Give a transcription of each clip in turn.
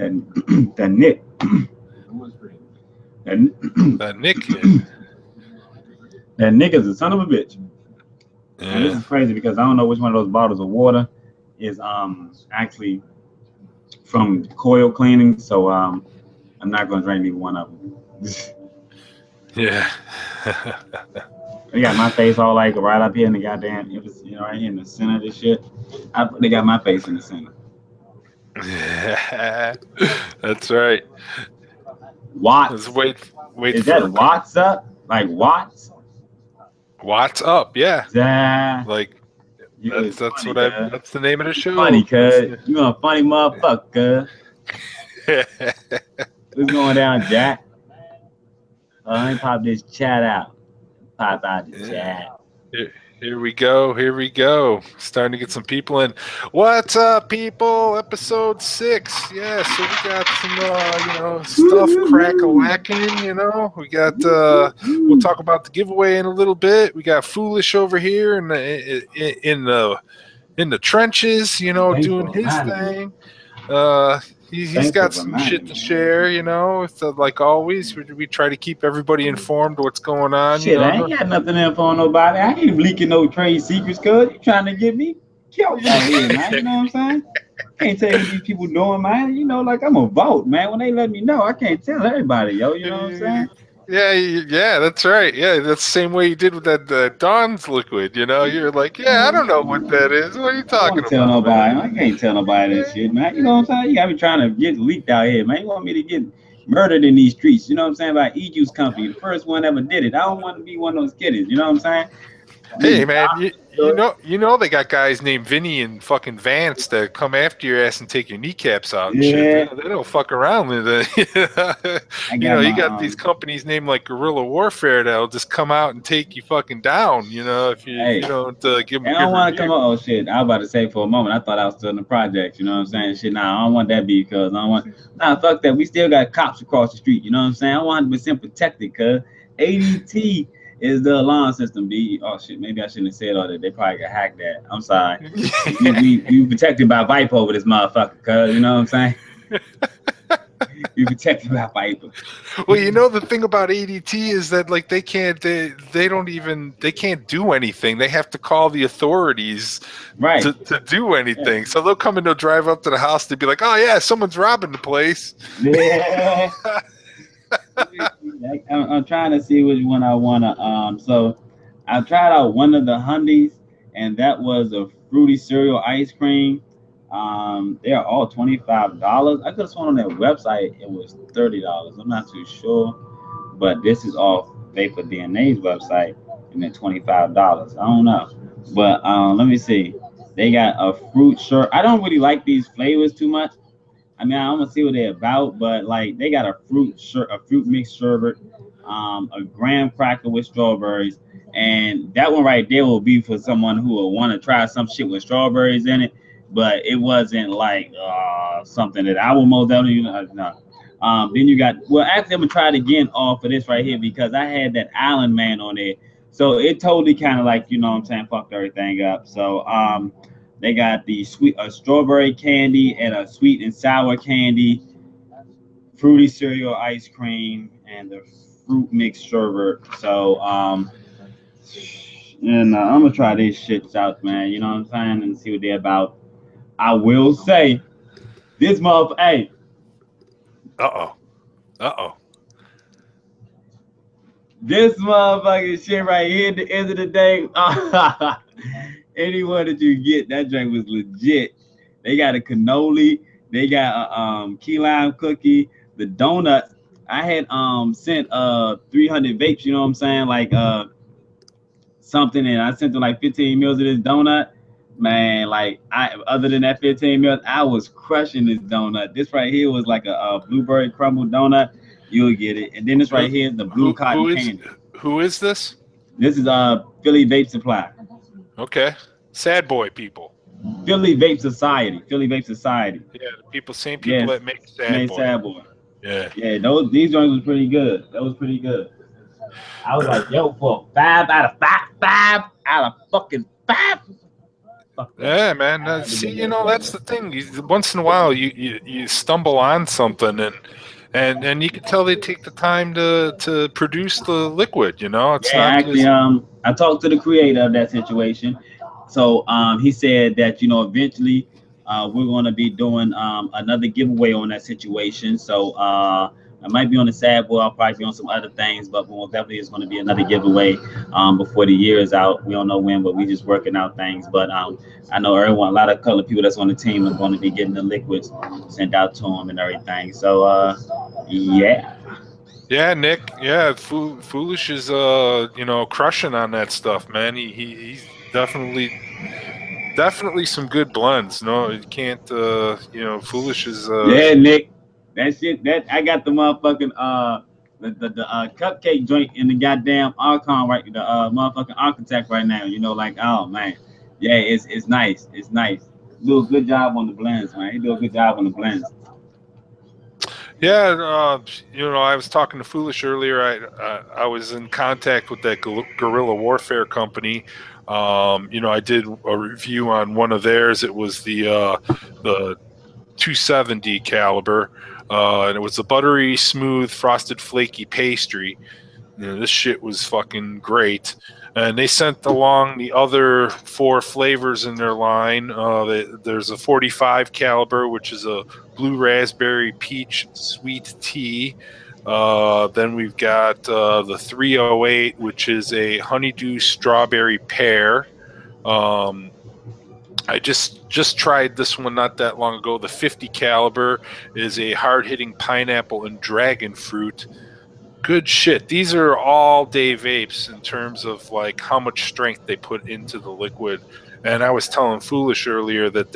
that that Nick. That, That Nick kid. that Nick is a son of a bitch. And this Yeah. is crazy because I don't know which one of those bottles of water is actually from coil cleaning, so I'm not gonna drink neither one of them. Yeah. They got my face all like right up here in the goddamn, it was, right here in the center of this shit. They got my face in the center. Yeah. That's right. Let's Watts. wait Is that for Watts up? Like Watts? Watts up. Yeah. Yeah. Like You was that's funny, what I cuz. that's the name of the Funny, show. cuz. You a funny motherfucker. What's going down, Jack? Let me pop this chat out. Pop out the Yeah. chat. Here we go. Here we go. Starting to get some people in. What's up, people? Episode 6. Yeah, so we got some, stuff crack-a-lacking, We got, we'll talk about the giveaway in a little bit. We got Foolish over here in the trenches, Thanks doing for his reminding me. thing. He's Thanks for got some reminding shit to me. share, So like always, we try to keep everybody informed of what's going on, Shit, I ain't got nothing in for nobody. I ain't leaking no trade secrets, cuz. You trying to get me killed out here, man. You know what I'm saying? Can't tell you what these people doing, man. Like I'm a vote, man. When they let me know, I can't tell everybody, yo. You know what I'm saying? Yeah, that's right. Yeah, that's the same way you did with that Dawn's liquid. You're like, yeah, I don't know what that is. What are you I don't want talking to tell about, nobody. man? I can't tell nobody that shit, man. You know what I'm saying? You got me trying to get leaked out here, man. You want me to get murdered in these streets? You know what I'm saying? By E-Juice Company, the first one ever did it. I don't want to be one of those kiddies. You know what I'm saying? Hey, man, you know they got guys named Vinny and fucking Vance that come after your ass and take your kneecaps out and shit. Yeah. They don't fuck around with it. I got You my got these companies named like Guerrilla Warfare that'll just come out and take you fucking down. If Hey, you don't give them I a don't good want to come review. up. Oh shit! I was about to say for a moment. I thought I was still in the projects. You know what I'm saying? Shit. Nah, I don't want that beef, cuz I don't want. Nah, fuck that. We still got cops across the street. You know what I'm saying? I want 100% protected, cuz ADT is the alarm system. B. Oh shit. Maybe I shouldn't have said all that. They probably got hacked. That. I'm sorry. We protected by Viper over this motherfucker, cuz. You know what I'm saying? We protected by Viper. Well, the thing about ADT is that like they can't do anything. They have to call the authorities Right. to do anything. So they'll come and they'll drive up to the house. They'll be like, "Oh yeah, someone's robbing the place." Yeah. I'm trying to see which one I wanna. So I tried out one of the Hundies, and that was a fruity cereal ice cream. They are all $25. I could have sworn on their website it was $30. I'm not too sure, but this is off Vapor DNA's website, and they're $25. I don't know, but let me see. They got a fruit shirt. I don't really like these flavors too much. I mean, I'm gonna see what they're about, but like they got a fruit mixed sherbet, a graham cracker with strawberries, and that one right there will be for someone who will want to try some shit with strawberries in it. But it wasn't like something that I will most definitely no. Then you got actually I'm gonna try it again off of this right here because I had that Island Man on there, so it totally kind of like what I'm saying, fucked everything up. So they got the sweet strawberry candy and a sweet and sour candy, fruity cereal ice cream, and the fruit mixed sherbet. So and I'm gonna try these shits out, man. You know what I'm saying, and see what they're about. I will say this motherfucker. Hey, Uh oh. this motherfucking shit right here at the end of the day. Anyone that you get, that drink was legit. They got a cannoli, they got a key lime cookie, the donuts. I had sent 300 vapes, you know what I'm saying? Like something, and I sent them like 15 meals of this donut. Man, like other than that 15 meals, I was crushing this donut. This right here was like a blueberry crumble donut. You'll get it. And then this right here is the blue cotton candy. Who is this? This is Philly Vape Supply. Okay. Sad boy people. Philly Vape Society. Philly Vape Society. Yeah, same people that make Sad Boy. Sad Boy. Yeah. Yeah, these joints was pretty good. That was pretty good. I was like, yo, for 5 out of 5, 5 out of fucking 5. Yeah, man. See, that's the thing. Once in a while, you stumble on something, and you can tell they take the time to produce the liquid. It's Yeah, not actually, just. I talked to the creator of that situation. So he said that eventually we're going to be doing another giveaway on that situation. So I might be on the sad boy. I'll probably be on some other things, but most definitely is going to be another giveaway before the year is out. We don't know when, but we just working out things. But I know everyone, a lot of color people that's on the team are going to be getting the liquids sent out to them and everything. So yeah. Yeah, Nick. Yeah, Foolish is crushing on that stuff, man. He's definitely some good blends. No, you can't. Foolish is. Yeah, Nick. That shit. That I got the motherfucking the cupcake joint in the goddamn Archon right, the motherfucking architect right now. Like, oh man, yeah, it's nice. It's nice. Do a good job on the blends, man. He do a good job on the blends. Yeah, I was talking to Foolish earlier. I was in contact with that guerrilla warfare company. I did a review on one of theirs. It was the 270 caliber, and it was a buttery smooth frosted flaky pastry. This shit was fucking great. And they sent along the other 4 flavors in their line. There's a 45 caliber, which is a blue raspberry peach sweet tea. Then we've got the 308, which is a honeydew strawberry pear. I just tried this one not that long ago. The 50 caliber is a hard-hitting pineapple and dragon fruit. Good shit. These are all day vapes in terms of like how much strength they put into the liquid. And I was telling Foolish earlier that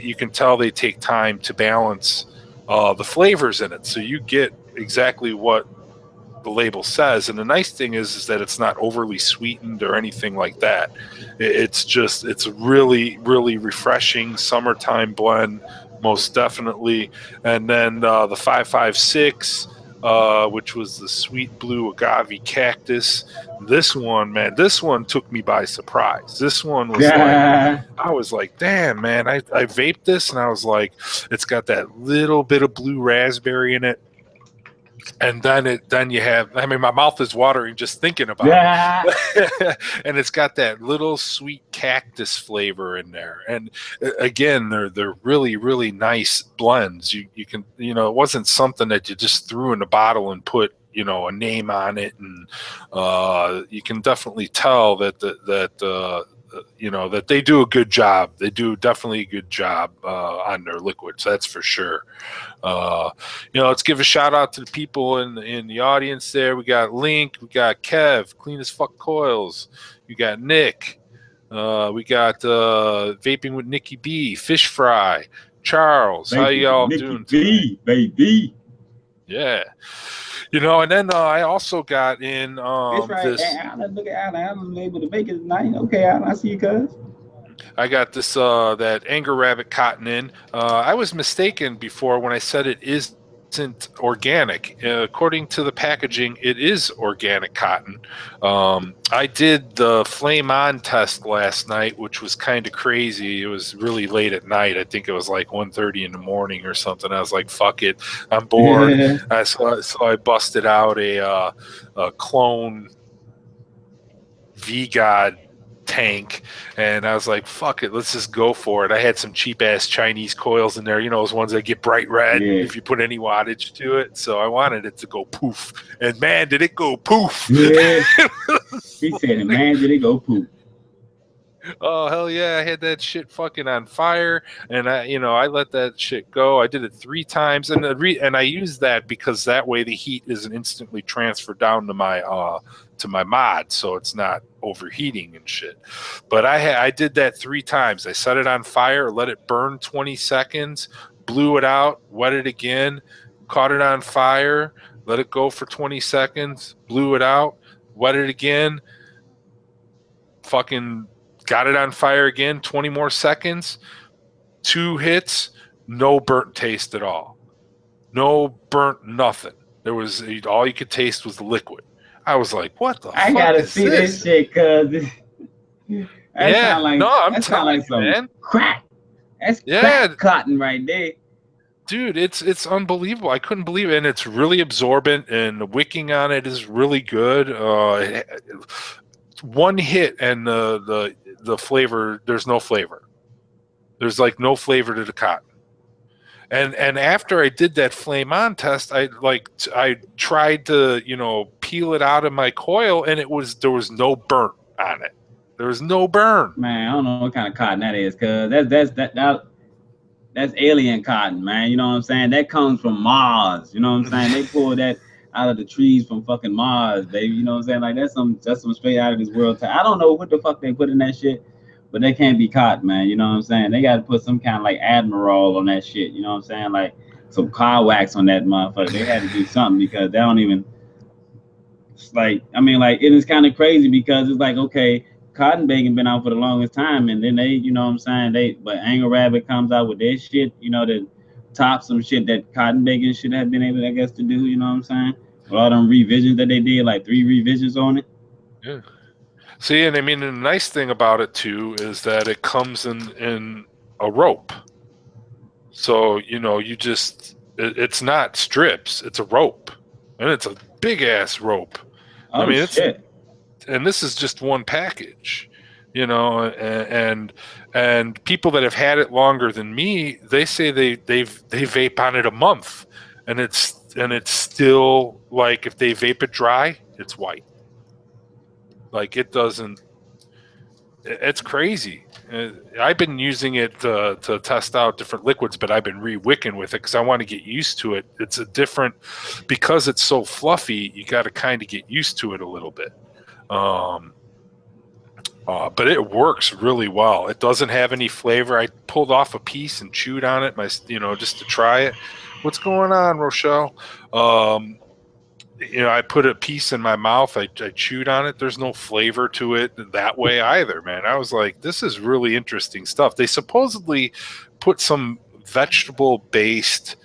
you can tell they take time to balance the flavors in it, so you get exactly what the label says. And the nice thing is that it's not overly sweetened or anything like that. It's really, really refreshing summertime blend, most definitely. And then the 556. Which was the sweet blue agave cactus. This one took me by surprise. This one was I was like, damn, man, I vaped this and I was like, it's got that little bit of blue raspberry in it. And then you have, my mouth is watering just thinking about it. And it's got that little sweet cactus flavor in there. And again, they're really, really nice blends. You can, it wasn't something that you just threw in a bottle and put, a name on it. And you can definitely tell that that they do a good job. They do definitely a good job on their liquids. That's for sure. Let's give a shout out to the people in the audience there. We got Link, we got Kev, Clean as Fuck Coils, we got Nick, we got Vaping with Nikki B, Fish Fry, Charles. How y'all doing today? Baby. Yeah. And then I also got in this. Alan, look at Alan. Alan's able to make it tonight. Okay, Alan, I see you, cuz. I got this that Anger Rabbit cotton in. I was mistaken before when I said it isn't organic. According to the packaging, it is organic cotton. I did the Flame On test last night, which was kind of crazy. It was really late at night. I think it was like 1:30 in the morning or something. I was like, fuck it, I'm bored. So I busted out a clone VGod tank, and I was like, fuck it, let's just go for it. I had some cheap ass Chinese coils in there, those ones that get bright red if you put any wattage to it. So I wanted it to go poof, and man, did it go poof. Yeah. He said, man, did it go poof. Oh hell yeah, I had that shit fucking on fire, and I let that shit go. I did it 3 times, and I used that because that way the heat isn't instantly transferred down to my mod, so it's not overheating and shit. But I did that 3 times. I set it on fire, let it burn 20 seconds, blew it out, wet it again, caught it on fire, let it go for 20 seconds, blew it out, wet it again, fucking got it on fire again, 20 more seconds, 2 hits, no burnt taste at all. No burnt nothing. There was, all you could taste was the liquid. I was like, what the fuck? I gotta see this shit, cuz That Yeah. sound like No, I'm that sound telling like you, some man. crack. That's Yeah. crack cotton right there. Dude, it's unbelievable. I couldn't believe it, and it's really absorbent, and the wicking on it is really good. One hit, and the flavor. There's no flavor. There's like no flavor to the cotton. And after I did that flame on test, I tried to peel it out of my coil, and there was no burnt on it. There was no burn. Man, I don't know what kind of cotton that is, cause that's alien cotton, man. You know what I'm saying? That comes from Mars. You know what I'm saying? They pull that out of the trees from fucking Mars, baby. You know what I'm saying? Like that's some straight out of this world. I don't know what the fuck they put in that shit, but they can't be cotton, man. You know what I'm saying? They got to put some kind of like Admiral on that shit. You know what I'm saying? Like some car wax on that motherfucker. They had to do something because they don't even. It's like it is kind of crazy because it's like okay. Cotton bacon been out for the longest time, and then they, you know what I'm saying, but Angry Rabbit comes out with their shit, to top some shit that Cotton Bacon should have been able, I guess, to do, you know what I'm saying? With all them revisions that they did, like 3 revisions on it. Yeah. See, and the nice thing about it too is that it comes in a rope. So, it's not strips, it's a rope. And it's a big ass rope. Oh, shit. And this is just one package, and people that have had it longer than me, they say they vape on it a month, and it's still like if they vape it dry, it's white. Like it doesn't. It's crazy. I've been using it to test out different liquids, but I've been re-wicking with it because I want to get used to it. It's a different, because it's so fluffy, you got to kind of get used to it a little bit. But it works really well. It doesn't have any flavor. I pulled off a piece and chewed on it, just to try it. What's going on, Rochelle? I put a piece in my mouth. I chewed on it. There's no flavor to it that way either, man. I was like, this is really interesting stuff. They supposedly put some vegetable-based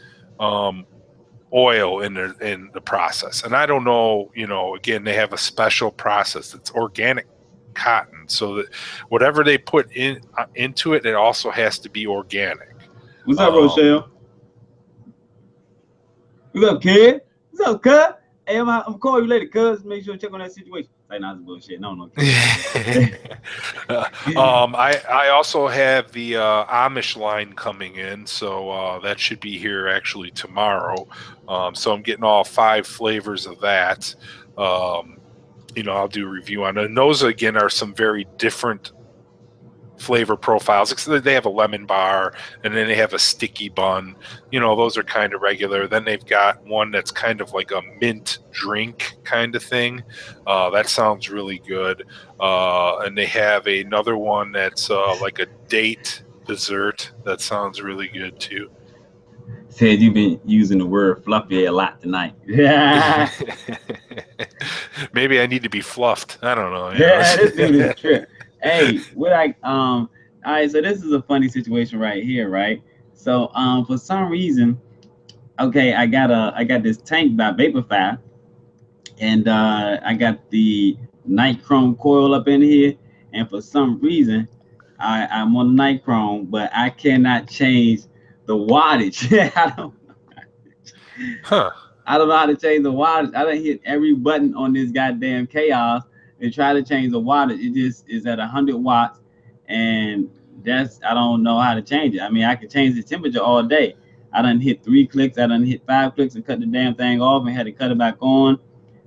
oil in the process, and I don't know. Again, they have a special process. It's organic cotton, so that whatever they put into it, it also has to be organic. What's up, Rochelle? What's up, kid? What's up, cuz? Hey, I'm calling you later, cuz. Make sure to check on that situation. Like, nah, it's bullshit. No. I also have the Amish line coming in, so that should be here actually tomorrow. So I'm getting all 5 flavors of that. I'll do a review on it. And those, again, are some very different flavor profiles. They have a lemon bar, and then they have a sticky bun. Those are kind of regular. Then they've got one that's kind of like a mint drink kind of thing. That sounds really good. And they have another one that's like a date dessert. That sounds really good too. Said you've been using the word fluffy a lot tonight. Yeah. Maybe I need to be fluffed. I don't know. Yeah, this dude is trip. Hey, all right, so this is a funny situation right here, right? So for some reason, okay, I got this tank by Vaporfy, and I got the Nichrome coil up in here, and for some reason I'm on Nichrome, but I cannot change the wattage. I don't know how to change the wattage. I done hit every button on this goddamn Chaos and try to change the wattage. It just is at 100 watts, and I don't know how to change it. I can change the temperature all day. I done hit 3 clicks. I done hit 5 clicks and cut the damn thing off and had to cut it back on.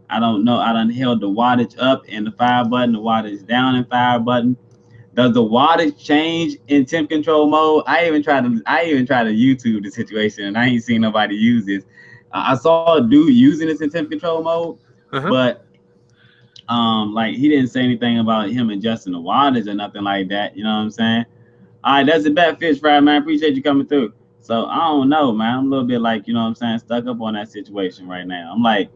I don't know. I done held the wattage up in the fire button, the wattage down in fire button. Does the wattage change in temp control mode? I even tried to YouTube the situation, and I ain't seen nobody use this. I saw a dude using this in temp control mode, but like he didn't say anything about him adjusting the wattage or nothing like that. You know what I'm saying? All right, that's the bad fish fry, man. Appreciate you coming through. So I don't know, man. I'm a little bit like, you know what I'm saying, stuck up on that situation right now. I'm like,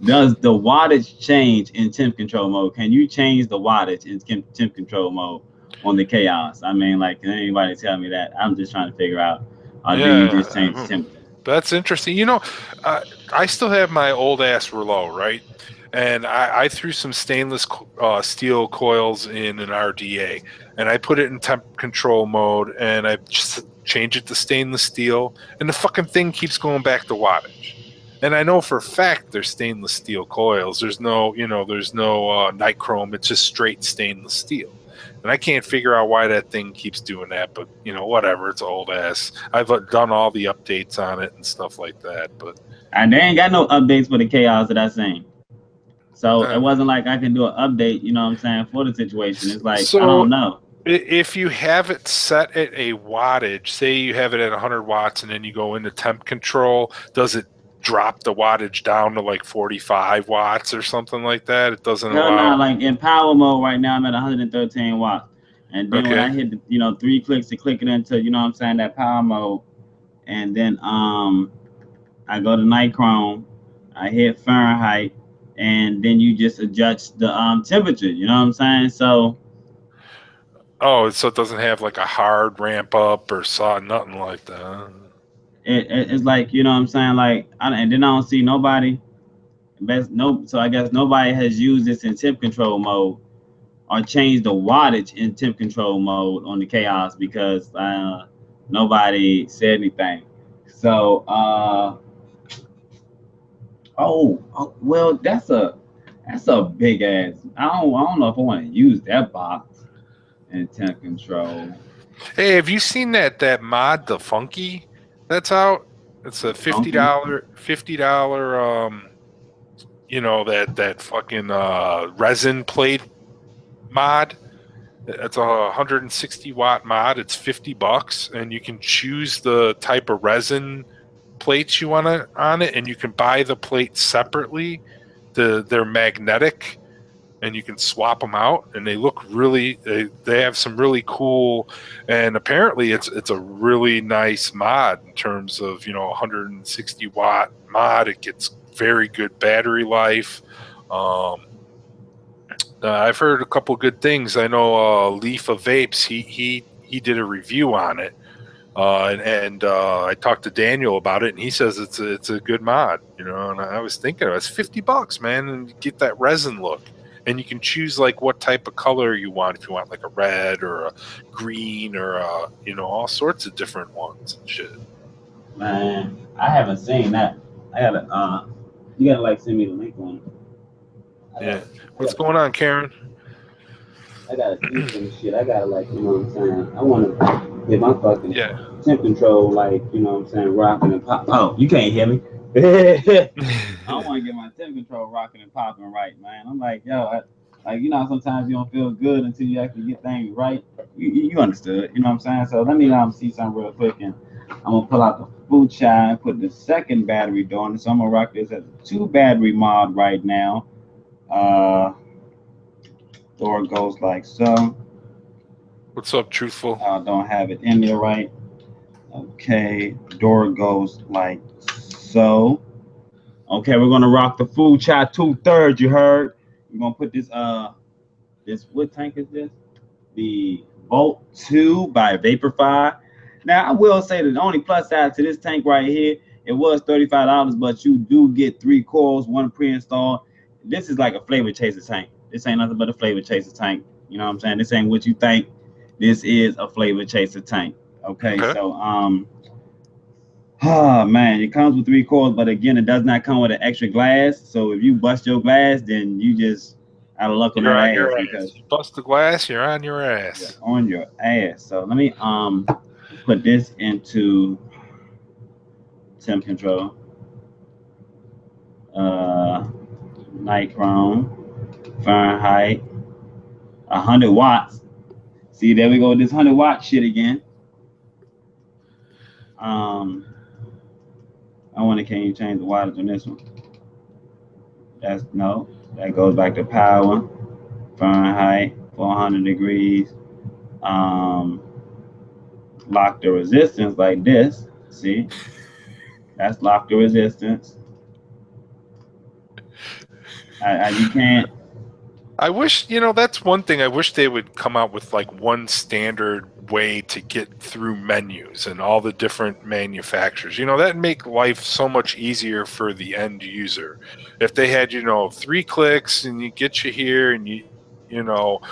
does the wattage change in temp control mode? Can you change the wattage in temp control mode on the Chaos? Can anybody tell me that? I'm just trying to figure out. Or do you just change the temperature? That's interesting. I still have my old ass Rouleau, right? and I threw some stainless steel coils in an RDA, and I put it in temp control mode, and I just changed it to stainless steel, and the fucking thing keeps going back to wattage. And I know for a fact they're stainless steel coils. There's no, there's no nichrome. It's just straight stainless steel. And I can't figure out why that thing keeps doing that, but whatever. It's old ass. I've done all the updates on it and stuff like that, but And they ain't got no updates for the chaos that I seen. So it wasn't like I can do an update, you know what I'm saying, for the situation. It's like, I don't know. If you have it set at a wattage, say you have it at 100 watts and then you go into temp control, does it drop the wattage down to like 45 watts or something like that? It doesn't allow. No, like in power mode right now, I'm at 113 watts. And then when I hit the, 3 clicks to click it into, you know what I'm saying, that power mode, and then I go to nichrome, I hit Fahrenheit, and then you just adjust the temperature, you know what I'm saying? So so it doesn't have like a hard ramp up or nothing like that. It's like, you know what I'm saying, like, and then I don't see nobody. So I guess nobody has used this in temp control mode or changed the wattage in temp control mode on the chaos, because nobody said anything. So well, that's a big ass. I don't know if I want to use that box in temp control. Hey, have you seen that mod, the Funky, that's out? It's a $50 that fucking resin plate mod. It's a 160 watt mod. It's $50, and you can choose the type of resin plates you want on it, and you can buy the plates separately. They're magnetic, and you can swap them out, and they look they have some really cool, and apparently it's a really nice mod in terms of 160 watt mod. It gets very good battery life. I've heard a couple good things. I know Leaf of Vapes, he did a review on it, and I talked to Daniel about it, and he says it's a good mod, And I was thinking it's $50, man, and you get that resin look, and you can choose like what type of color you want. If you want like a red or a green or all sorts of different ones and shit. Man, I haven't seen that. You gotta like send me the link on it. What's going on, Karen? I gotta see some shit. I gotta what I'm saying. I wanna get my fucking temp control, what I'm saying, rocking and pop. Oh, you can't hear me. I want to get my temp control rocking and popping right, man. I'm like, yo, sometimes you don't feel good until you actually get things right. You understood, you know what I'm saying? So let me see something real quick, and I'm gonna pull out the food chai and put the second battery on it. So I'm gonna rock this as a 2 battery mod right now. Door goes like so. What's up, Truthful? Don't have it in there right. Okay, door goes like so. Okay, we're gonna rock the food chai 2/3. You heard? We're gonna put this what tank is this? The Volt 2 by Vaporfly. Now I will say that the only plus side to this tank right here, it was $35, but you do get 3 coils, 1 pre-installed. This is like a flavor chaser tank. This ain't nothing but a flavor chaser tank. You know what I'm saying? This ain't what you think. This is a flavor chaser tank. Okay. So man, it comes with 3 coils, but again, it does not come with an extra glass. So if you bust your glass, then you just out of luck on that ass. Because you bust the glass, you're on your ass. You're on your ass. So let me put this into temp control. Nichrome, Fahrenheit, 100 watts. See, there we go with this 100 watt shit again. I want to, can you change the wattage on this one? That goes back to power, Fahrenheit, 400 degrees. Lock the resistance like this. See, that's lock the resistance. You can't. I wish, that's one thing. I wish they would come out with like one standard way to get through menus and all the different manufacturers. That'd make life so much easier for the end user. If they had, 3 clicks and you get you here and you know,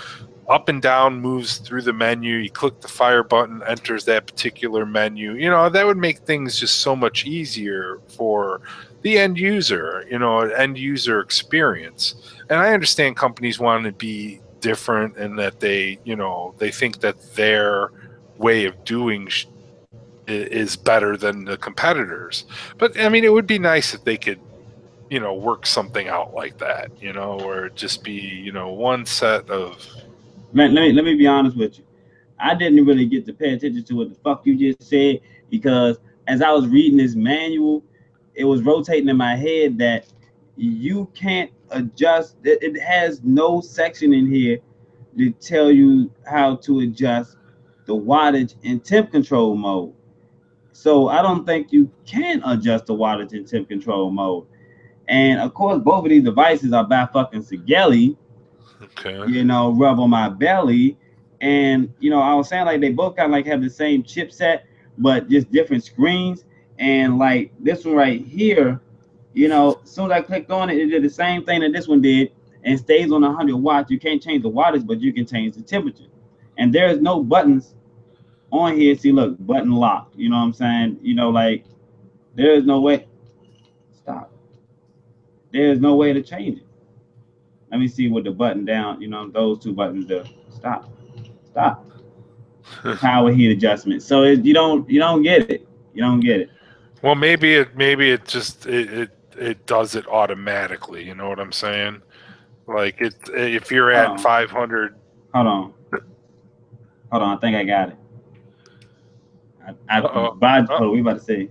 up and down moves through the menu. You click the fire button, enters that particular menu. That would make things just so much easier for the end user, end user experience. And I understand companies want to be different and that they think that their way of doing is better than the competitors. But I mean, it would be nice if they could work something out like that, or it just be, one set of. Man, let me be honest with you. I didn't really get to pay attention to what the fuck you just said, because as I was reading this manual, it was rotating in my head that you can't adjust. It has no section in here to tell you how to adjust the wattage in temp control mode. So I don't think you can adjust the wattage in temp control mode. And of course, both of these devices are by fucking Sigelli. Okay. Rub on my belly. And I was saying like they both kind of like have the same chipset, but just different screens. And like this one right here, as soon as I clicked on it, it did the same thing that this one did and stays on 100 watts. You can't change the wattage, but you can change the temperature. And there's no buttons on here. See, look, button lock. You know what I'm saying? Like there's no way. Stop. There's no way to change it. Let me see what the button down, those two buttons do. Stop. Power heat adjustment. So you don't get it. You don't get it. Well, maybe it just it does it automatically. You know what I'm saying? Like if you're at 500. Hold on. I think I got it. We about to see.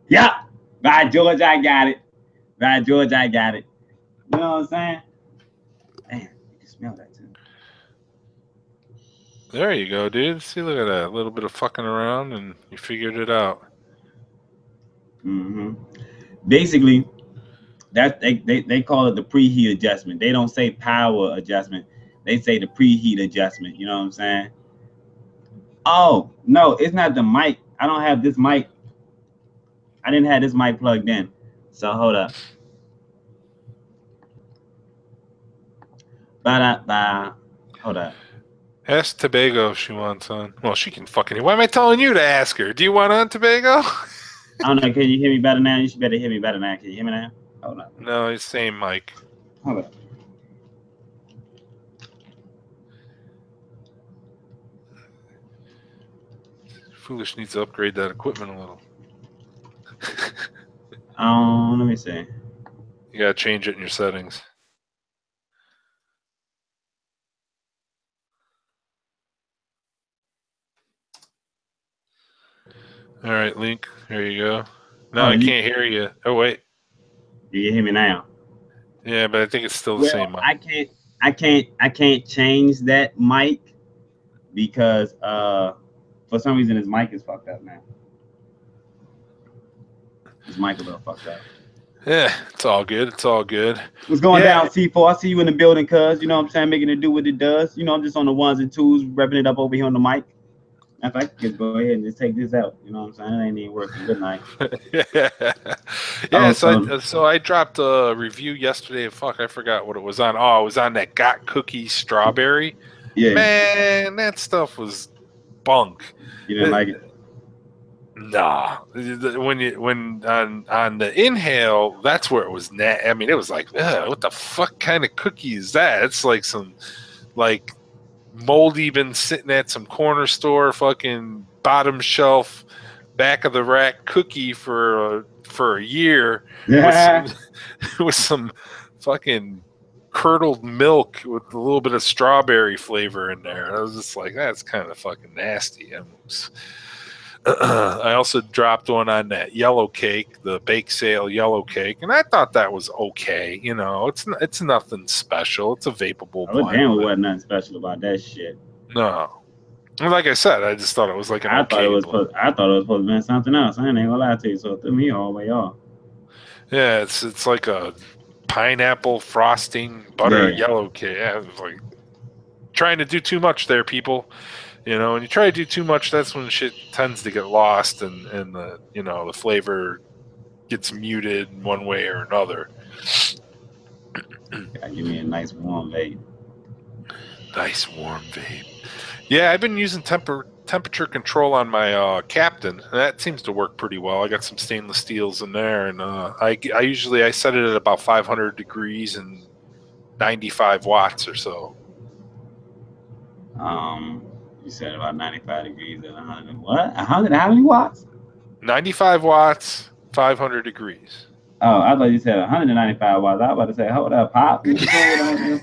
Yeah. By George, I got it. You know what I'm saying? Damn, you can smell that too. There you go, dude. See, look at that. A little bit of fucking around and you figured it out. Mm-hmm. Basically, that they call it the preheat adjustment. They don't say power adjustment. They say the preheat adjustment. You know what I'm saying? Oh, no, it's not the mic. I don't have this mic. I didn't have this mic plugged in. So hold up. Hold up. Ask Tobago if she wants on. Well, she can fucking. Why am I telling you to ask her? Do you want on, Tobago? I don't know. Can you hear me better now? You should better hear me better now. Can you hear me now? Hold up. No, it's same mic. Hold up. Foolish needs to upgrade that equipment a little. Let me see. You gotta change it in your settings. All right, Link. There you go. No, I can't hear you. Oh wait. Do you hear me now? Yeah, but I think it's still the same mic. I can't change that mic because for some reason his mic is fucked up now. His mic a little fucked up. Yeah, it's all good. What's going down, C4? I see you in the building, cuz. You know what I'm saying? Making it do what it does. I'm just on the ones and twos, revving it up over here on the mic. In fact, I could go ahead and just take this out. You know what I'm saying? It ain't even working. Good night. Yeah, so I dropped a review yesterday. Fuck, I forgot what it was on. Oh, it was on that Got Cookie Strawberry. Yeah. Man, that stuff was bunk. You didn't like it? Nah, when on the inhale, that's where it was. I mean, it was like, what the fuck kind of cookie is that? It's like some like moldy, been sitting at some corner store, fucking bottom shelf, back of the rack cookie for a year with some fucking curdled milk with a little bit of strawberry flavor in there. I was just like, that's kind of fucking nasty. I also dropped one on that yellow cake, the bake sale yellow cake, and I thought that was okay. It's nothing special. It's a vapable blend. Damn, it wasn't nothing special about that shit. No. Like I said, I just thought it was like an okay blend. I thought it was supposed to be something else. I ain't gonna lie to you, so it threw me all the way off. Yeah, it's like a pineapple frosting, butter, Yeah. yellow cake. Yeah, it was like trying to do too much there, people. You know, when you try to do too much, that's when shit tends to get lost, and the the flavor gets muted in one way or another. Gotta give me a nice warm vape. Nice warm vape. Yeah, I've been using temperature control on my Captain, and that seems to work pretty well. I got some stainless steels in there, and I usually set it at about 500 degrees and 95 watts or so. You said about 95 degrees at 100. What? 100? How many watts? 95 watts, 500 degrees. Oh, I thought you said 195 watts. I was about to say, hold up, Pop. What's going on here?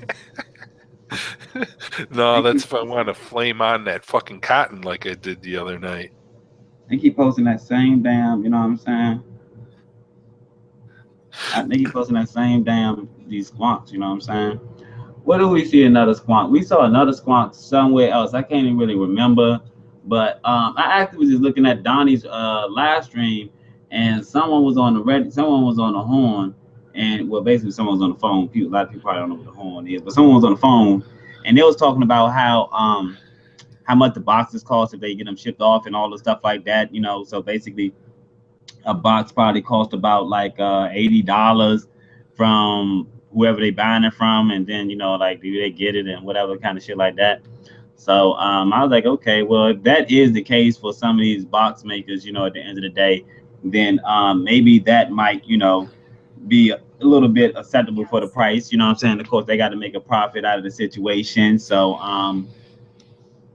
No, that's if I want to flame on that fucking cotton like I did the other night. They keep posting that same damn, you know what I'm saying? They keep posting that same damn, these squonks, you know what I'm saying? Where do we see another squonk? We saw another squonk somewhere else. I can't even really remember. But I actually was just looking at Donnie's live stream, and someone was on the horn, and well, basically someone was on the phone. A lot of people probably don't know what the horn is, but someone was on the phone, and they was talking about how much the boxes cost if they get them shipped off and all the stuff like that. You know, so basically a box probably cost about like $80 from whoever they buying it from, and then like do they get it and whatever kind of shit like that. So I was like, okay, well, if that is the case for some of these box makers, at the end of the day, then maybe that might, be a little bit acceptable for the price. You know what I'm saying? Of course, they got to make a profit out of the situation. So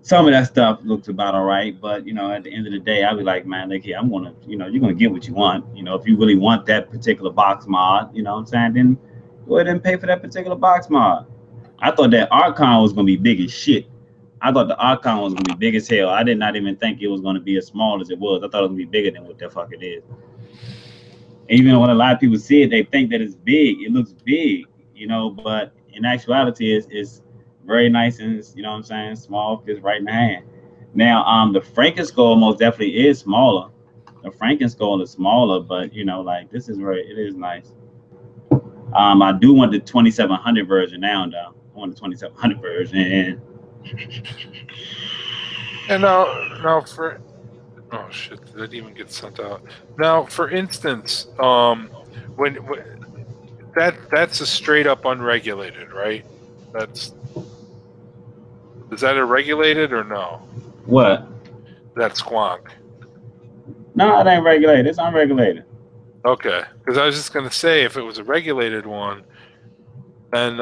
some of that stuff looks about all right. But, at the end of the day, I'll be like, man, look here, I'm going to, you're going to get what you want. If you really want that particular box mod, you know what I'm saying, then go ahead and pay for that particular box mod. I thought that Archon was going to be big as shit. I thought the Archon was going to be big as hell. I did not even think it was going to be as small as it was. I thought it was going to be bigger than what the fuck it is. And even when a lot of people see it, they think that it's big. It looks big, but in actuality, it's very nice and, you know what I'm saying, small, fits right in the hand. Now, the Frankenskull most definitely is smaller. The Frankenskull is smaller, but, like, this is it is nice. I do want the 2700 version now, though. I want the 2700 version. And now for oh shit, did that even get sent out? Now, for instance, when that's a straight up unregulated, right? Is that a regulated or no? What? That squonk. No, it ain't regulated. It's unregulated. Okay, because I was just gonna say if it was a regulated one, then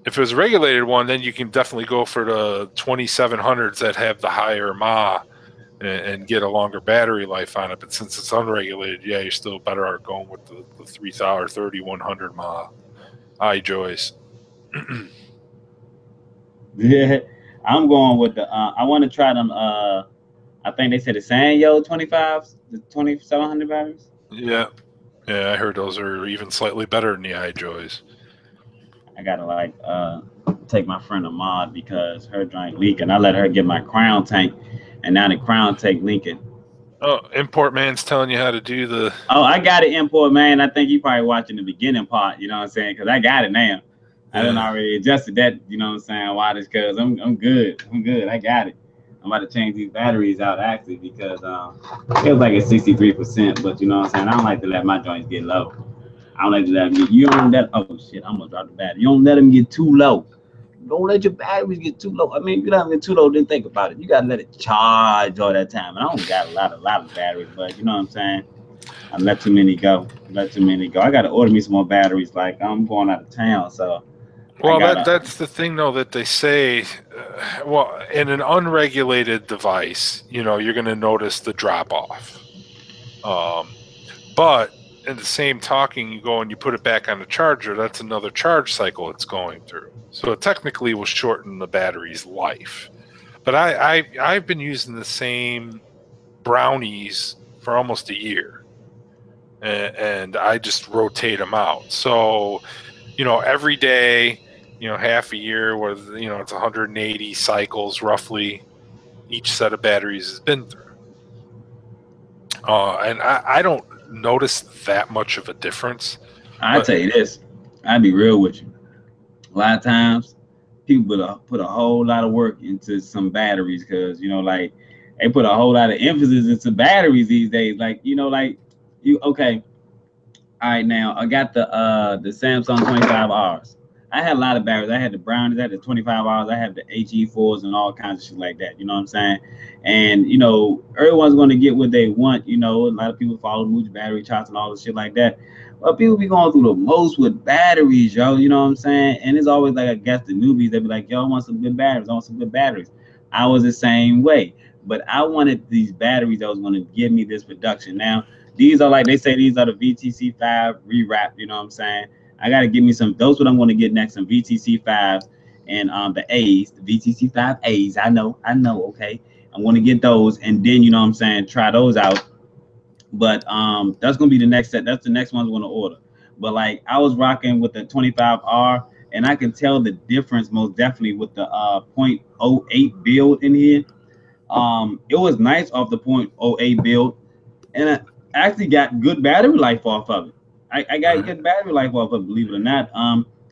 if it was a regulated one, then you can definitely go for the 2700s that have the higher mAh and get a longer battery life on it. But since it's unregulated, yeah, you're still better off going with the 3000 or 3100 mAh iJoys. Yeah, I'm going with the. I want to try them. I think they said the Sanyo 25s, the 2700 batteries. Yeah, I heard those are even slightly better than the iJoys. I gotta take my friend a mod because her joint leaking. I let her get my crown tank, and now the crown tank leaking. Oh, Import Man's telling you how to do the. Oh, I got it, Import Man. I think you probably watching the beginning part. You know what I'm saying? Because I got it now. I done already adjusted that. You know what I'm saying? Why? This because I'm good. I'm good. I got it. I'm about to change these batteries out actually because it was like at 63%. But you know what I'm saying? I don't like to let my joints get low. I don't like to let them get. You don't let. Oh shit! I'm gonna drop the battery. You don't let them get too low. Don't let your batteries get too low. I mean, if you let them get too low, then think about it. You gotta let it charge all that time. And I don't got a lot of batteries, but you know what I'm saying? I let too many go. I gotta order me some more batteries. Like I'm going out of town, so. Well, that's the thing, though, that they say. Well, in an unregulated device, you're going to notice the drop off. But in the same talking, you go and you put it back on the charger. That's another charge cycle it's going through. So it technically will shorten the battery's life. But I've been using the same brownies for almost a year, and I just rotate them out. So, every day. Half a year where, it's 180 cycles roughly each set of batteries has been through. And I don't notice that much of a difference. I tell you this, I'd be real with you. A lot of times, people put a whole lot of work into some batteries because like they put a whole lot of emphasis into batteries these days. Like like you okay. All right, now I got the Samsung 25Rs. I had a lot of batteries. I had the Brownies, I had the 25Rs, I had the HE4s and all kinds of shit like that. You know what I'm saying? And everyone's gonna get what they want. A lot of people follow Mooch battery charts and all this shit like that. But people be going through the most with batteries, yo. You know what I'm saying? And it's always like I guess the newbies, they be like, yo, I want some good batteries. I want some good batteries. I was the same way. But I wanted these batteries that was gonna give me this production. Now, these are like they say these are the VTC5 rewrap, you know what I'm saying? I gotta give me some. Those what I'm gonna get next, some VTC5s and the A's, the VTC5 A's. I know. Okay, I'm gonna get those, and then you know what I'm saying, try those out. But that's gonna be the next set. That's the next one I'm gonna order. But like I was rocking with the 25R, and I can tell the difference most definitely with the .08 build in here. It was nice off the .08 build, and I actually got good battery life off of it. I got good battery life off of it, believe it or not.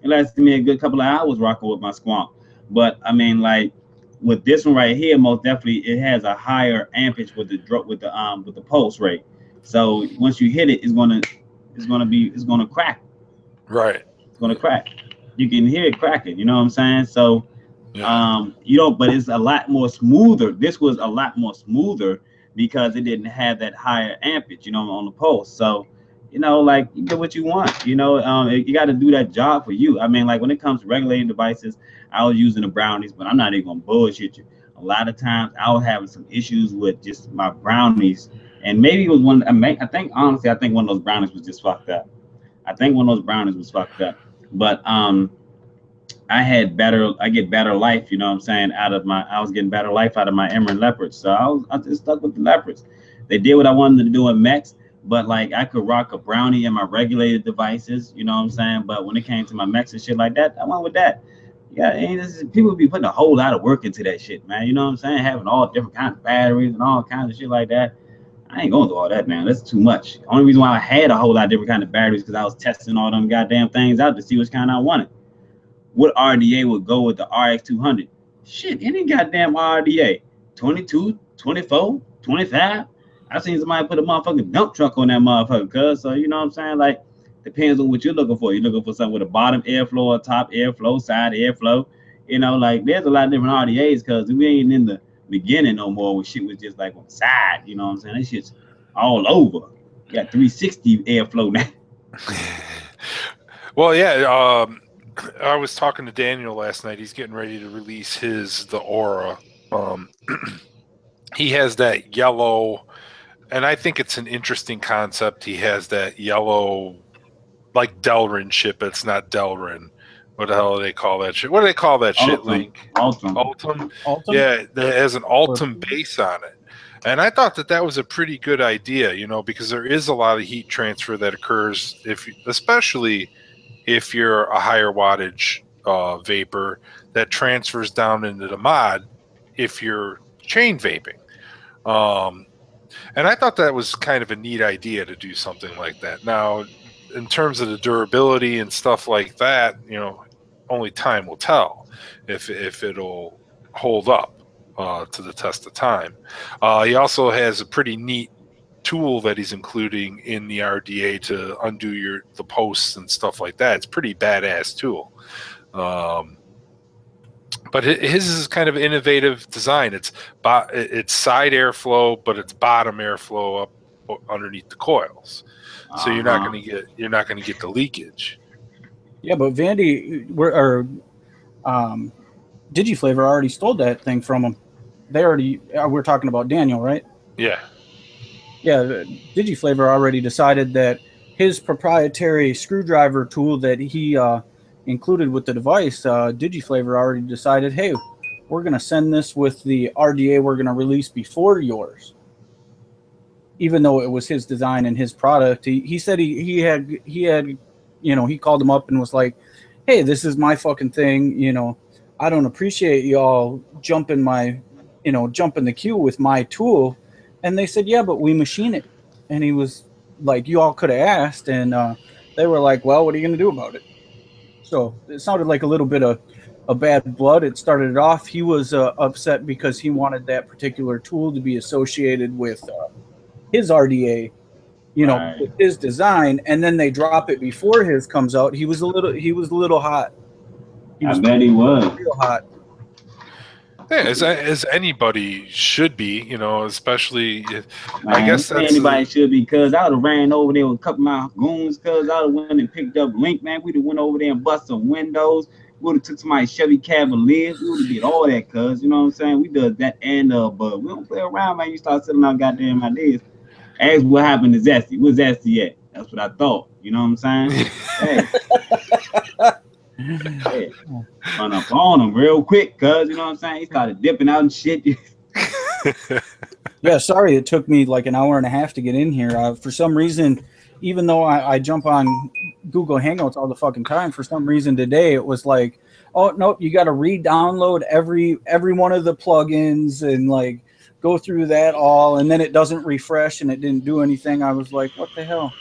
It lasted me a good couple of hours rocking with my Squonk. But I mean, like with this one right here, most definitely it has a higher ampage with the pulse rate. So once you hit it, it's gonna crack. Right. It's gonna crack. You can hear it cracking. You know what I'm saying? So but it's a lot more smoother. This was a lot more smoother because it didn't have that higher ampage, on the pulse. So, like you get what you want. You got to do that job for you. I mean, like when it comes to regulating devices, I was using the Brownies, but I'm not even gonna bullshit you. A lot of times I was having some issues with just my Brownies, and maybe it was one. I think honestly, I think one of those Brownies was just fucked up. But I get better life, you know what I'm saying, I was getting better life out of my Emerald Leopards. So I just stuck with the Leopards. They did what I wanted to do in Mechs, but like I could rock a Brownie in my regulated devices, you know what I'm saying? But when it came to my Mechs and shit like that, I went with that. Yeah, and people be putting a whole lot of work into that shit, man. You know what I'm saying? Having all different kinds of batteries and all kinds of shit like that. I ain't going through all that, man. That's too much. The only reason why I had a whole lot of different kind of batteries because I was testing all them goddamn things out to see which kind I wanted. What RDA would go with the RX 200? Shit, any goddamn RDA. 22, 24, 25. I seen somebody put a motherfucking dump truck on that motherfucker, cuz. So, you know what I'm saying? Like, depends on what you're looking for. You're looking for something with a bottom airflow, a top airflow, side airflow. Like, there's a lot of different RDAs because we ain't in the beginning no more when shit was just like on the side. You know what I'm saying? That shit's all over. You got 360 airflow now. Well, yeah, I was talking to Daniel last night. He's getting ready to release the Aura. He has that yellow, and I think it's an interesting concept. He has that yellow, like Delrin shit, but it's not Delrin. What the hell do they call that shit? What do they call that shit, Link? Altum. Yeah, that has an Altum base on it. And I thought that was a pretty good idea, because there is a lot of heat transfer that occurs, especially if you're a higher wattage vapor that transfers down into the mod if you're chain vaping. And I thought that was kind of a neat idea to do something like that. Now, in terms of the durability and stuff like that, only time will tell if it'll hold up to the test of time. He also has a pretty neat tool that he's including in the RDA to undo the posts and stuff like that. It's a pretty badass tool. But his is kind of innovative design. It's side airflow, but it's bottom airflow up underneath the coils. So you're not going to get the leakage. Yeah, but Vandy Digiflavor already stole that thing from him. We're talking about Daniel, right? Yeah. Yeah, Digiflavor already decided that his proprietary screwdriver tool that he included with the device, Digiflavor already decided, hey, we're going to send this with the RDA we're going to release before yours. Even though it was his design and his product, he said he had he called him up and was like, hey, this is my fucking thing. I don't appreciate y'all jumping the queue with my tool. And they said, yeah, but we machine it. And he was like you all could have asked, and they were like, well, what are you going to do about it? So it sounded like a little bit of a bad blood. It started off. He was upset because he wanted that particular tool to be associated with his RDA, Right. with his design, and then they drop it before his comes out. He was a little hot. He I was bet he was. real hot. Yeah, as anybody should be, especially. Man, I guess that's anybody should be, cuz I would have ran over there with a couple of my goons, cuz I would have went and picked up Link, man. We'd have went over there and bust some windows. We would have took somebody's Chevy Cavaliers. We would have did all that, cuz, you know what I'm saying? We did that and but we don't play around, man. You start selling out goddamn ideas. Ask what happened to Zesty. Where's Zesty at? That's what I thought. You know what I'm saying? Hey. Hey, run up on him real quick, cuz, you know what I'm saying? He started dipping out and shit. Yeah, sorry it took me like an hour and a half to get in here. For some reason, even though I jump on Google Hangouts all the fucking time, for some reason today it was like, oh nope, you got to re-download every one of the plugins and like go through that all, and then it doesn't refresh and it didn't do anything. I was like, what the hell?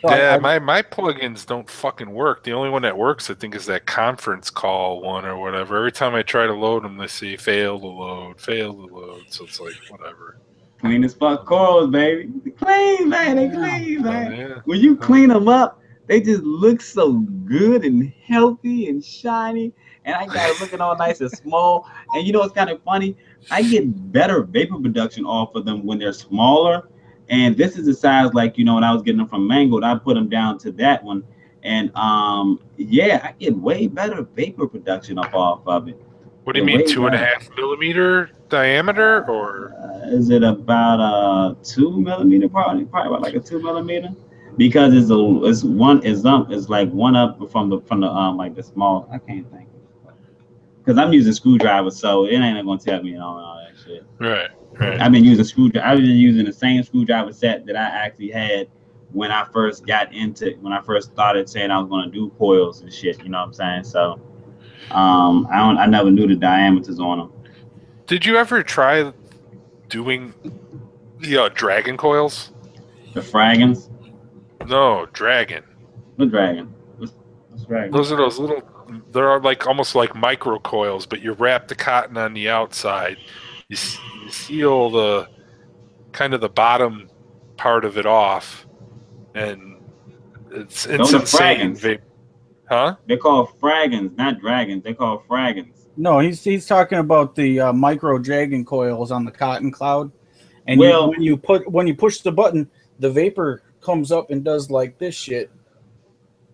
So yeah, my plugins don't fucking work. The only one that works, I think, is that conference call one or whatever. Every time I try to load them, they say fail to load. So it's like, whatever. Clean as fuck corals, baby. They clean, man. They clean, man. Yeah. When you clean them up, they just look so good and healthy and shiny. And I got it looking all nice and small. And you know what's kind of funny? I get better vapor production off of them when they're smaller. And this is the size, like, when I was getting them from Mangold, I put them down to that one. And yeah, I get way better vapor production off of it. What do you mean, 2.5 millimeter diameter, or is it about 2 millimeter? Probably about like a 2 millimeter, because it's like one up from the like the small. I can't think, because I'm using screwdrivers, so it ain't gonna tell me all that shit. Right. I've been using the same screwdriver set that I actually had when I first started saying I was gonna do coils and shit. You know what I'm saying? So I never knew the diameters on them. Did you ever try doing the dragon coils? The Fragons? No, dragon. What dragon? What's dragon? Those are those little. They're like almost like micro coils, but you wrap the cotton on the outside. You seal the kind of the bottom part of it off, and it's insane. Huh? They're called Fragons, not dragons. They're called Fragons. No, he's talking about the micro dragon coils on the cotton cloud. And when you push the button, the vapor comes up and does like this shit.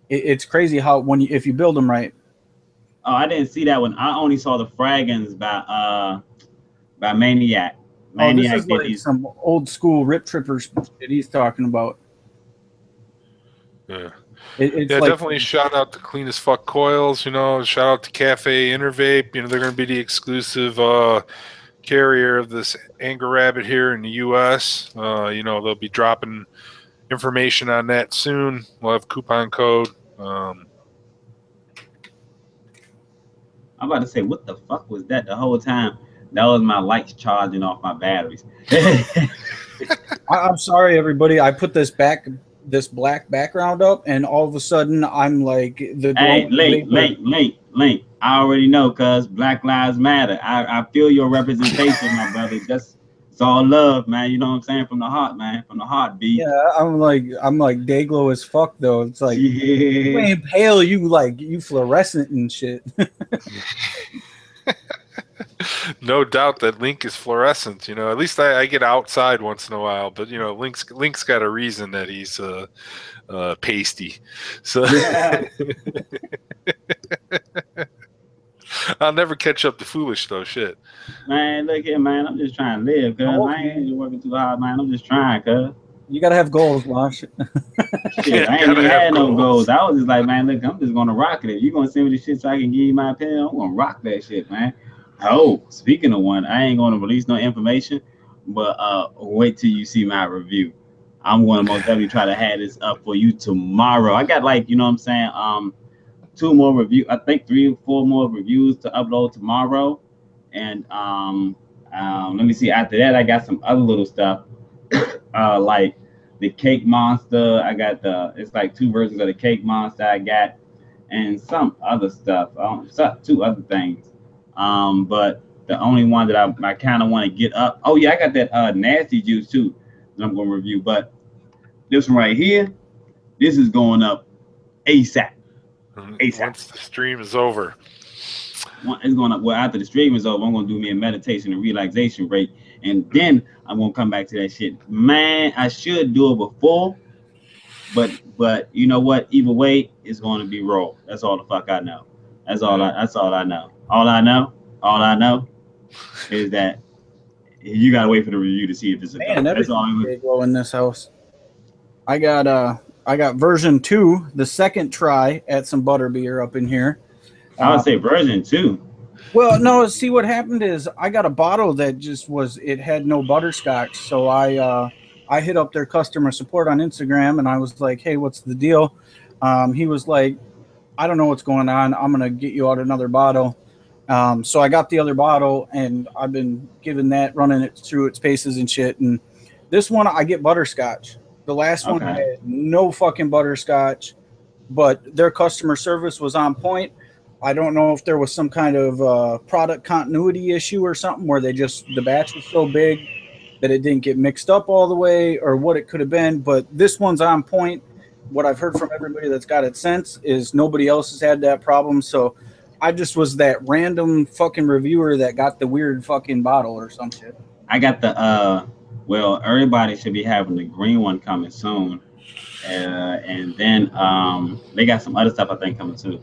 It's crazy how if you build them right. Oh, I didn't see that one. I only saw the Fragons by Maniac. This is like some old school Rip Trippers that he's talking about. Yeah. It's definitely shout out to Clean as Fuck Coils, shout out to Cafe Intervape. They're going to be the exclusive carrier of this Anger Rabbit here in the U.S. They'll be dropping information on that soon. We'll have coupon code. I'm about to say, what the fuck was that the whole time? That was my lights charging off my batteries. I'm sorry, everybody. I put this black background up, and all of a sudden, I'm like Link. I already know, cuz Black Lives Matter. I feel your representation, my brother. It's all love, man. You know what I'm saying? From the heart, man. From the heart, B. Yeah, I'm like Dayglow as fuck though. It's like you ain't pale, you fluorescent and shit. No doubt that Link is fluorescent. At least I get outside once in a while, but Link's got a reason that he's pasty. So yeah. I'll never catch up to Foolish though. Shit. Man, look here, man. I'm just trying to live, cuz. I ain't working too hard, man. I'm just trying, cuz. You gotta have goals, Wash. Shit, I ain't even had no goals. I was just like, man, look, I'm just gonna rock it. If you're gonna send me the shit so I can give you my opinion, I'm gonna rock that shit, man. Oh, speaking of one, I ain't gonna release no information, but wait till you see my review. I'm gonna most definitely try to have this up for you tomorrow. I got 2 more reviews, I think 3 or 4 more reviews to upload tomorrow. And let me see, after that I got some other little stuff like the Cake Monster. I got it's like 2 versions of the Cake Monster I got, and some other stuff. Two other things. But the only one that I kind of want to get up. Oh yeah, I got that nasty juice too that I'm going to review. But this one right here, this is going up ASAP. Once the stream is over. It's going up. Well, after the stream is over, I'm going to do me a meditation and relaxation break, and then I'm going to come back to that shit. Man, I should do it before, but you know what? Either way, it's going to be raw. That's all the fuck I know. That's all I know. All I know is that you gotta wait for the review to see if it's a man. That's all I'm big in this house. I got version 2, the second try at some butterbeer up in here. I would say version 2. Well, no. See, what happened is I got a bottle that just it had no butterscotch, so I hit up their customer support on Instagram and I was like, hey, what's the deal? He was like, I don't know what's going on. I'm gonna get you out another bottle. So I got the other bottle and I've been running it through its paces and shit. And this one I get butterscotch. The last one had no fucking butterscotch, but their customer service was on point. I don't know if there was some kind of product continuity issue or something where the batch was so big that it didn't get mixed up all the way, or what it could have been. But this one's on point. What I've heard from everybody that's got it since is nobody else has had that problem. So I just was that random fucking reviewer that got the weird fucking bottle or some shit. I got well, everybody should be having the green one coming soon. And then they got some other stuff I think coming too.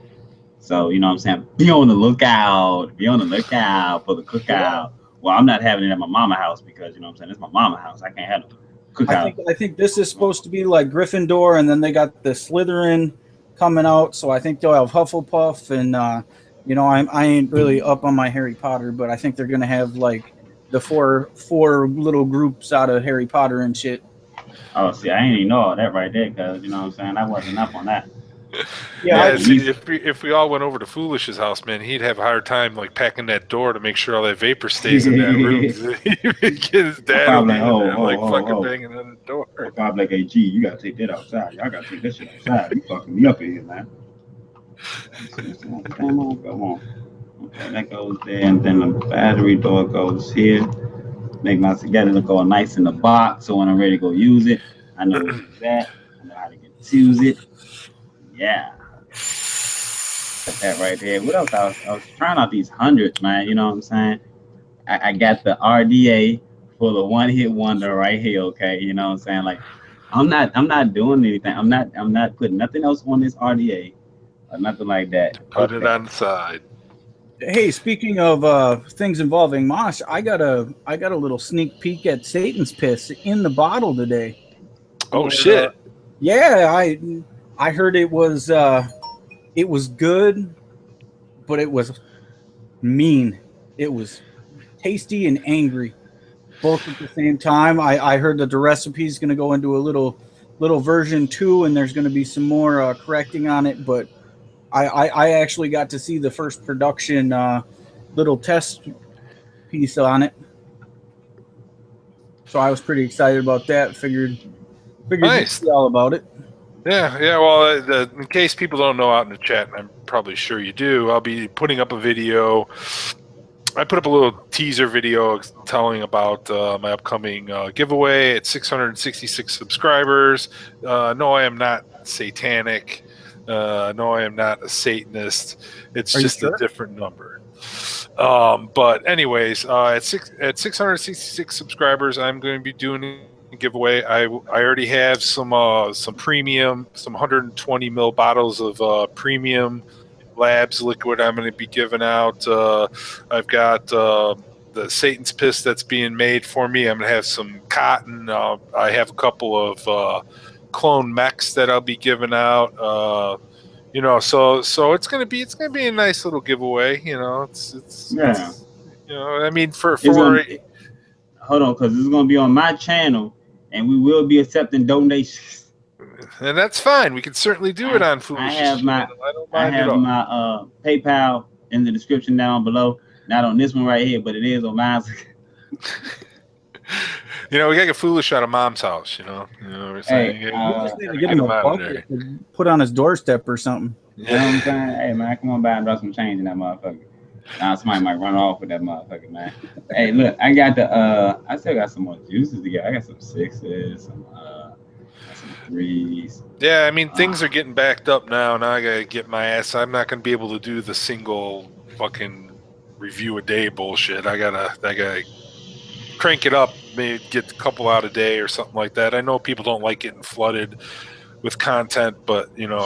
So, you know what I'm saying? Be on the lookout. Be on the lookout for the cookout. Yeah. Well, I'm not having it at my mama's house because, you know what I'm saying, it's my mama's house. I can't have the cookout. I think this is supposed to be like Gryffindor, and then they got the Slytherin coming out. So I think they'll have Hufflepuff, and you know, I ain't really up on my Harry Potter, but I think they're gonna have like the four little groups out of Harry Potter and shit. Oh, see, I ain't even know all that right there, because you know what I'm saying, I wasn't up on that. Yeah, see, if we all went over to Foolish's house, man, he'd have a hard time like packing that door to make sure all that vapor stays in that room. His dad would be fucking banging on the door. Probably like, hey, G, you gotta take that outside. Y'all gotta take this shit outside. You fucking me up in here, man. Come on. Okay, that goes there, and then the battery door goes here. Make my together go nice in the box, so when I'm ready to go use it, I know where it's at. I know how to get to use it. Yeah, got that right there. What else? I was trying out these hundreds, man. You know what I'm saying? I got the RDA for the one hit wonder right here. Okay, you know what I'm saying? Like, I'm not doing anything. I'm not putting nothing else on this RDA or nothing like that. Put it on the side. Hey, speaking of things involving Mosh, I got a little sneak peek at Satan's Piss in the bottle today. Oh shit! Yeah, I heard it was good, but it was mean. It was tasty and angry, both at the same time. I heard that the recipe is going to go into a little version 2, and there's going to be some more correcting on it. But I actually got to see the first production little test piece on it, so I was pretty excited about that. Figured nice. You'd see all about it. Yeah. Well, in case people don't know out in the chat, and I'm probably sure you do, I'll be putting up a video. I put up a little teaser video telling about my upcoming giveaway at 666 subscribers. No, I am not satanic. No, I am not a Satanist. It's just a different number. But anyways, at 666 subscribers, I'm going to be doing a giveaway. I already have some premium, some 120 ml bottles of premium Labs liquid I'm going to be giving out. I've got the Satan's Piss that's being made for me. I'm going to have some cotton. I have a couple of clone mechs that I'll be giving out. You know, so it's gonna be a nice little giveaway. You know, it's you know, I mean, hold on, because this is gonna be on my channel, and we will be accepting donations. And that's fine. We can certainly do it on Foolish. I have my PayPal in the description down below. Not on this one right here, but it is on mine. You know, we gotta get foolish out of mom's house. You know what we're saying? Hey, We just need to Gotta get him a him out of there. bucket to put on his doorstep or something. You know what I'm saying? Hey man, come on by and drop some change in that motherfucker. Now somebody might run off with that motherfucker, man. Hey, look, I got I still got some more juices to get. I got some 6s, some 3s. Yeah, I mean things are getting backed up now. Now I gotta get my ass. I'm not gonna be able to do the single fucking review a day bullshit. I gotta crank it up, maybe get a couple out a day or something like that. I know people don't like getting flooded with content, but you know,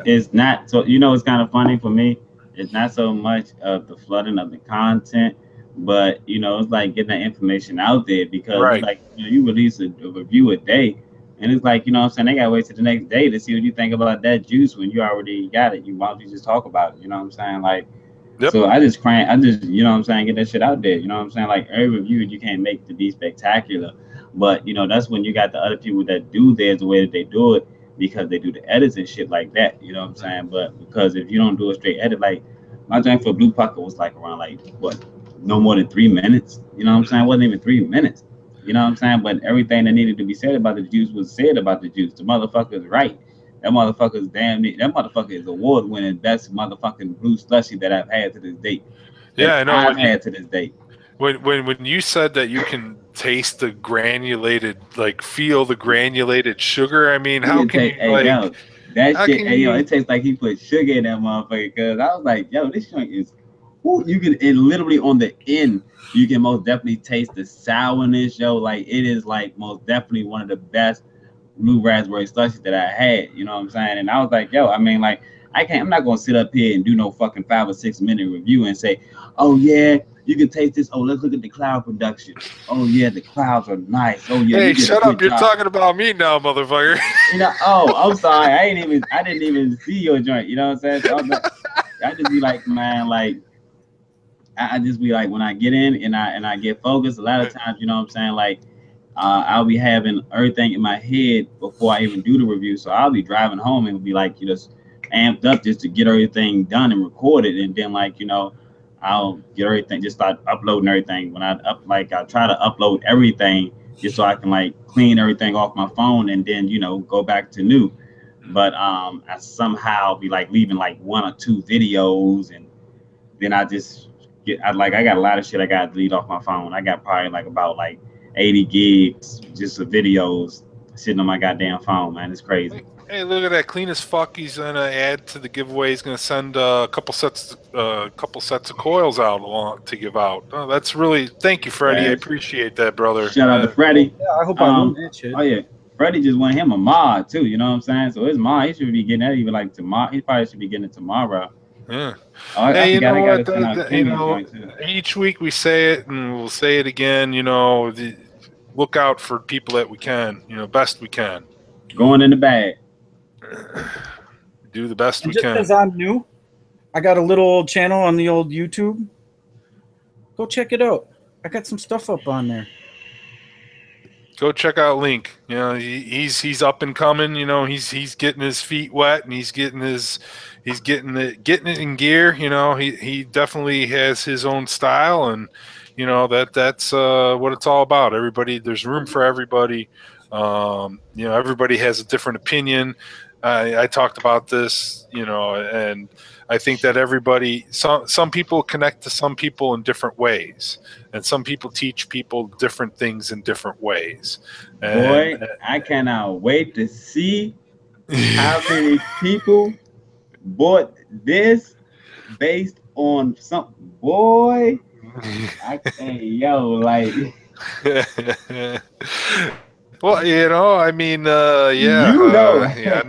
it's not so. You know, it's kind of funny for me. It's not so much of the flooding of the content, but you know, it's like getting that information out there because Right. it's like you release a review a day, and it's like, you know what I'm saying, they gotta wait till the next day to see what you think about that juice when you already got it. Why don't you just talk about it? You know what I'm saying? Like, Yep. so I just you know what I'm saying, get that shit out there. You know what I'm saying? Like every review you can't make to be spectacular, but you know that's when you got the other people that do theirs the way that they do it because they do the edits and shit like that. You know what I'm saying? But because if you don't do a straight edit, like my joint for Blue Pucker was like around like what, no more than 3 minutes. You know what I'm saying? It wasn't even 3 minutes. You know what I'm saying? But everything that needed to be said about the juice was said about the juice. The motherfucker's right. That motherfucker's damn neat. That motherfucker is award-winning best motherfucking blue slushy that I've had to this date. Yeah, I know. I've had to this date. When you said that you can taste the granulated, like feel the granulated sugar, I mean, how can you Hey, like? yo, that how shit, can hey, yo, you- it tastes like he put sugar in that motherfucker. Cause I was like, yo, this joint is, whoo, you can, it literally on the end, you can most definitely taste the sourness, yo. Like it is like most definitely one of the best blue raspberry slushies that I had. You know what I'm saying? And I was like, yo, I mean, like, I'm not gonna sit up here and do no fucking 5 or 6 minute review and say, oh yeah, you can taste this. Oh, let's look at the cloud production. Oh yeah, the clouds are nice. Oh yeah, Hey, you did a shut good up! You're job. talking about me now, motherfucker. You know, oh, I'm sorry. I didn't even see your joint. You know what I'm saying? So I just be like, man, like, I just be like, when I get in and I get focused, a lot of times, you know what I'm saying? Like, I'll be having everything in my head before I even do the review. So I'll be driving home and be like, you just amped up just to get everything done and recorded. And then like, you know, I'll get everything, just start uploading everything. When I try to upload everything just so I can like clean everything off my phone and then, you know, go back to new. But I somehow be like leaving like 1 or 2 videos, and then I just I got a lot of shit I got to delete off my phone. I got probably like about like 80 gigs just of videos sitting on my goddamn phone, man. It's crazy. Hey, look at that! Clean as fuck. He's gonna add to the giveaway. He's gonna send a couple sets of coils out along to give out. Oh, that's really thank you, Freddie. I appreciate that, brother. Shout out to Freddie. Yeah, I hope I won that shit. Oh yeah, Freddie just won him a mod too. You know what I'm saying? So his mod, he should be getting that even like tomorrow. He probably should be getting it tomorrow. Yeah. Hey, you know what? Each week we say it, and we'll say it again. You know, look out for people that we can. You know, best we can. Going in the bag. Do the best we just can. because I'm new, I got a little channel on the old YouTube. Go check it out. I got some stuff up on there. Go check out Link. You know, he's up and coming. You know, he's getting his feet wet and he's getting it in gear. You know, he definitely has his own style, and you know that's what it's all about. There's room for everybody. You know, everybody has a different opinion. I talked about this, you know, and I think that some people connect to some people in different ways, and some people teach people different things in different ways. Boy, I cannot wait to see how many people bought this based on some boy. Like. Well, you know, I mean, yeah. You know. Yeah,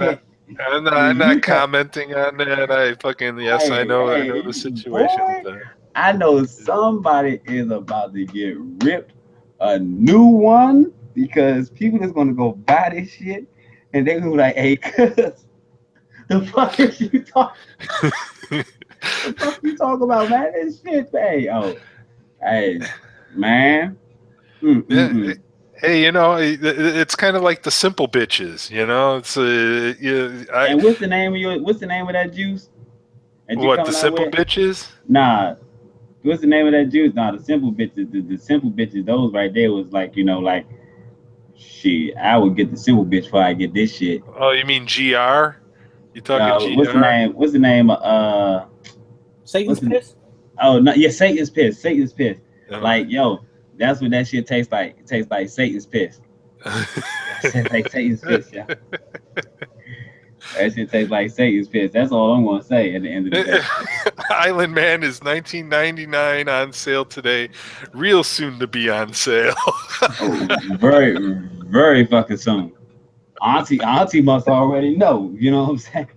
I'm not commenting on that. I know the situation. Boy, I know somebody is about to get ripped a new one because people is gonna go buy this shit and they're gonna be like, hey, cuz, the fuck is you talking? The fuck you talking about, man? This shit, hey, oh, hey, man. Yeah. Hey, you know, it's kind of like the simple bitches, you know. It's and what's the name of that juice? What, the simple bitches? Nah, What's the name of that juice? Nah, the simple bitches. The simple bitches. Those right there was like, like shit. I would get the simple bitch before I get this shit. Oh, you mean GR? You talking What's the GR? name? What's the name of Satan's what's the piss. Oh no, yeah, Satan's piss. Satan's piss. Uh-huh. Like, yo, that's what that shit tastes like. It tastes like Satan's piss. It like Satan's piss, yeah. That shit tastes like Satan's piss. That's all I'm gonna say at the end of the day. Island Man is $19.99 on sale today. Real soon to be on sale. Oh, very, very fucking soon. Auntie must already know. You know what I'm saying?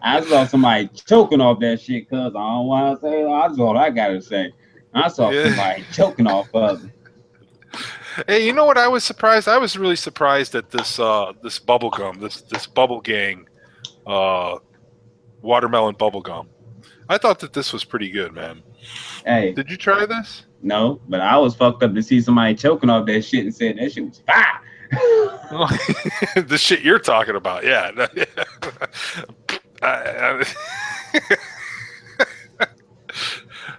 I saw somebody choking off that shit, cuz I don't want to say. That's all I gotta say. I saw somebody choking off of it. Hey, you know what? I was surprised. I was really surprised at this bubble gum, this Bubble Gang, watermelon bubble gum. I thought that this was pretty good, man. Hey, Did you try this? no, but I was fucked up to see somebody choking off that shit and said that shit was fire. The shit you're talking about, yeah.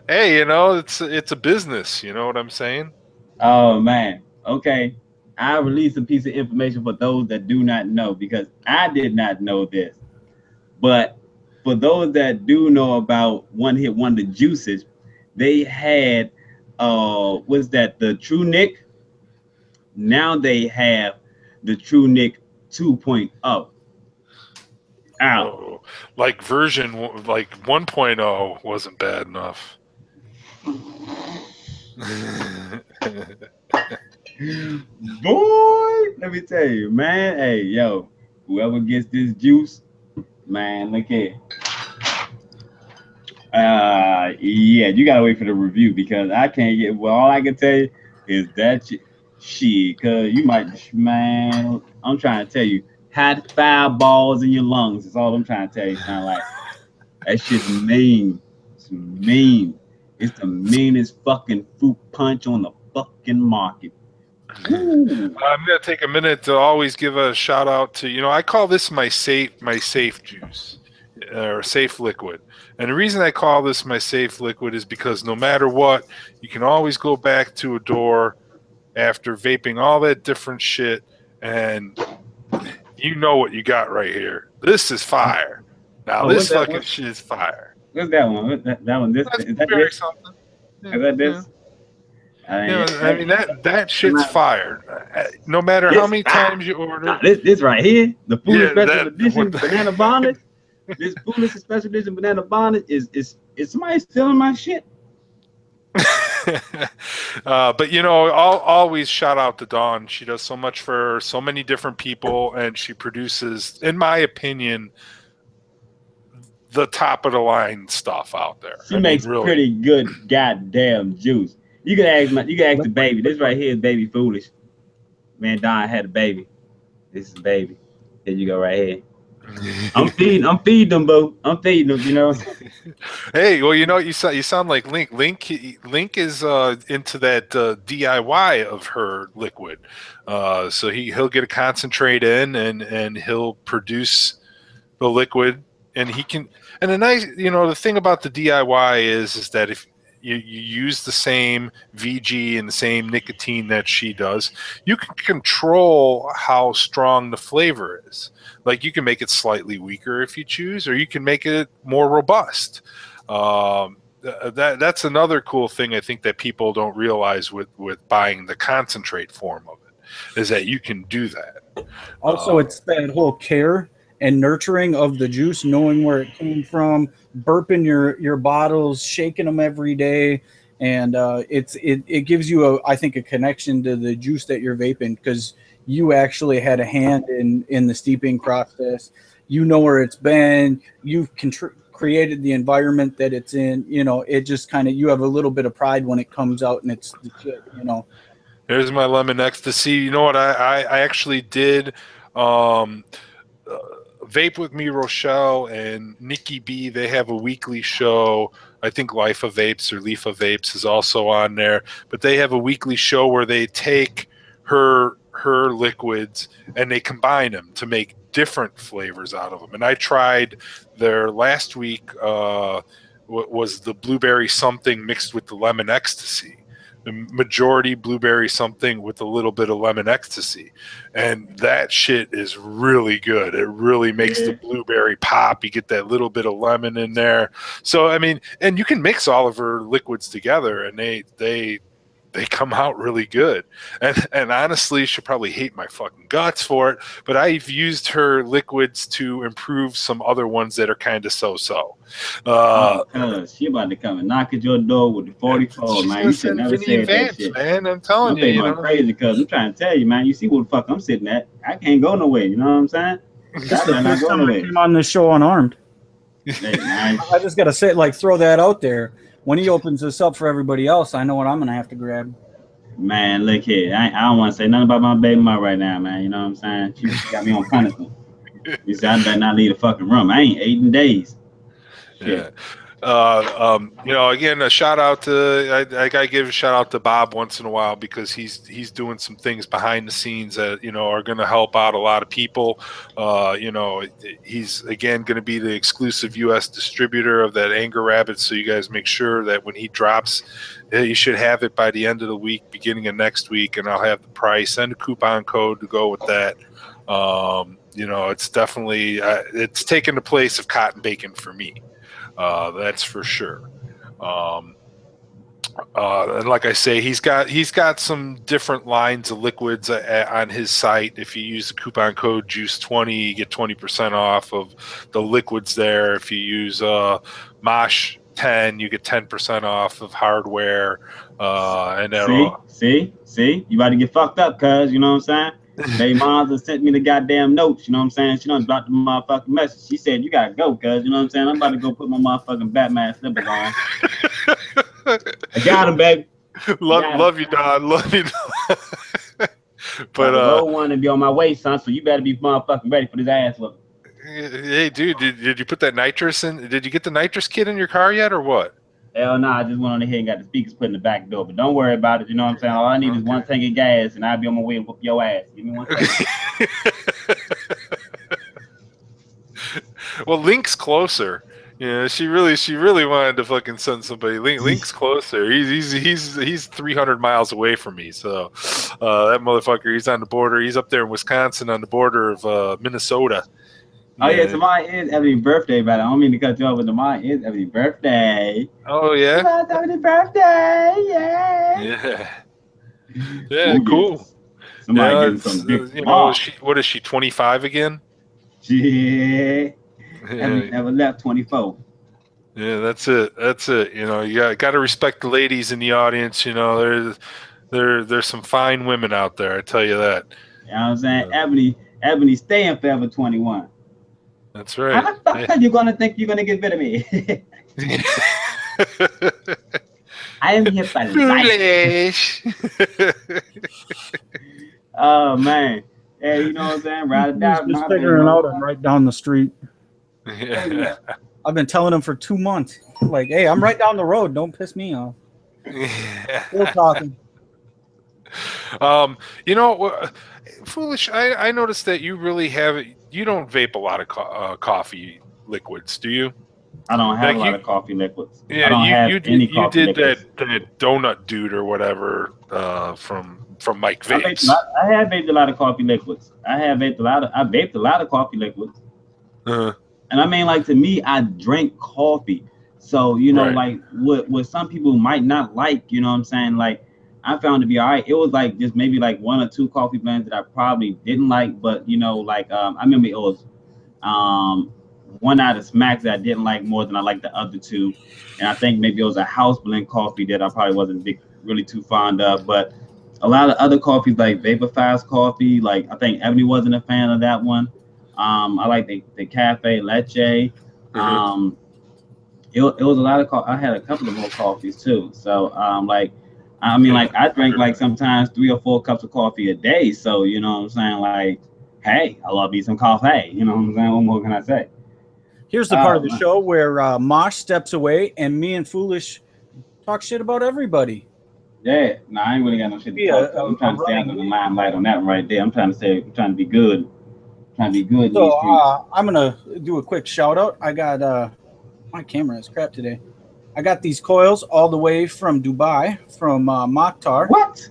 Hey, it's a business. You know what I'm saying? Oh man. Okay. I released a piece of information for those that do not know because I did not know this. But for those that do know about One Hit Wonder juices, they had what's that, the True Nick? Now they have the True Nick 2.0 out. Oh, like version like 1.0 wasn't bad enough. Boy, let me tell you, man. Hey, yo, whoever gets this juice, man, look here. Yeah, you gotta wait for the review because I can't get. Well, all I can tell you is that shit, cause you might, man. I'm trying to tell you, had fireballs in your lungs. That's all I'm trying to tell you. Sound like that shit's mean. It's mean. It's the meanest fucking fruit punch on the fucking market. I'm gonna take a minute to always give a shout out to I call this my safe juice or safe liquid, and the reason I call this my safe liquid is because no matter what, you can always go back to a door after vaping all that different shit, and you know what you got right here. This is fire. Now this fucking shit is fire. What's that one? That one? Is that this? Something. Yeah, Is that this? I mean that shit's fire. No matter how many times you order. This right here, the Foolish Special Edition the Banana Bondage. This Foolish Special Edition Banana Bondage is somebody stealing my shit? But I'll always shout out to Dawn. She does so much for so many different people, and she produces, in my opinion, the top of the line stuff out there. She makes really pretty good goddamn juice. You can ask the baby. This right here is Baby Foolish. Man, Don had a baby. This is baby. There you go, right here. I'm feeding them, boo. I'm feeding them. Hey, well, you sound like Link. Link is into that DIY of her liquid. So he'll get a concentrate in, and he'll produce the liquid, and he can. And the nice, the thing about the DIY is that if you use the same VG and the same nicotine that she does, you can control how strong the flavor is. Like, you can make it slightly weaker if you choose, or you can make it more robust. That's another cool thing I think that people don't realize with buying the concentrate form of it, is that you can do that. Also, it's that whole care and nurturing of the juice, knowing where it came from, burping your bottles, shaking them every day, and it gives you I think a connection to the juice that you're vaping, because you actually had a hand in the steeping process. You know where it's been. You've created the environment that it's in. It just kind of, you have a little bit of pride when it comes out and it's legit. Here's my lemon ecstasy. You know what? I actually did. Vape with Me Rochelle and Nikki B, they have a weekly show. I think Life of Vapes or Leaf of Vapes is also on there, but they have a weekly show where they take her liquids and they combine them to make different flavors out of them. And I tried their last week was the blueberry something mixed with the lemon ecstasy. The majority blueberry something with a little bit of lemon ecstasy, and that shit is really good. It really makes the blueberry pop. You get that little bit of lemon in there. So I mean, and you can mix all of her liquids together, and they come out really good. And honestly, she'll probably hate my fucking guts for it, but I've used her liquids to improve some other ones that are kind of so-so. She about to come and knock at your door with the 44, man. You should never say that shit. Man, I'm telling you. I'm crazy because I'm trying to tell you, man. You see what the fuck I'm sitting at. I can't go nowhere. You know what I'm saying? That's the first time I came on this show unarmed. Hey, man. I just got to say, like, throw that out there. When he opens this up for everybody else, I know what I'm going to have to grab. Man, look here. I don't want to say nothing about my baby mama right now, man. You know what I'm saying? She got me on punishment. You said I better not leave the fucking room. I ain't 8 days. Yeah. Again, a shout out to I gotta give a shout out to Bob once in a while because he's doing some things behind the scenes that are going to help out a lot of people. He's again going to be the exclusive U.S. distributor of that Anger Rabbit, so you guys make sure that when he drops, you should have it by the end of the week, beginning of next week, and I'll have the price and a coupon code to go with that. It's definitely it's taken the place of cotton bacon for me. That's for sure. And like I say, he's got some different lines of liquids on his site. If you use the coupon code JUICE20, you get 20% off of the liquids there. If you use MOSH10, you get 10% off of hardware. See, you about to get fucked up, cuz you know what I'm saying? Baby moms have sent me the goddamn notes, you know what I'm saying? She done dropped the motherfucking message. She said, you gotta go, cuz, you know what I'm saying? I'm about to go put my motherfucking Batman slippers on. I got him, baby. Love you, Don. Love you, Don. But I don't want to be on my way, son, so you better be motherfucking ready for this ass whooping. Hey, dude, did you put that nitrous in? Did you get the nitrous kit in your car yet, or what? Hell no, I just went on ahead and got the speakers put in the back door. But don't worry about it. You know what I'm saying? All I need is one tank of gas, and I'll be on my way to whoop your ass. Give me one second. Well, Link's closer. She really wanted to fucking send somebody. Link's closer. He's 300 miles away from me. So that motherfucker, he's on the border. He's up there in Wisconsin on the border of Minnesota. Oh yeah, tomorrow is Ebony's birthday, but I don't mean to cut you off, but tomorrow is Ebony's birthday. Oh yeah. Tomorrow's Ebony's birthday, yeah. Yeah, cool. Somebody getting some big what is she, 25 again? Yeah. Ebony never left 24. Yeah, that's it. You got to respect the ladies in the audience. There's some fine women out there. I tell you that. You know what I'm saying? Ebony staying forever 21. That's right. How the fuck are you gonna think you're gonna get rid of me? I am here for life. Oh man. Yeah, you know what I'm saying? Ride it down. Just figuring out I'm right down the street. Yeah. I've been telling him for 2 months. Like, hey, I'm right down the road. Don't piss me off. Still talking. Foolish. I noticed that you really you don't vape a lot of coffee liquids, do you? I don't have a lot of coffee liquids. Yeah, you did that donut dude or whatever from Mike Vapes. I have vaped a lot of coffee liquids. I vaped a lot of coffee liquids. Uh-huh. And I mean, like, to me, I drink coffee. So, right. Like what some people might not like, you know what I'm saying? Like, I found to be all right. It was like just maybe like 1 or 2 coffee blends that I probably didn't like, but I remember it was one out of Smacks that I didn't like more than I liked the other 2, and I think maybe it was a house blend coffee that I probably wasn't really too fond of. But a lot of other coffees like Vaporfast coffee, like I think Ebony wasn't a fan of that one. I like the Cafe Leche. Mm-hmm. It was a lot of I had a couple of more coffees too. So I drink like sometimes 3 or 4 cups of coffee a day. So, you know what I'm saying? Like, hey, I love me some coffee. You know what I'm saying? What more can I say? Here's the part of the show where Mosh steps away and me and Foolish talk shit about everybody. Yeah. No, I ain't really got no shit to talk about. I'm trying to stay under the limelight on that one right there. I'm trying to be good. So I'm going to do a quick shout out. I got my camera is crap today. I got these coils all the way from Dubai, from Mokhtar. What?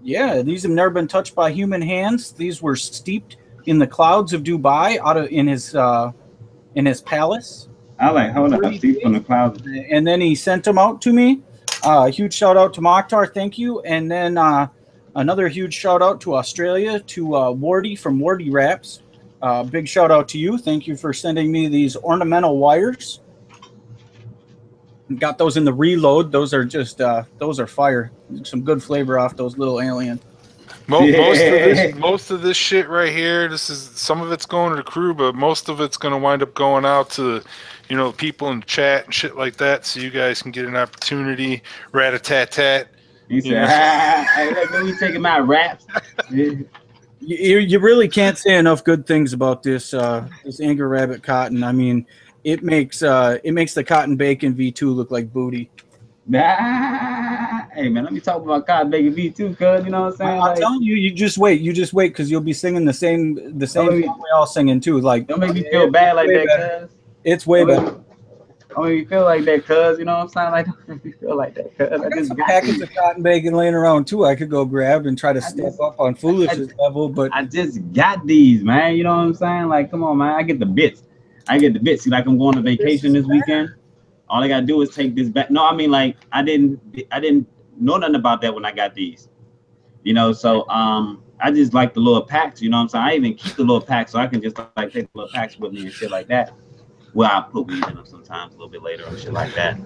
Yeah, these have never been touched by human hands. These were steeped in the clouds of Dubai, in his palace. I like, hold up, 30 Steve from the days. clouds. And then he sent them out to me. Huge shout out to Mokhtar, thank you. And then another huge shout out to Australia, to Wardy from Wardy Wraps. Big shout out to you. Thank you for sending me these ornamental wires. Got those in the reload. Those are just those are fire. Some good flavor off those little aliens. Most of this shit right here, this is some of it's going to the crew, but most of it's going to wind up going out to, you know, people in the chat and shit like that, so you guys can get an opportunity. Rat-a-tat-tat. He said, hey, let me taking my raps. You really can't say enough good things about this this Angry Rabbit cotton. I mean, it makes the cotton bacon V2 look like booty. Hey man, let me talk about cotton bacon V2, cuz, you know what I'm saying? I'm telling you, you just wait, because you'll be singing the same song we all singing too. Like, don't make me feel bad like that, cuz. It's way better. Don't make me feel like that, cuz, you know what I'm saying? Like, don't make me feel like that, cuz. I got some packets of cotton bacon laying around too. I could go grab and try to step up on Foolish's level, but I just got these, man. You know what I'm saying? Like, come on, man. I get the bits. See, like, I'm going on vacation this weekend. All I gotta do is take this back. No, I mean, like, I didn't know nothing about that when I got these. You know, so I just like the little packs, you know what I'm saying? I even keep the little packs so I can just like take the little packs with me and shit like that. Well, I put weed in them sometimes a little bit later or shit like that.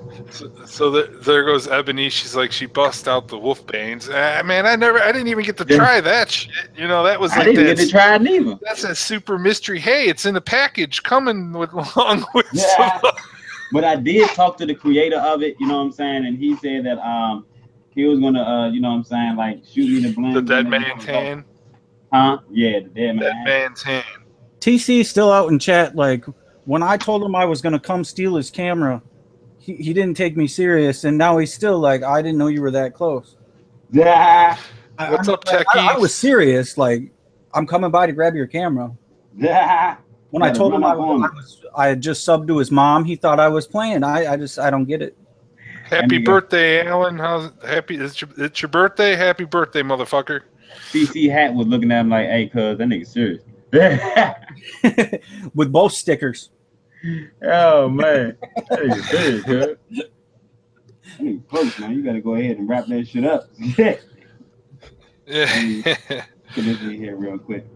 So there goes Ebony. She's like, she bust out the Wolfbanes. Man, I didn't even get to try that shit. You know, that was like, I didn't get to try it neither. That's a super mystery. Hey, it's in a package coming along with some. But I did talk to the creator of it, you know what I'm saying? And he said that he was gonna you know what I'm saying, like, shoot me the blend. The Dead Man's Hand? Huh? Yeah, the Dead Man's Hand. TC still out in chat, like, when I told him I was gonna come steal his camera, he didn't take me serious, and now he's still like, I didn't know you were that close. Yeah. What's up, Techie? I was serious, like, I'm coming by to grab your camera. Yeah. When I told him I had just subbed to his mom, he thought I was playing. I don't get it. Happy birthday, Alan. It's your birthday? Happy birthday, motherfucker. CC Hat was looking at him like, hey, cuz, that nigga serious. With both stickers. Oh, man. That nigga serious, cuz. That nigga close, man. You got to go ahead and wrap that shit up. Yeah. Get this in here real quick.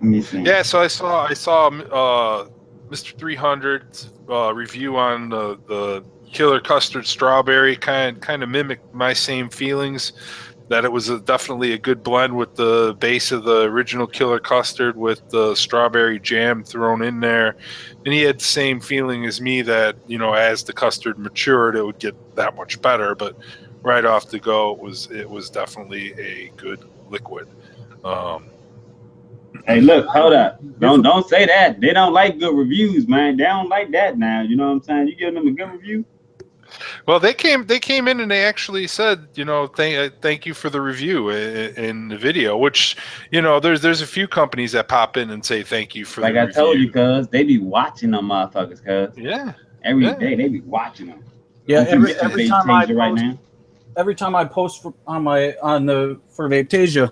Yeah, so I saw Mr. 300's review on the Killer Custard Strawberry. Kind of mimicked my same feelings, that it was definitely a good blend with the base of the original Killer Custard with the strawberry jam thrown in there. And he had the same feeling as me that, you know, as the custard matured, it would get that much better. But right off the go, it was definitely a good liquid. Hey, look, hold up. Don't say that. They don't like good reviews, man. They don't like that now. You know what I'm saying? You give them a good review. Well, they came in and they actually said, you know, thank you for the review in the video, which, you know, there's a few companies that pop in and say thank you for the review. Like I told you, cuz they be watching them motherfuckers, cuz. Yeah. Every day they be watching them. Yeah, every time I post, right now. Every time I post for Vapetasia,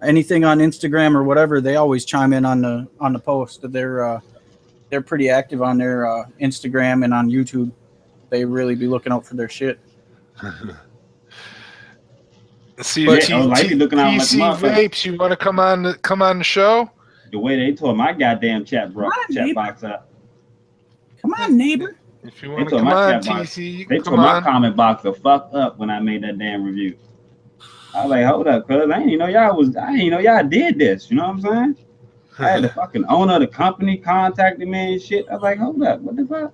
anything on Instagram or whatever, they always chime in on the post. They're pretty active on their Instagram and on YouTube. They really be looking out for their shit. See, TC Vapes, you want to come on the show? The way they tore my goddamn chat box up. Come on, neighbor. If you want to come on, TC, you can come on. They tore my comment box the fuck up when I made that damn review. I was like, hold up, cuz I didn't know y'all did this. You know what I'm saying? I had the fucking owner of the company contacted me and shit. I was like, hold up, what the fuck?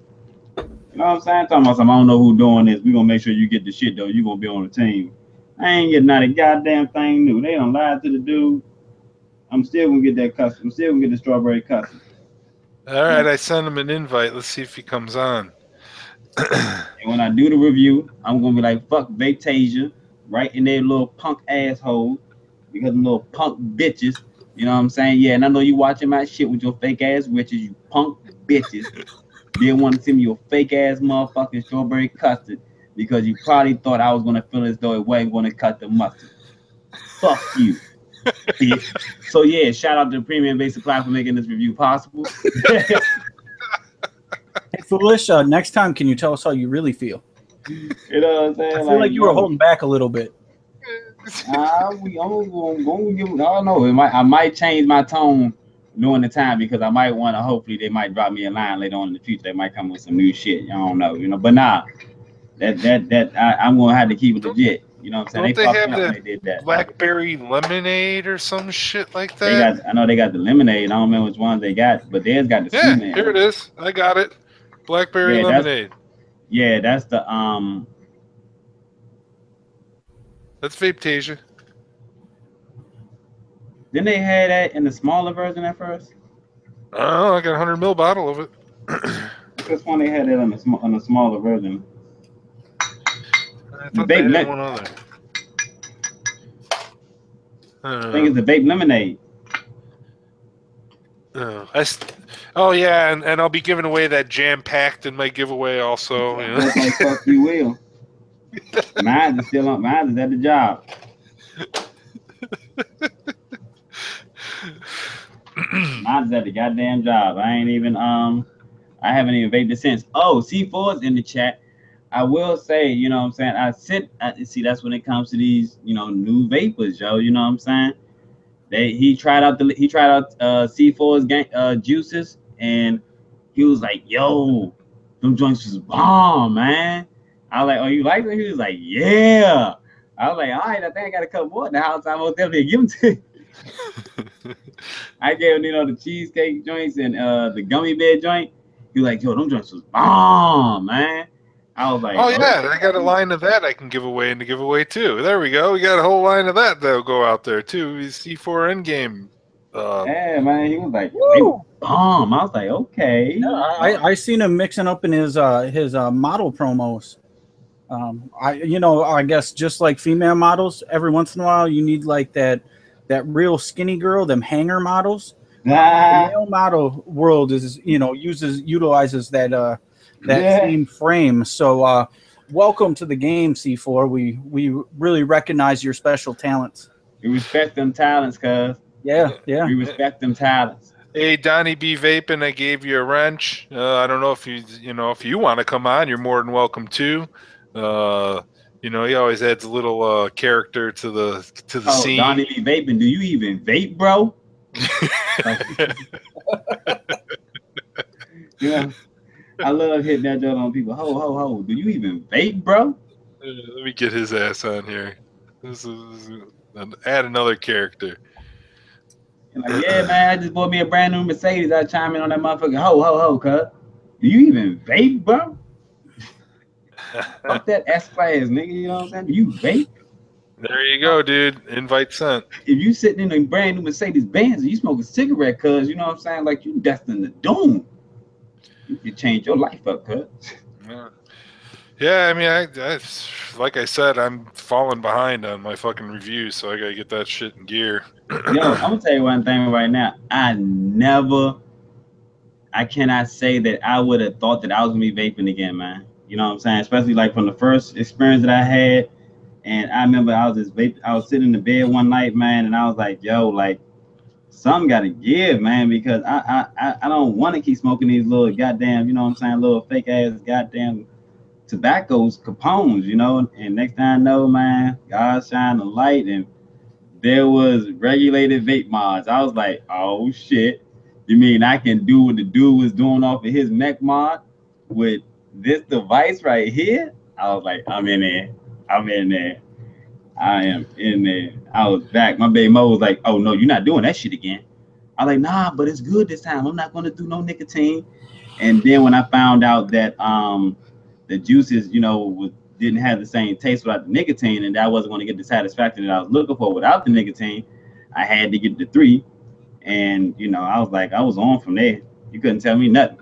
You know what I'm saying? Talking about something, I don't know who doing this. We gonna make sure you get the shit though. You gonna be on the team. I ain't getting not a goddamn thing new. They done lied to the dude. I'm still gonna get that custom. I'm still gonna get the strawberry custom. All right, I sent him an invite. Let's see if he comes on. And when I do the review, I'm gonna be like, fuck Vapetasia, right in their little punk asshole, because them little punk bitches. You know what I'm saying? Yeah, and I know you watching my shit with your fake ass witches, you punk bitches. Didn't want to send me your fake ass motherfucking strawberry custard because you probably thought I was gonna feel as though it wasn't gonna cut the mustard. Fuck you, bitch. So yeah, shout out to Premium Base Supply for making this review possible. Hey, Foolish, next time, can you tell us how you really feel? You know what I'm saying? I feel like you were holding back a little bit. I'm gonna give. I don't know. I might change my tone during the time because I might want to. Hopefully, they might drop me a line later on in the future. They might come with some new shit. I don't know. But nah, I'm gonna have to keep it legit. You know what I'm saying? Don't they have when they did that. blackberry lemonade or some shit like that? I know they got the lemonade. I don't remember which ones they got, but theirs got the Yeah, here it is. I got it. Blackberry lemonade. That's the That's Vapetasia. Didn't they have that in the smaller version at first? Oh, I got a 100 ml bottle of it. This one they had it on the smaller version. I thought they had one on there. I think it's the vape lemonade. Oh yeah, and I'll be giving away that jam packed in my giveaway also. You know? Like, fuck you will. Mine is still on. Mine is at the job. Mine is at the goddamn job. I ain't even I haven't even vaped it since. Oh, C4's in the chat. I will say, you know what I'm saying? See, that's when it comes to these, new vapors, yo. You know what I'm saying? He tried out C4's juices, and he was like, "Yo, them joints was bomb, man." I was like, "Oh, you like them?" He was like, "Yeah." I was like, "All right, I think I got a couple more in the house. I will definitely give them to you." I gave him, the cheesecake joints and the gummy bear joint. He was like, "Yo, them joints was bomb, man." I was like, "Oh yeah, I got a line of that I can give away in the giveaway too." There we go. We got a whole line of that that'll go out there too. C4 Endgame. Yeah, man. He was like, "Woo, bomb." I was like, "Okay." Yeah, I seen him mixing up in his model promos. I guess just like female models, every once in a while you need like that real skinny girl, them hanger models. The male model world is utilizes that same frame. So welcome to the game, C4. We really recognize your special talents. We respect them talents, cuz. Yeah. We respect them talents. Hey, Donnie B Vaping, I gave you a wrench. I don't know if if you want to come on, you're more than welcome to. He always adds a little character to the scene. Donnie B Vaping, do you even vape, bro? Yeah. I love hitting that joke on people. Ho. Do you even vape, bro? Let me get his ass on here. Add another character. Like, yeah, man, I just bought me a brand new Mercedes. I chime in on that motherfucker. Ho, cuz. Do you even vape, bro? Fuck that S-Class, nigga. You know what I'm saying? Do you vape? There you go, dude. Invite sent. If you sitting in a brand new Mercedes Benz and you smoke a cigarette, cuz, you know what I'm saying? Like, you destined to doom. You can change your life up, cuz. Yeah, I mean, I like I said, I'm falling behind on my fucking reviews, so I gotta get that shit in gear. Yo, I'm gonna tell you one thing right now. I cannot say that I would have thought that I was gonna be vaping again, man. You know what I'm saying? Especially like from the first experience that I had. And I remember I was sitting in the bed one night, man, and I was like, yo, like, something gotta give, man, because I don't want to keep smoking these little goddamn, you know what I'm saying, little fake ass goddamn tobacco's Capones, and next thing I know, man, God shined a light and there was regulated vape mods. I was like, oh shit, you mean I can do what the dude was doing off of his mech mod with this device right here? I was like, I'm in there. I am in there. I was back. My baby Mo was like, oh no, you're not doing that shit again. I was like, nah, but it's good this time. I'm not gonna do no nicotine. And then when I found out that the juices, didn't have the same taste without the nicotine, and that wasn't going to get the satisfaction that I was looking for without the nicotine, I had to get the 3. And I was like, I was on from there. You couldn't tell me nothing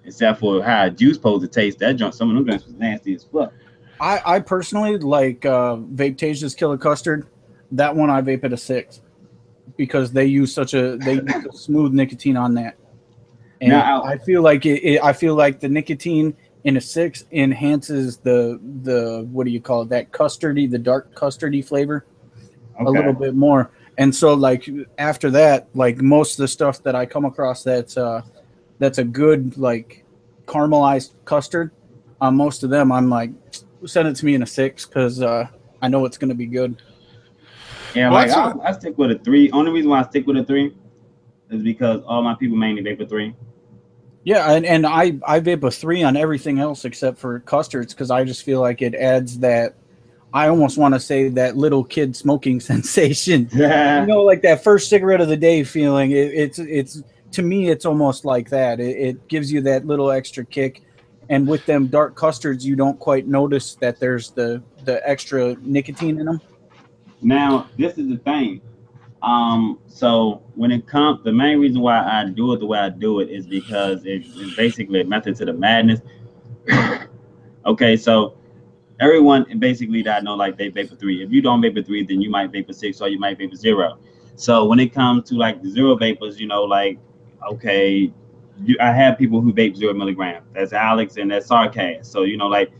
except for how a juice supposed to taste. That junk, some of them drinks was nasty as fuck. I personally like Vapetasia's Killer Custard. That one I vape at a 6 because they use a smooth nicotine on that. And Now, I feel like I feel like the nicotine in a 6 enhances the what do you call it? That custardy, the dark custardy flavor a little bit more. And so like after that, like most of the stuff that I come across that's a good like caramelized custard, on most of them I'm like, send it to me in a 6 because I know it's going to be good. Yeah, Well, like I stick with a 3. Only reason why I stick with a 3 is because all my people mainly vape a 3. Yeah, and I vape a 3 on everything else except for custards because I just feel like it adds that. I almost want to say that little kid smoking sensation. You know, like that first cigarette of the day feeling. It's to me, it's almost like that. It gives you that little extra kick. And with them dark custards, you don't quite notice that there's the extra nicotine in them. Now, this is the thing. So when it comes, the main reason why I do it the way I do it is because it's basically a method to the madness. Okay, so everyone basically that I know, like they vape a 3. If you don't vape a 3, then you might vape a 6 or you might vape a 0. So when it comes to like the 0 vapors, you know, like okay, I have people who vape 0 milligram. That's Alex and that's Sarcast. So you know, like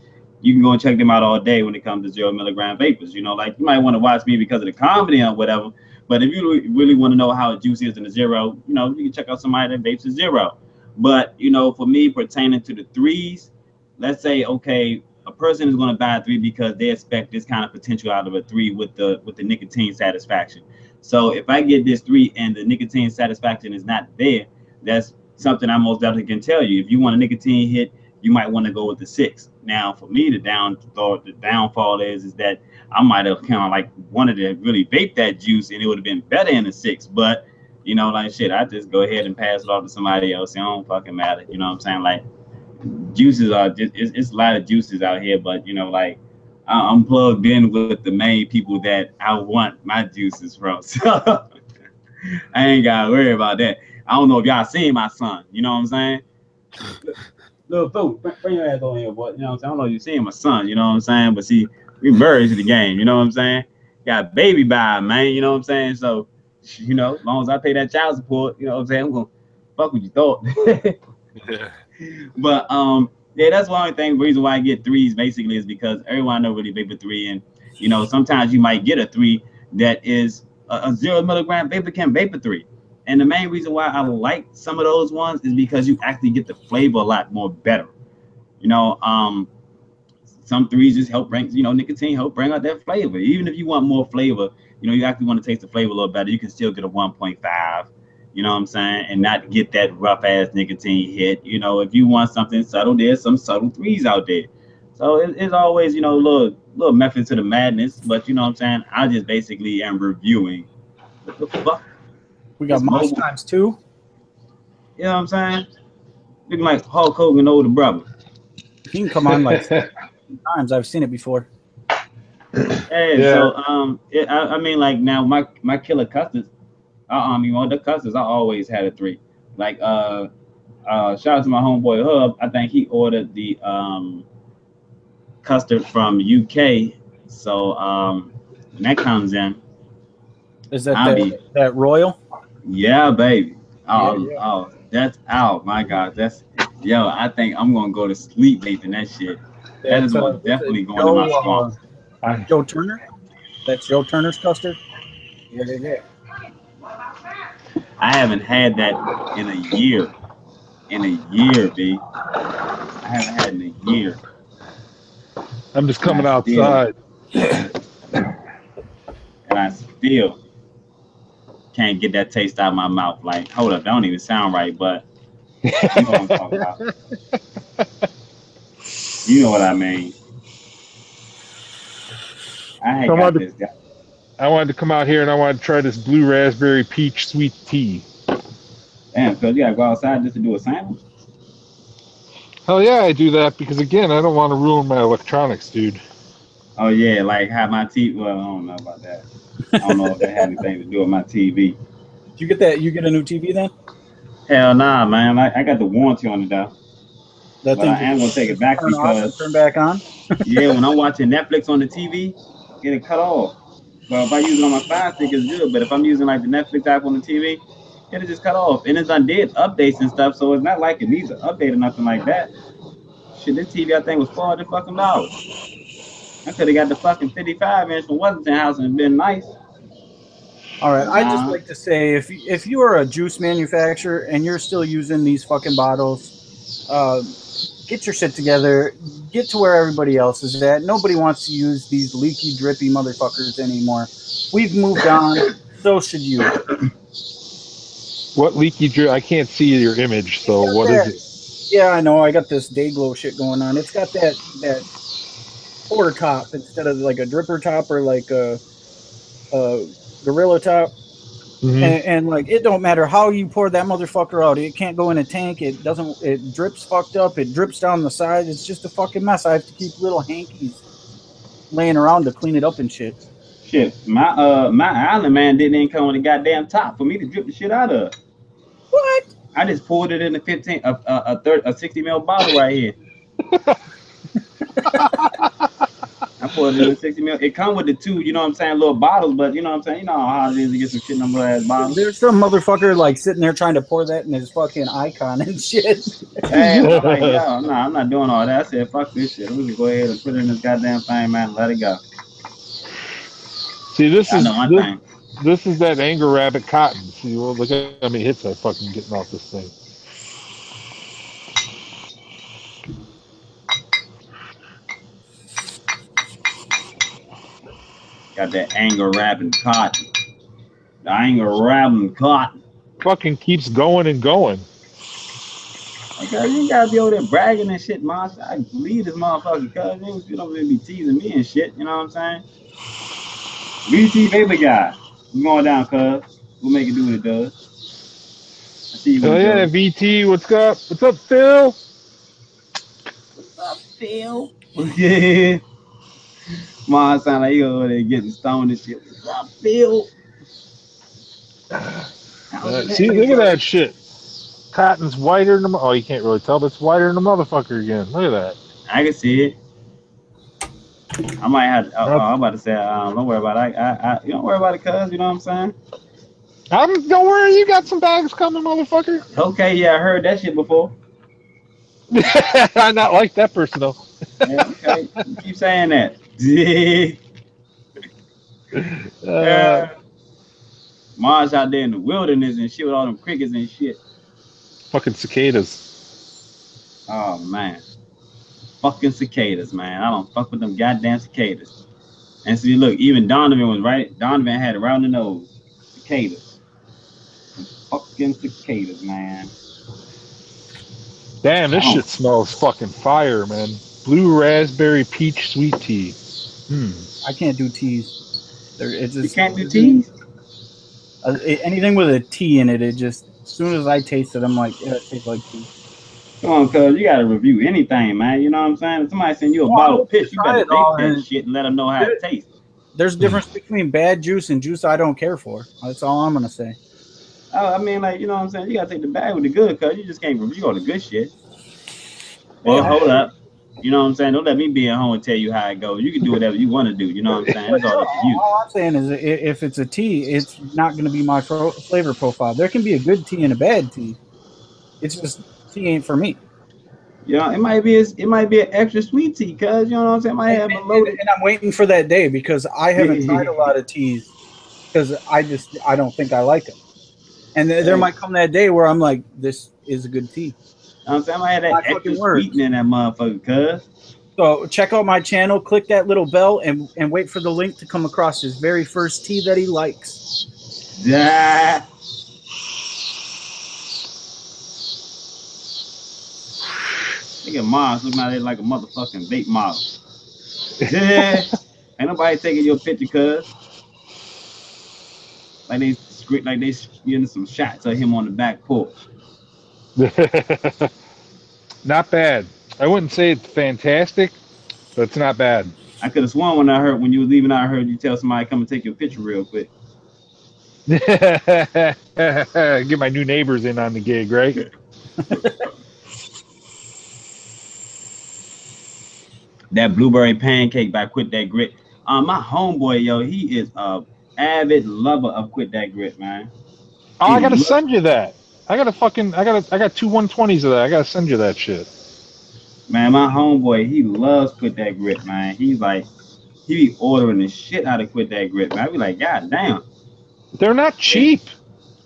you can go and check them out all day when it comes to 0 milligram vapors. You know, like you might want to watch me because of the comedy or whatever. But if you really want to know how juicy is in the 0, you know, you can check out somebody that vapes a 0. But you know, for me pertaining to the 3s, let's say okay, a person is going to buy a 3 because they expect this kind of potential out of a 3 with the nicotine satisfaction. So if I get this 3 and the nicotine satisfaction is not there, that's something I most definitely can tell you. If you want a nicotine hit, you might want to go with the 6. Now, for me, the downfall is that I might have kind of like wanted to really vape that juice, and it would have been better in the 6. But you know, like shit, I just go ahead and pass it off to somebody else. It don't fucking matter. You know what I'm saying? Like juices are just it's a lot of juices out here, but you know, like I'm plugged in with the main people that I want my juices from. So I ain't gotta worry about that. I don't know if y'all seen my son. You know what I'm saying? Little fool, bring your ass on here, boy. You know what I'm saying? I don't know if you seen my son. You know what I'm saying? But see, we married to the game. You know what I'm saying? Got baby by man. You know what I'm saying? So, you know, as long as I pay that child support, you know what I'm saying? I'm gonna fuck what you thought. Yeah. But yeah, that's one thing. The reason why I get 3s basically is because everyone I know really vape a 3, and you know sometimes you might get a 3 that is a 0 milligram vapor can vape a 3. And the main reason why I like some of those ones is because you actually get the flavor a lot more better. You know, some 3s just help bring, you know, nicotine help bring out that flavor. Even if you want more flavor, you know, you actually want to taste the flavor a little better. You can still get a 1.5. You know what I'm saying? And not get that rough ass nicotine hit. You know, if you want something subtle, there's some subtle 3s out there. So it's always, you know, little method to the madness. But you know what I'm saying? I just basically am reviewing. What the fuck? We got Moss times 2. You know what I'm saying? Looking like Hulk Hogan older brother. He can come on like times. I've seen it before. Hey, yeah. So I mean, like now my killer custards. You know, the custards I always had a 3. Like shout out to my homeboy Hub. I think he ordered the custard from UK. So when that comes in, is that that Royal? Yeah, baby. Oh, yeah. Oh, that's out. My God, that's yo. I think I'm gonna go to sleep vaping that shit. That is definitely going to my swamp. Joe Turner. That's Joe Turner's custard. Yeah. I haven't had that in a year. B. I haven't had it in a year. I'm just coming outside. And I still can't get that taste out of my mouth. Like, hold up, that don't even sound right, but you know what I'm talking about. You know what I mean. I wanted to come out here and I wanted to try this blue raspberry peach sweet tea. Damn, Phil, you gotta go outside just to do a sample? Hell yeah, I do that because again, I don't want to ruin my electronics, dude. Oh yeah, like have my TV. Well, I don't know about that. I don't know if that had anything to do with my TV. Did you get that? You get a new TV then? Hell nah, man. I got the warranty on it though. But I am gonna take it back because turn back on. Yeah, when I'm watching Netflix on the TV, it'll cut off. But if I use it on my Fire Stick, it's good. But if I'm using like the Netflix app on the TV, It'll just cut off. And it's undid updates and stuff, so it's not like it needs an update or nothing like that. Shit, this TV I think was $400 fucking dollars. I could have got the fucking 55 inch from Washington House and been nice. All right, I just like to say, if you are a juice manufacturer and you're still using these fucking bottles, get your shit together. Get to where everybody else is at. Nobody wants to use these leaky, drippy motherfuckers anymore. We've moved on. So should you. What leaky drip? I can't see your image. So what is it? Yeah, I know. I got this Dayglow shit going on. It's got that pour top instead of like a dripper top or like a Gorilla top. Mhm. And like it don't matter how you pour that motherfucker out. It can't go in a tank. It doesn't. It drips fucked up. It drips down the side. It's just a fucking mess. I have to keep little hankies laying around to clean it up and shit. Shit, my Island Man didn't even come with a goddamn top for me to drip the shit out of. What? I just poured it in the 60 ml bottle right here. I poured it in the 60 ml. It come with the two, you know what I'm saying, little bottles, but you know what I'm saying, you know how hard it is to get some shit in them little ass bottles. There's some motherfucker like sitting there trying to pour that in his fucking icon and shit. Hey, I'm like, yo, no, I'm not doing all that. I said, fuck this shit. We can go ahead and put it in this goddamn thing, man, and let it go. See, this is that Anger Rabbit cotton. See, well, look at how many hits I fucking getting off this thing. Got that Anger Rabbit cotton. The Anger Rabbit cotton. Fucking keeps going and going. Okay, you gotta be over there bragging and shit, man. I believe this motherfucker, cuz you don't really be teasing me and shit, you know what I'm saying? VT baby guy. We going down, cuz. We'll make it do what it does. I see you. Oh yeah, VT, what's up? What's up, Phil? What's up, Phil? Yeah. Mom sound like you over there getting stoned and shit. What's up, Phil? See, look at that shit. Cotton's whiter than the... Oh, you can't really tell, but it's whiter than the motherfucker again. Look at that. I can see it. I might have. I'm about to say. Don't worry about it. You don't worry about it, cuz. You know what I'm saying? Don't worry. You got some bags coming, motherfucker. Okay, yeah, I heard that shit before. I'm not like that person though. Yeah, okay, you keep saying that. Mars out there in the wilderness and shit with all them crickets and shit. Fucking cicadas. Oh man. Fucking cicadas, man. I don't fuck with them goddamn cicadas. And see, look, even Donovan was right. Donovan had it around the nose. Cicadas. Some fucking cicadas, man. Damn, this shit smells fucking fire, man. Blue raspberry peach sweet tea. I can't do teas. You can't do teas? Anything with a tea in it, it just, as soon as I taste it, I'm like, yeah, it tastes like tea. Come on, cuz you gotta review anything, man. You know what I'm saying? If somebody send you a bottle of piss, you better taste that shit and let them know how it tastes. There's a difference between bad juice and juice I don't care for. That's all I'm gonna say. Oh, I mean, like, you know what I'm saying? You gotta take the bad with the good, cuz you just can't review all the good shit. Well, hold up. You know what I'm saying? Don't let me be at home and tell you how it goes. You can do whatever you want to do. You know what I'm saying? It's all up to you. All I'm saying is, if it's a tea, it's not going to be my flavor profile. There can be a good tea and a bad tea. It's just tea ain't for me. You know, it might be an extra sweet tea, cuz you know what I'm saying? Might have a loaded. And I'm waiting for that day because I haven't tried a lot of teas because I don't think I like them. And there might come that day where I'm like, this is a good tea. I'm saying I might have that extra sweetening in that motherfucker, cuz. So check out my channel, click that little bell, and wait for the link to come across his very first tea that he likes. Yeah. Look at Mars looking at it like a motherfucking vape model. Yeah. Ain't nobody taking your picture, cuz. Like they getting some shots of him on the back porch. Not bad. I wouldn't say it's fantastic, but it's not bad. I could have sworn when you were leaving, I heard you tell somebody come and take your picture real quick. Get my new neighbors in on the gig, right? That blueberry pancake by Quit That Grit. My homeboy, yo, he is a avid lover of Quit That Grit, man. I gotta send you that. I got 2 120s of that. I gotta send you that shit. Man, my homeboy, he loves Quit That Grit, man. He's like, he be ordering the shit out of Quit That Grit, man. I be like, God damn. They're not cheap.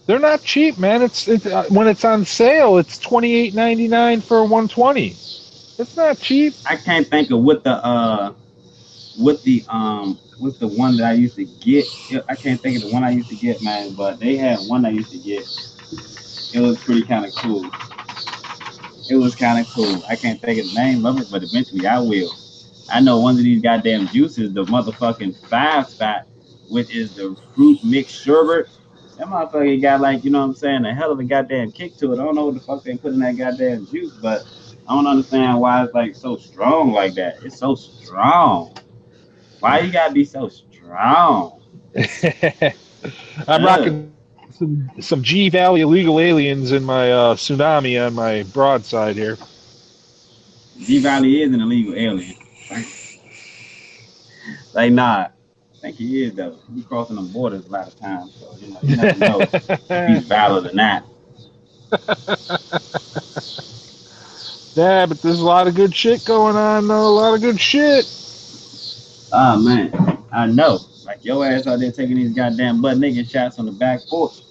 They're not cheap, man. It's when it's on sale, it's $28.99 for a 120. It's not cheap. I can't think of what's the one that I used to get. I can't think of the one I used to get, man. But they had one I used to get. It was pretty kind of cool. It was kind of cool. I can't think of the name of it, but eventually I will. I know one of these goddamn juices, the motherfucking 5-spot, which is the fruit mix sherbet. That motherfucker got, like, you know what I'm saying, a hell of a goddamn kick to it. I don't know what the fuck they put in that goddamn juice, but I don't understand why it's like so strong like that. It's so strong. Why you gotta be so strong? I'm rocking some G Valley illegal aliens in my tsunami on my broadside here. G Valley is an illegal alien. Like, nah. I think he is, though. He be crossing them borders a lot of times, so you never know if he's valid or not. Yeah, but there's a lot of good shit going on, though. A lot of good shit. Oh, man. I know. Like, your ass out there taking these goddamn butt naked shots on the back porch.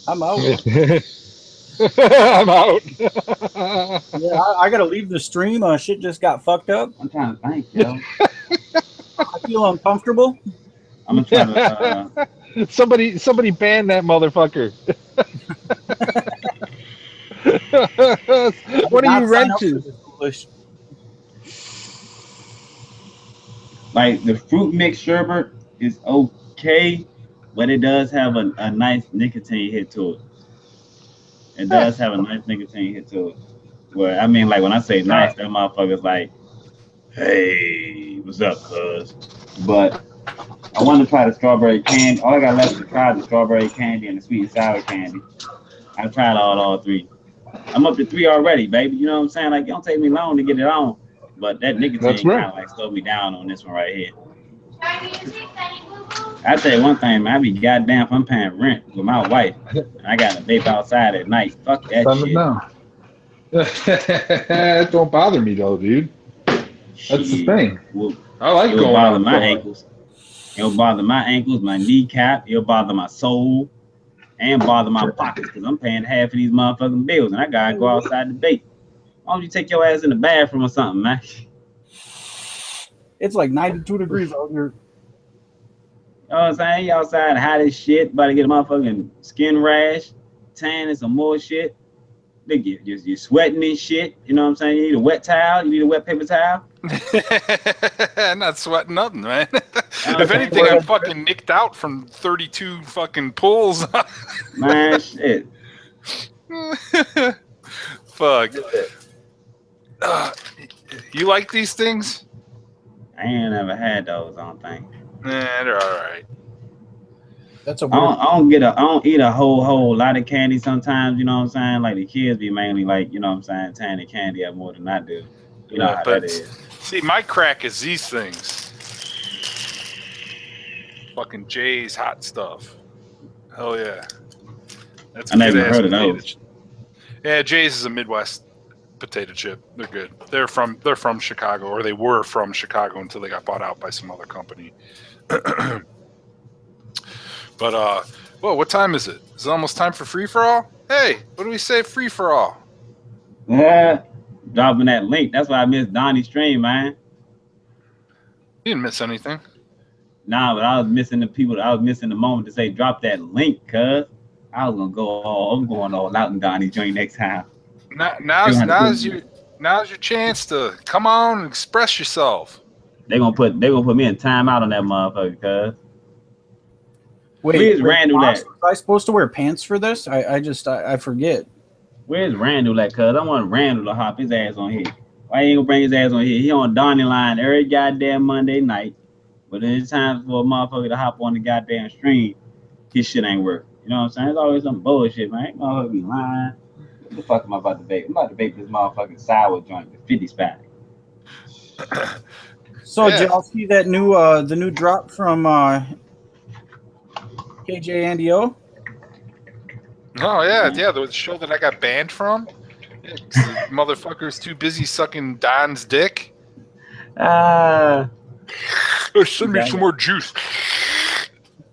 I'm out. I'm out. Yeah, I gotta leave the stream. Shit just got fucked up. I'm trying to think, yo. I feel uncomfortable. I'm gonna try to. Somebody ban that motherfucker. What are you renting? Like, the fruit mix sherbet is okay, but it does have a nice nicotine hit to it. It does have a nice nicotine hit to it. Well, I mean, like, when I say nice, that motherfucker's like, hey, what's up, cuz? But I want to try the strawberry candy. All I got left to try is the strawberry candy and the sweet and sour candy. I tried all three. I'm up to 3 already, baby. You know what I'm saying? Like, it don't take me long to get it on. But that nicotine kind of like slowed me down on this one right here. I tell you one thing, man. I be goddamn if I'm paying rent with my wife and I got a vape outside at night. Fuck that shit. That don't bother me though, dude. That's the thing. Well, I like it'll going bother out my ankles. It'll bother my ankles, my kneecap. It'll bother my soul and bother my pockets because I'm paying half of these motherfucking bills and I gotta go outside to vape. Why don't you take your ass in the bathroom or something, man? It's like 92 degrees out here. You know what I'm saying? You outside hot as shit, about to get a motherfucking skin rash, tan and some more shit. You're sweating and shit. You know what I'm saying? You need a wet towel. You need a wet paper towel. I'm not sweating nothing, man. If anything, I'm fucking nicked out from 32 fucking pulls. Man, shit. Fuck. You like these things? I ain't never had those, I don't think. Nah, they're all right. That's a I don't eat a whole lot of candy sometimes, you know what I'm saying? Like the kids be mainly like, you know what I'm saying, tearing the candy up more than I do. You know how that is. See, my crack is these things. Fucking Jay's hot stuff. Hell yeah. That's I never heard of those. Yeah, Jay's is a Midwest potato chip. They're good. They're from Chicago, or they were from Chicago until they got bought out by some other company. But well, what time is it? Is it almost time for free for all? Hey, what do we say free for all? Yeah, dropping that link. That's why I missed Donnie's stream, man. You didn't miss anything. Nah, but I was missing the people. I was missing the moment to say drop that link, cuz I was gonna I'm going all out in Donnie's joint next time. Now's your chance to come on and express yourself. They're gonna put me in timeout on that motherfucker, cuz. Where's Randall at? Was I supposed to wear pants for this? I forget. Where's Randall at, cuz? I want Randall to hop his ass on here. Why he ain't gonna bring his ass on here? He on Donnie line every goddamn Monday night. But it's time for a motherfucker to hop on the goddamn stream. His shit ain't work. You know what I'm saying? It's always some bullshit, man. Ain't motherfucker be lying. What the fuck am I about to vape? I'm about to vape this motherfucking sour joint, the 50 spot. So did y'all see that new the new drop from KJ Andy O? Oh yeah, yeah. The show that I got banned from. Yeah, 'cause the motherfucker's too busy sucking Don's dick. Ah, Send me some more juice.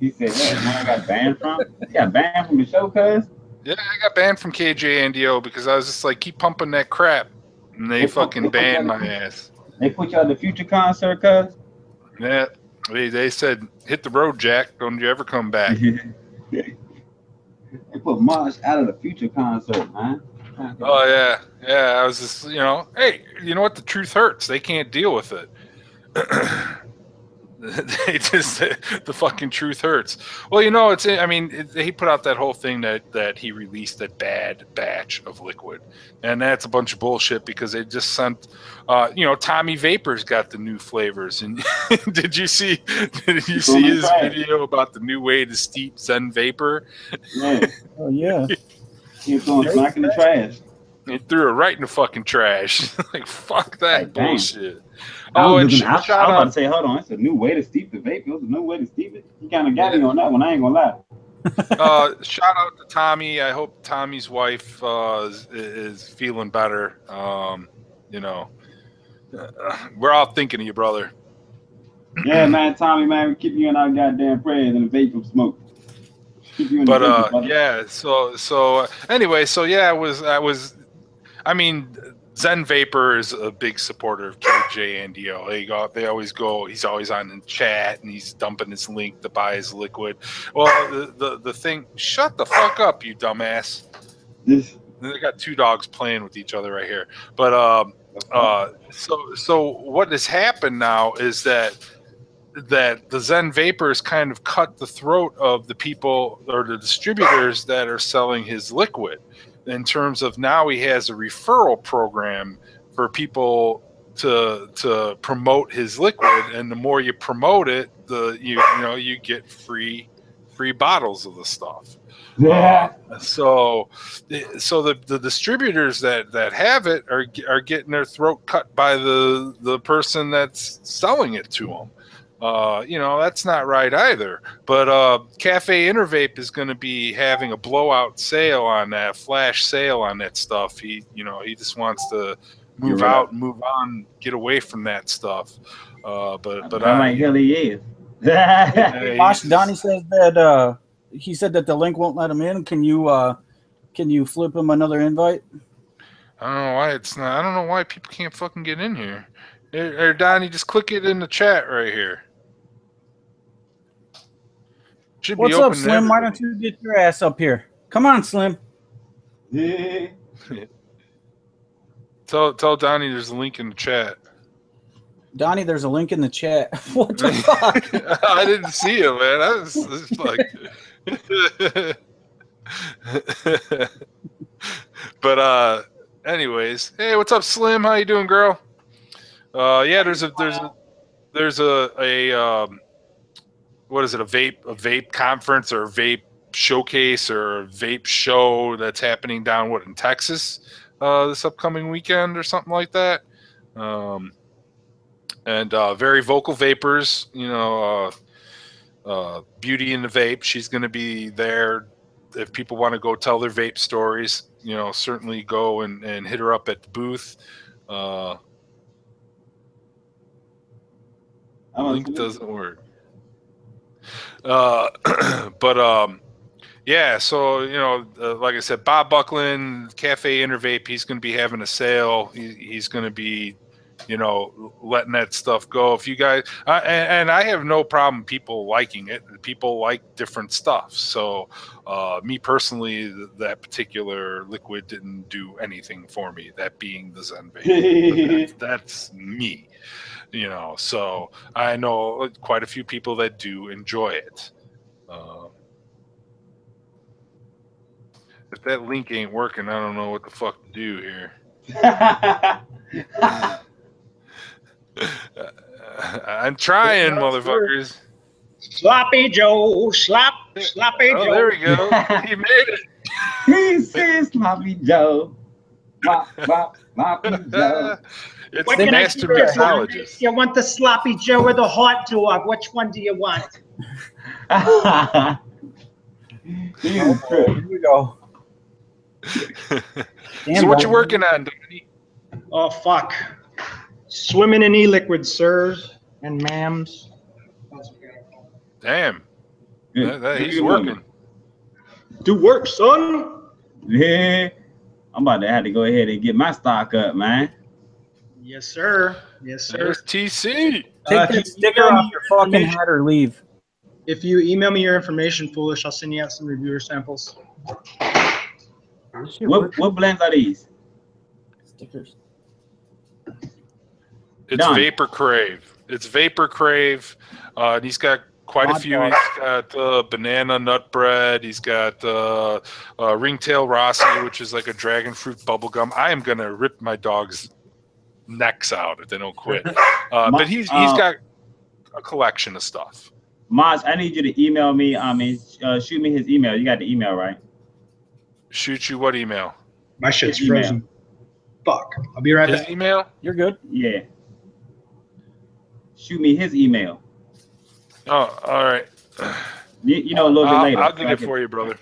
he said that when I got banned from. You got banned from the show, cuz. Yeah, I got banned from KJNDO because I was just like, keep pumping that crap, and they fucking banned my ass. They put you at the Future concert, cuz. Yeah, they said, hit the road, Jack. Don't you ever come back. They put Marsh out of the Future concert, man. Oh yeah, yeah. I was just, hey, you know what? The truth hurts. They can't deal with it. They just, the fucking truth hurts. Well, he put out that whole thing that he released that bad batch of liquid, and that's a bunch of bullshit because they just sent, Tommy Vapor's got the new flavors. And did you see his video about the new way to steep Zen Vapor? Yeah. Oh yeah. He was throwing smack in the trash. He threw it right in the fucking trash. Like, fuck that bullshit. I Oh, was and about to say, hold on, it's a new way to steep the vape. It's a new way to steep it. You kind of got me on that one. I ain't gonna lie. Shout out to Tommy. I hope Tommy's wife is feeling better. We're all thinking of you, brother. Yeah, man, Tommy, man, we keep you in our goddamn prayers and the vape from smoke. Yeah. So anyway, Zen Vapor is a big supporter of KJNDO. They always go. He's always on in chat, and he's dumping his link to buy his liquid. Well, the thing. Shut the fuck up, you dumbass. They got two dogs playing with each other right here. But so what has happened now is that the Zen Vapor has kind of cut the throat of the people or the distributors that are selling his liquid. In terms of now he has a referral program for people to promote his liquid, and the more you promote it, you get free bottles of the stuff. Yeah. So the distributors that have it are getting their throat cut by the person that's selling it to them. That's not right either. But Cafe Intervape is going to be having a blowout sale on that, flash sale on that stuff. He just wants to move out and move on, get away from that stuff. But I'm like, hell he is. Donnie says that he said that the link won't let him in. Can you flip him another invite? I don't know why it's not. I don't know why people can't fucking get in here. Or Donnie, just click it in the chat right here. What's up, Slim? Why don't you get your ass up here? Come on, Slim. Yeah. Tell Donnie there's a link in the chat. Donnie, there's a link in the chat. What the fuck? I didn't see it, man. I was like... But anyways, hey, what's up, Slim? How you doing, girl? Yeah, there's a what is it, a vape conference or a vape showcase or a vape show that's happening down in Texas this upcoming weekend or something like that. And Very Vocal Vapors, Beauty in the Vape, she's going to be there. If people want to go tell their vape stories, certainly go and hit her up at the booth. Link doesn't work. Yeah, so like I said, Bob Buckland, Cafe Intervape, he's going to be having a sale. He's going to be letting that stuff go. If you guys and I have no problem people liking it. People like different stuff. So me personally, that particular liquid didn't do anything for me, that being the Zen Vape. That's me. So I know quite a few people that do enjoy it. If that link ain't working, I don't know what the fuck to do here. I'm trying, motherfuckers. Sloppy Joe, sloppy Joe. There we go. He made it. He says Sloppy Joe. Sloppy Joe. It's the master mixologist. You want the Sloppy Joe or the hot dog? Which one do you want? Here we go. So what you working on, Donnie? Oh, fuck. Swimming in e-liquid, sirs and ma'ams. Damn, Good. he's Good working. woman. Do work, son. Yeah. I'm about to have to go ahead and get my stock up, man. Yes, sir. Yes, sir. There's TC. Take if that you sticker email off me your your fucking information- hat or leave. If you email me your information, Foolish, I'll send you out some reviewer samples. What blends are these? Stickers. It's Done. Vapor Crave. It's Vapor Crave. He's got quite a Hot few. dog. He's got banana nut bread. He's got Ringtail Rossi, which is like a dragon fruit bubble gum. I am gonna rip my dog's necks out if they don't quit. But he's got a collection of stuff. Maz, I need you to email me. Shoot me his email. You got the email, right? Shoot you what email? My shit's His email. frozen. Fuck. I'll be right His back. email? You're good. Yeah. Shoot me his email. Oh, all right. You know, a little bit later. I'll so get I it can- for you, brother.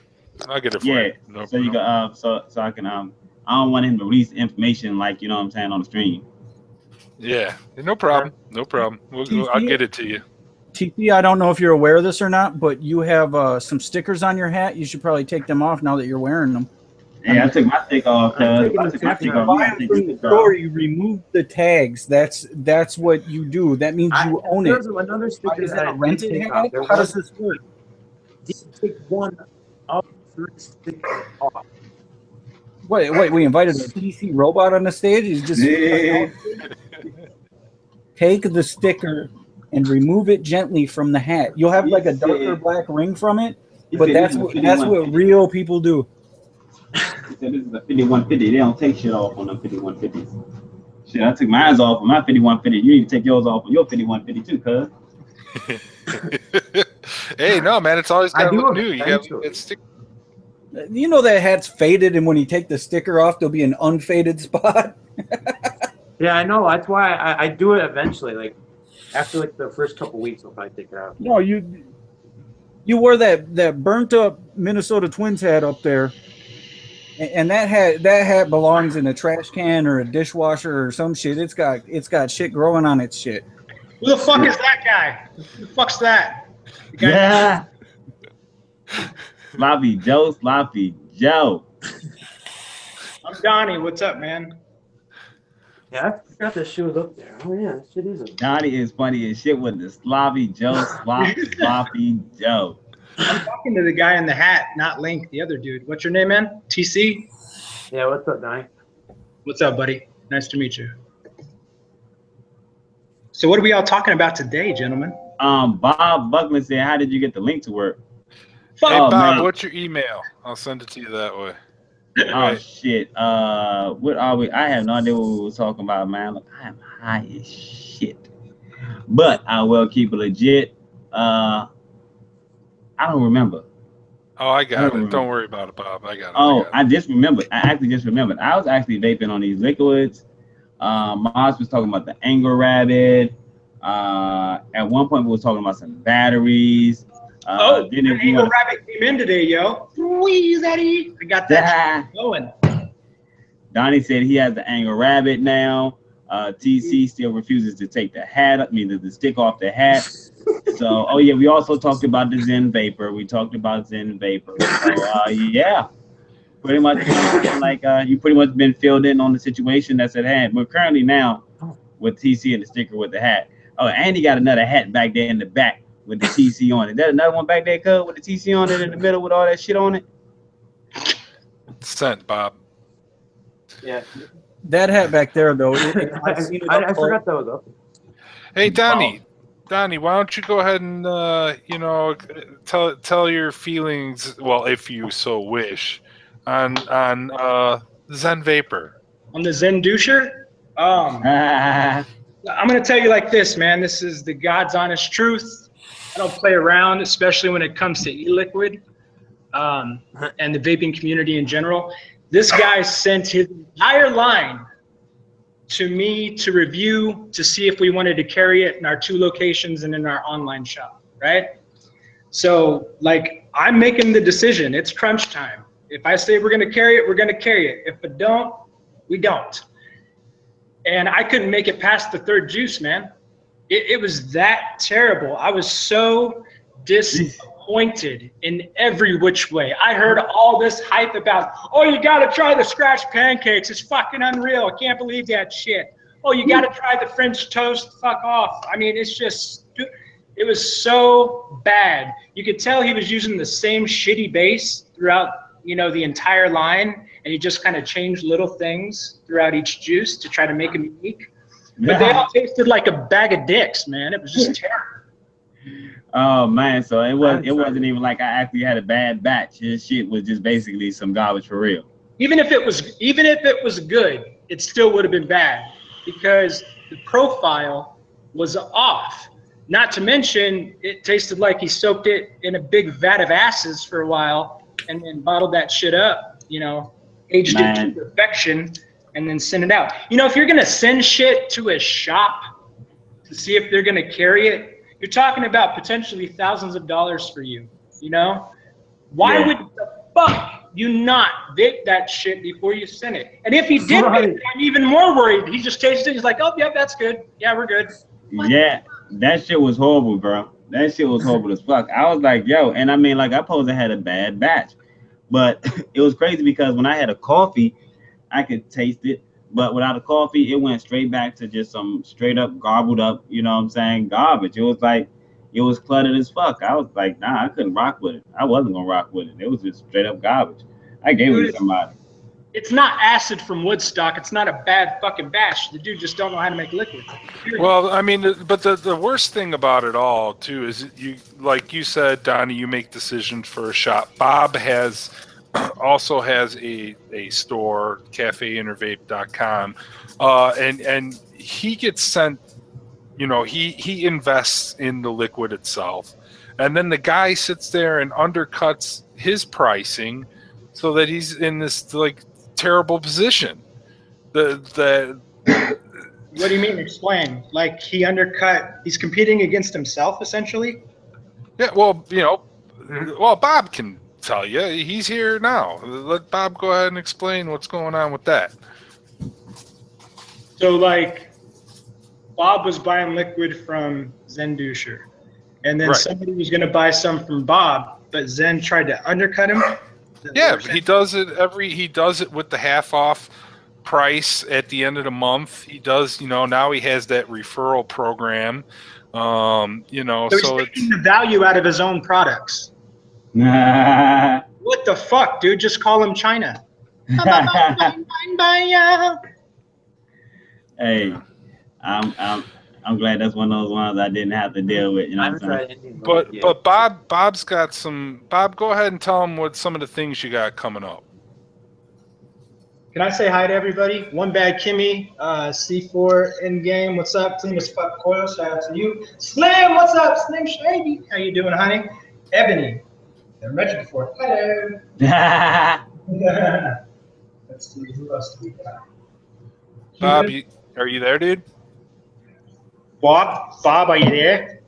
I'll get it for Yeah. you. No So you problem. can so I can I don't want him to release information like, you know what I'm saying, on the stream. Yeah, no problem. No problem. I'll get it to you. TP, I don't know if you're aware of this or not, but you have some stickers on your hat. You should probably take them off now that you're wearing them. Yeah, I took my stick off. I'm If I taking took the my stick stick off. off, you Buy gotta them take from your the stick off. store. You remove the tags. That's what you do. That means you own it. There's another sticker Is that that I a did rented take hat? off. There How does was this work? did take one of 3 stickers off. Wait, we invited a TC robot on the stage. He's just Yeah. take the sticker and remove it gently from the hat. You'll have like a darker black ring from it, He but said that's this is a what 5150. real people do. He said this is a 5150. They don't take shit off on them 5150s. Shit, I took mine off on my 5150. You need to take yours off on your 5150 too, cuz. Hey, no, man, it's always I got to do look new. You got eventually. that stick. You know that hat's faded, and when you take the sticker off, there'll be an unfaded spot. Yeah, I know. That's why I do it eventually. Like after like the first couple weeks, I'll probably take it out. No, you wore that burnt up Minnesota Twins hat up there, and that hat belongs in a trash can or a dishwasher or some shit. It's got shit growing on its shit. Who the fuck is that guy? Who the fuck's that? The guy- Yeah. Sloppy Joe. I'm Donnie. What's up, man? Yeah, I forgot that shit was up there. Oh yeah, that shit is up there. Donnie is funny as shit with the Sloppy Joe. Sloppy Joe. I'm talking to the guy in the hat, not Link, the other dude. What's your name, man? TC? Yeah, what's up, Donnie? What's up, buddy? Nice to meet you. So what are we all talking about today, gentlemen? Bob Buckman said, "How did you get the link to work?" Fuck. Hey, Oh, Bob, man. what's your email? I'll send it to you that way. Oh Right. shit. What are we? I have no idea what we were talking about, man. Look, I am high as shit. But I will keep it legit. I don't remember. Oh, I got don't it. Don't worry about it, Bob. I got it. Oh, I I just remembered. I actually just remembered. I was actually vaping on these liquids. Mars was talking about the Anger Rabbit. At one point, we were talking about some batteries. Then the if you Eagle want Rabbit came in today, yo. Wheeze, Eddie. I got that shit going. Donnie said he has the Anger Rabbit now. TC still refuses to take the hat, the stick off the hat. So, oh yeah, we also talked about the Zen Vapor. We talked about Zen Vapor. So, yeah, pretty much like you pretty much been filled in on the situation that's at hand. We're currently now with TC and the sticker with the hat. Oh, and he got another hat back there in the back with the TC on it. That another one back there, cuz, with the TC on it in the middle with all that shit on it. Sent, Bob. Yeah, That hat back there, though, I've seen it I up close. forgot that was up. Hey, Donnie. Donnie, why don't you go ahead and tell your feelings, well, if you so wish, on Zen Vapor. On the Zen Doucher? I'm going to tell you like this, man. This is the God's honest truth. I don't play around, especially when it comes to e-liquid and the vaping community in general. This guy sent his entire line to me to review, to see if we wanted to carry it in our 2 locations and in our online shop, right? So, like, I'm making the decision. It's crunch time. If I say we're going to carry it, we're going to carry it. If we don't, we don't. And I couldn't make it past the third juice, man. It was that terrible. I was so disappointed in every which way. I heard all this hype about, oh, you got to try the scratch pancakes. It's fucking unreal. I can't believe that shit. Oh, you got to try the French toast. Fuck off. I mean, it's just, it was so bad. You could tell he was using the same shitty base throughout, you know, the entire line, and he just kind of changed little things throughout each juice to try to make them unique. But they all tasted like a bag of dicks, man. It was just terrible. Oh man, so it wasn't even like I actually had a bad batch. His shit was just basically some garbage for real. Even if it was good, it still would have been bad because the profile was off. Not to mention, it tasted like he soaked it in a big vat of asses for a while and then bottled that shit up, you know, aged it to perfection, and then send it out. You know, if you're going to send shit to a shop to see if they're going to carry it, you're talking about potentially thousands of dollars for you, you know? Why would the fuck you not vape that shit before you send it? And if he did vape it, I'm even more worried. He just tasted it. He's like, oh, yeah, that's good. Yeah, we're good. What? Yeah, that shit was horrible, bro. That shit was horrible as fuck. I was like, yo, and I mean, like, I supposed to had a bad batch. But it was crazy because when I had a coffee, I could taste it, but without a coffee, it went straight back to just some straight up garbled up, you know what I'm saying, garbage. It was like, it was cluttered as fuck. I was like, nah, I couldn't rock with it. I wasn't gonna rock with it. It was just straight up garbage. I gave it to somebody. It's not acid from Woodstock. It's not a bad fucking batch. The dude just don't know how to make liquid. Well, I mean, but the worst thing about it all too is you, like you said, Donnie, you make decisions for a shop. Bob also has a store, cafeintervape.com, and he gets sent, you know, he invests in the liquid itself, and then the guy sits there and undercuts his pricing so that he's in this like terrible position. What do you mean? Explain. Like he's competing against himself essentially? Yeah, well, you know, Bob can tell you. He's here now. Let Bob go ahead and explain what's going on with that. So, like, Bob was buying liquid from Zen Dusher, and then somebody was going to buy some from Bob, but Zen tried to undercut him. Yeah, he does it with the half off price at the end of the month. He does, you know, now he has that referral program. You know, so he's taking the value out of his own products. What the fuck, dude? Just call him China. Hey, I'm glad that's one of those ones I didn't have to deal with. You know what I'm saying? But Bob's got some. Bob, go ahead and tell him what some of the things you got coming up. Can I say hi to everybody? One Bad Kimmy, C4 in game. What's up? Clean as fuck coil. Shout out to you. Slim, what's up? Slim Shady. How you doing, honey? Ebony. I'm ready for it. Hello. Let's see who else do we got. Bob, are you there, dude? Bob, are you there?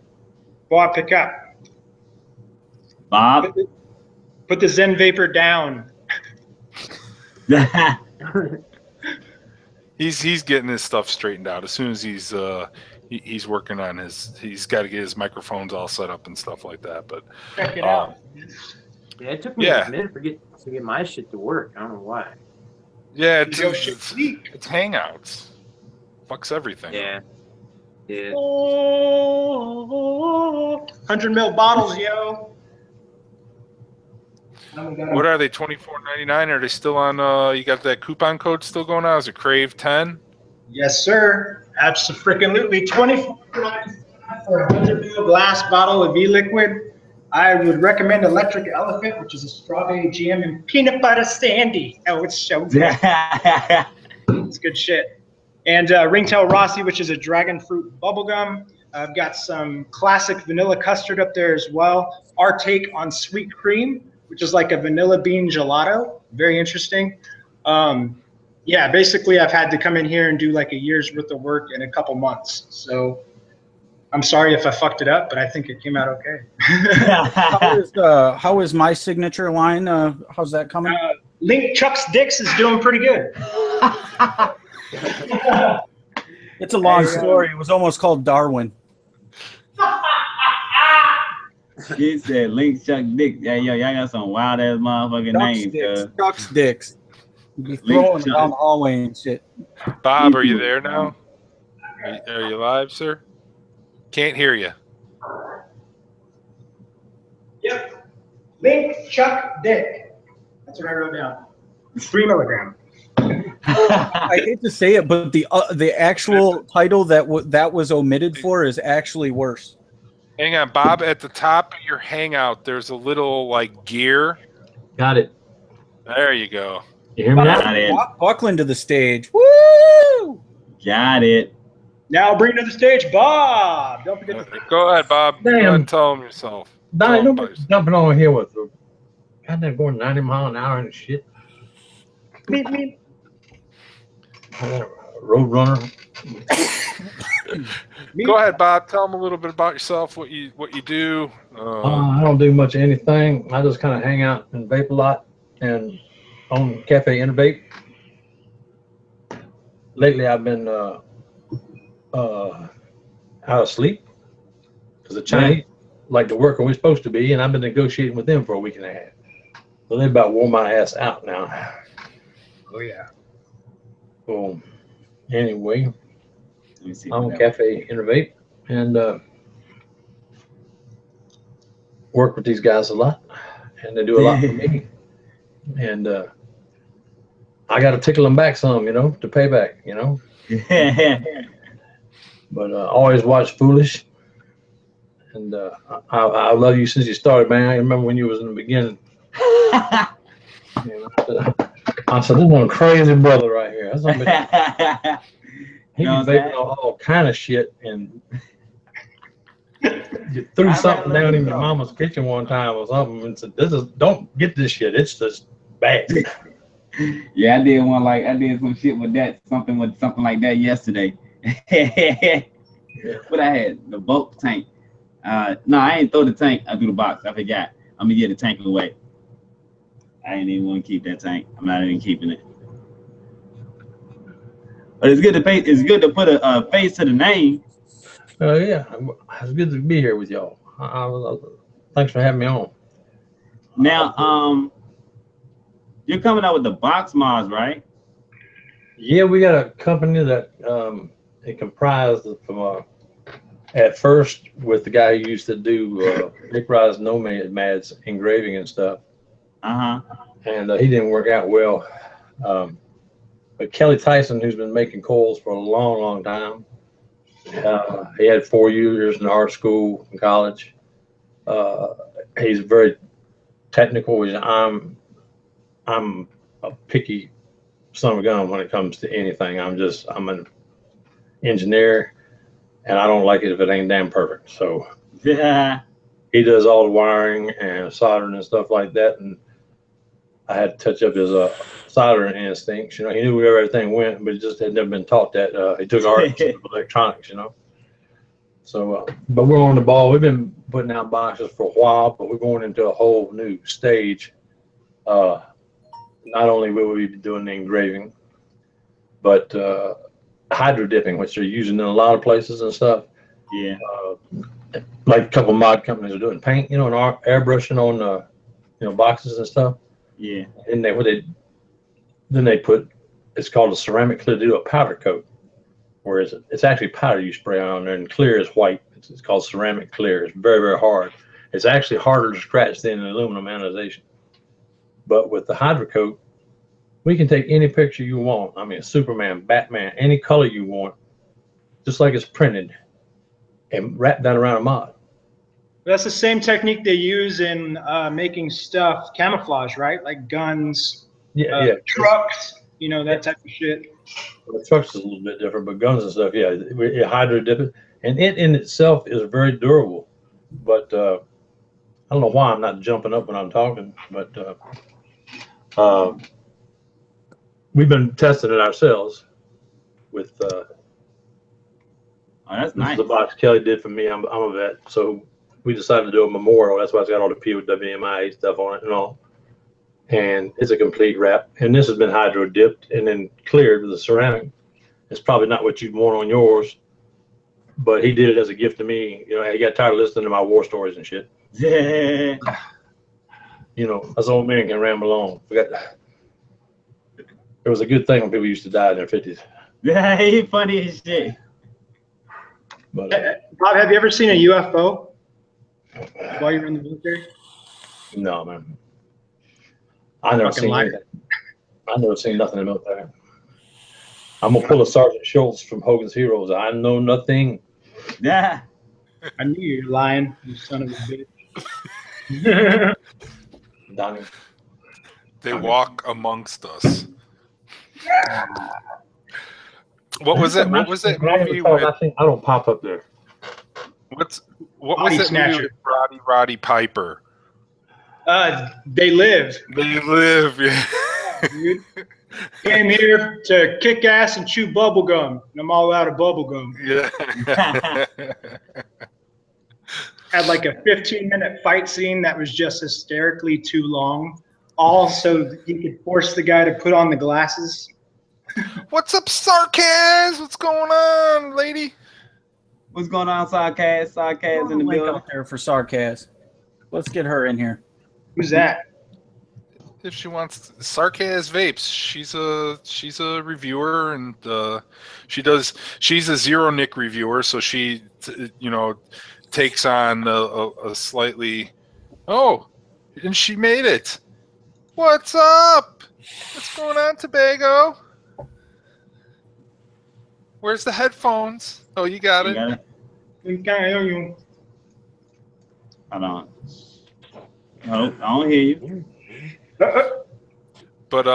Bob, pick up. Bob, put the Zen Vapor down. He's getting his stuff straightened out as soon as he's working on he's got to get his microphones all set up and stuff like that. But check it out. Yeah, it took me a minute to get my shit to work. I don't know why. Yeah, it's Hangouts. Fucks everything. Yeah. Yeah. 100 ml bottles, yo. What are they? $24.99? Are they still on? You got that coupon code still going on? Is it Crave 10? Yes, sir. Absolutely. $24.99 for a 100 ml glass bottle of e-liquid. I would recommend Electric Elephant, which is a strawberry jam and peanut butter sandy. Oh, it's so good. It's good shit. And Ringtail Rossi, which is a dragon fruit bubblegum. I've got some classic vanilla custard up there as well. Our take on sweet cream, which is like a vanilla bean gelato. Very interesting. Yeah, basically I've had to come in here and do like a year's worth of work in a couple months. So I'm sorry if I fucked it up, but I think it came out okay. How is my signature line? How's that coming? Link Chuck's Dicks is doing pretty good. It's a long story. It was almost called Darwin. He said Link Chuck Dick. Yeah, yo, y'all got some wild ass motherfucking names, cuz. Chuck's Dicks. You be throwing down the hallway and shit. Bob, are you there now? Are you live, sir? Can't hear you. Yep. Link Chuck Dick. That's what I wrote down. 3 milligrams. I hate to say it, but the actual title that was omitted for is actually worse. Hang on, Bob. At the top of your Hangout, there's a little like gear. Got it. There you go. You hear me now? Got it. Buckland to the stage. Woo! Got it. Now bring to the stage Bob. Don't forget to Go ahead, Bob. Go ahead and tell him yourself. Donnie, don't be jumping over here with the goddamn going 90 miles an hour and shit. meep, meep. Road runner. Go ahead, Bob. Tell them a little bit about yourself, what you do. I don't do much of anything. I just kind of hang out and vape a lot and own Cafe Innovate. Lately, I've been out of sleep because the Chinese like to work when we're supposed to be, and I've been negotiating with them for a week and a half. So they about wore my ass out now. Oh yeah. So anyway, Let me see. I'm on Cafe Innovate and work with these guys a lot, and they do a lot for me. And I got to tickle them back some, you know, to pay back, you know. But always watch Foolish. And I love you since you started, man. I remember when you was in the beginning. You know, I said, this one crazy brother right here. That's he was vaping all kind of shit, and you threw something down in your mama's kitchen one time or something and said, don't get this shit. It's just bad. Yeah, I did some shit with that, something like that yesterday. But I had the bulk tank. No, I ain't throw the tank. I threw the box. I forgot. I'm gonna get the tank away. I ain't even want to keep that tank. I'm not even keeping it. But it's good to pay. It's good to put a face to the name. Yeah, it's good to be here with y'all. Thanks for having me on. Now, you're coming out with the box mods, right? Yeah, we got a company that it comprised from at first with the guy who used to do Nick Rise Nomads engraving and stuff. And he didn't work out well. But Kelly Tyson, who's been making coils for a long, long time, he had 4 years in art school in college. He's very technical. I'm a picky son of a gun when it comes to anything. I'm an engineer, and I don't like it if it ain't damn perfect. So Yeah. he does all the wiring and soldering and stuff like that. And I had to touch up his soldering instincts. You know, he knew where everything went, but he just had never been taught that. He took art instead of electronics, you know. So, but we're on the ball. We've been putting out boxes for a while, but we're going into a whole new stage. Not only will we be doing the engraving, but hydro dipping, which they're using in a lot of places and stuff. Yeah. Like a couple of mod companies are doing paint, you know, and airbrushing on, boxes and stuff. Yeah. And then they put, it's called a ceramic clear. They do a powder coat, whereas it's actually powder you spray on there, and clear is white. It's called ceramic clear. It's very, very hard. It's actually harder to scratch than an aluminum anodization. But with the hydro coat, we can take any picture you want. I mean, Superman, Batman, any color you want, just like it's printed, and wrap that around a mod. That's the same technique they use in making stuff camouflage, right? Like guns, trucks, that type of shit. Well, the trucks is a little bit different, but guns and stuff, yeah, we hydro dip it, and it in itself is very durable. But I don't know why I'm not jumping up when I'm talking, but we've been testing it ourselves with. Oh, that's This nice. is the box Kelly did for me. I'm a vet, so we decided to do a memorial. That's why it's got all the POWMI stuff on it and all. And it's a complete wrap. And this has been hydro dipped and then cleared with a ceramic. It's probably not what you'd want on yours, but he did it as a gift to me. You know, he got tired of listening to my war stories and shit. Yeah. You know, us old men can ramble on. Forgot that. It was a good thing when people used to die in their 50s. Yeah, he funny as shit. But Bob, have you ever seen a UFO while you were in the military? no, man. I never Fucking seen liar. anything. I never seen nothing in the military. I'm gonna pull a Sergeant Schultz from Hogan's Heroes. I know nothing. Yeah. I knew you were lying, you son of a bitch. Donnie. They walk amongst us. What was it? What was that movie with? I don't pop up there. What was Body that movie Snatcher. with Roddy Piper? They live. They live. Yeah. Dude. Came here to kick ass and chew bubble gum, and I'm all out of bubble gum. Yeah. Had like a 15-minute fight scene that was just hysterically too long, all so that he could force the guy to put on the glasses. What's up, Sarkaz? What's going on, lady? What's going on, Sarkaz? Sarkaz in the Link building. out there for Sarkaz. Let's get her in here. Who's that? If she wants, Sarkaz Vapes. She's a reviewer, and she's a Zero Nick reviewer, so she takes on a slightly. Oh, and she made it. What's up? What's going on, Tobago? Where's the headphones? Oh, you got You it. got it? Okay, Hold on. No, I don't hear you. But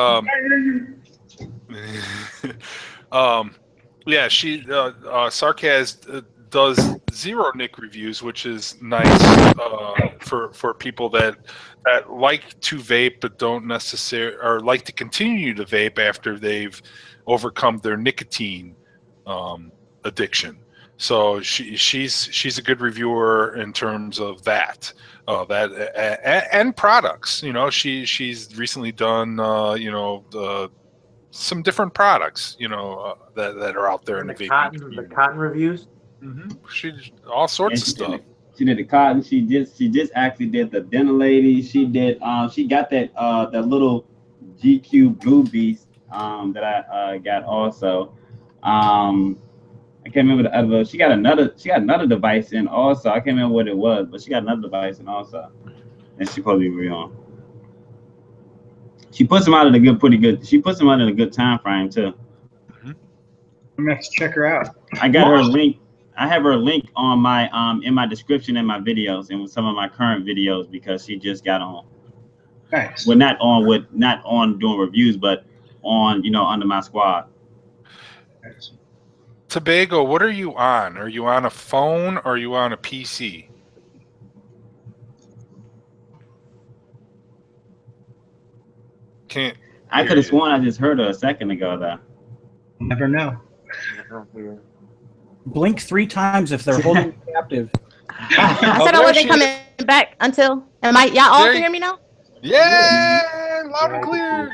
yeah, she Sarkaz does Zero Nick reviews, which is nice for people that like to vape but don't necessarily, or like to continue to vape after they've overcome their nicotine addiction. So she's a good reviewer in terms of that. And products. You know, she's recently done some different products. That are out there in the vaping community. The cotton reviews. Mm-hmm. She all sorts of stuff. She did the cotton. She just actually did the dinner lady. She did. She got that little GQ Blue Beast that I got also. I can't remember the other. She got another device in also. I can't remember what it was, but she got another device in also. And she probably be on. She puts them out in a good. She puts them out in a good time frame too. I'm gonna have to check her out. I got her link. I have her link on my in my description in my videos and with some of my current videos because she just got on. Nice. Well, not on doing reviews, but on under my squad. Nice. Tobago, what are you on? Are you on a phone or are you on a PC? I could have sworn I just heard her a second ago though. Never know. Blink 3 times if they're holding you captive. I said I wasn't coming back until. Y'all all can hear me now? Yeah, loud and clear.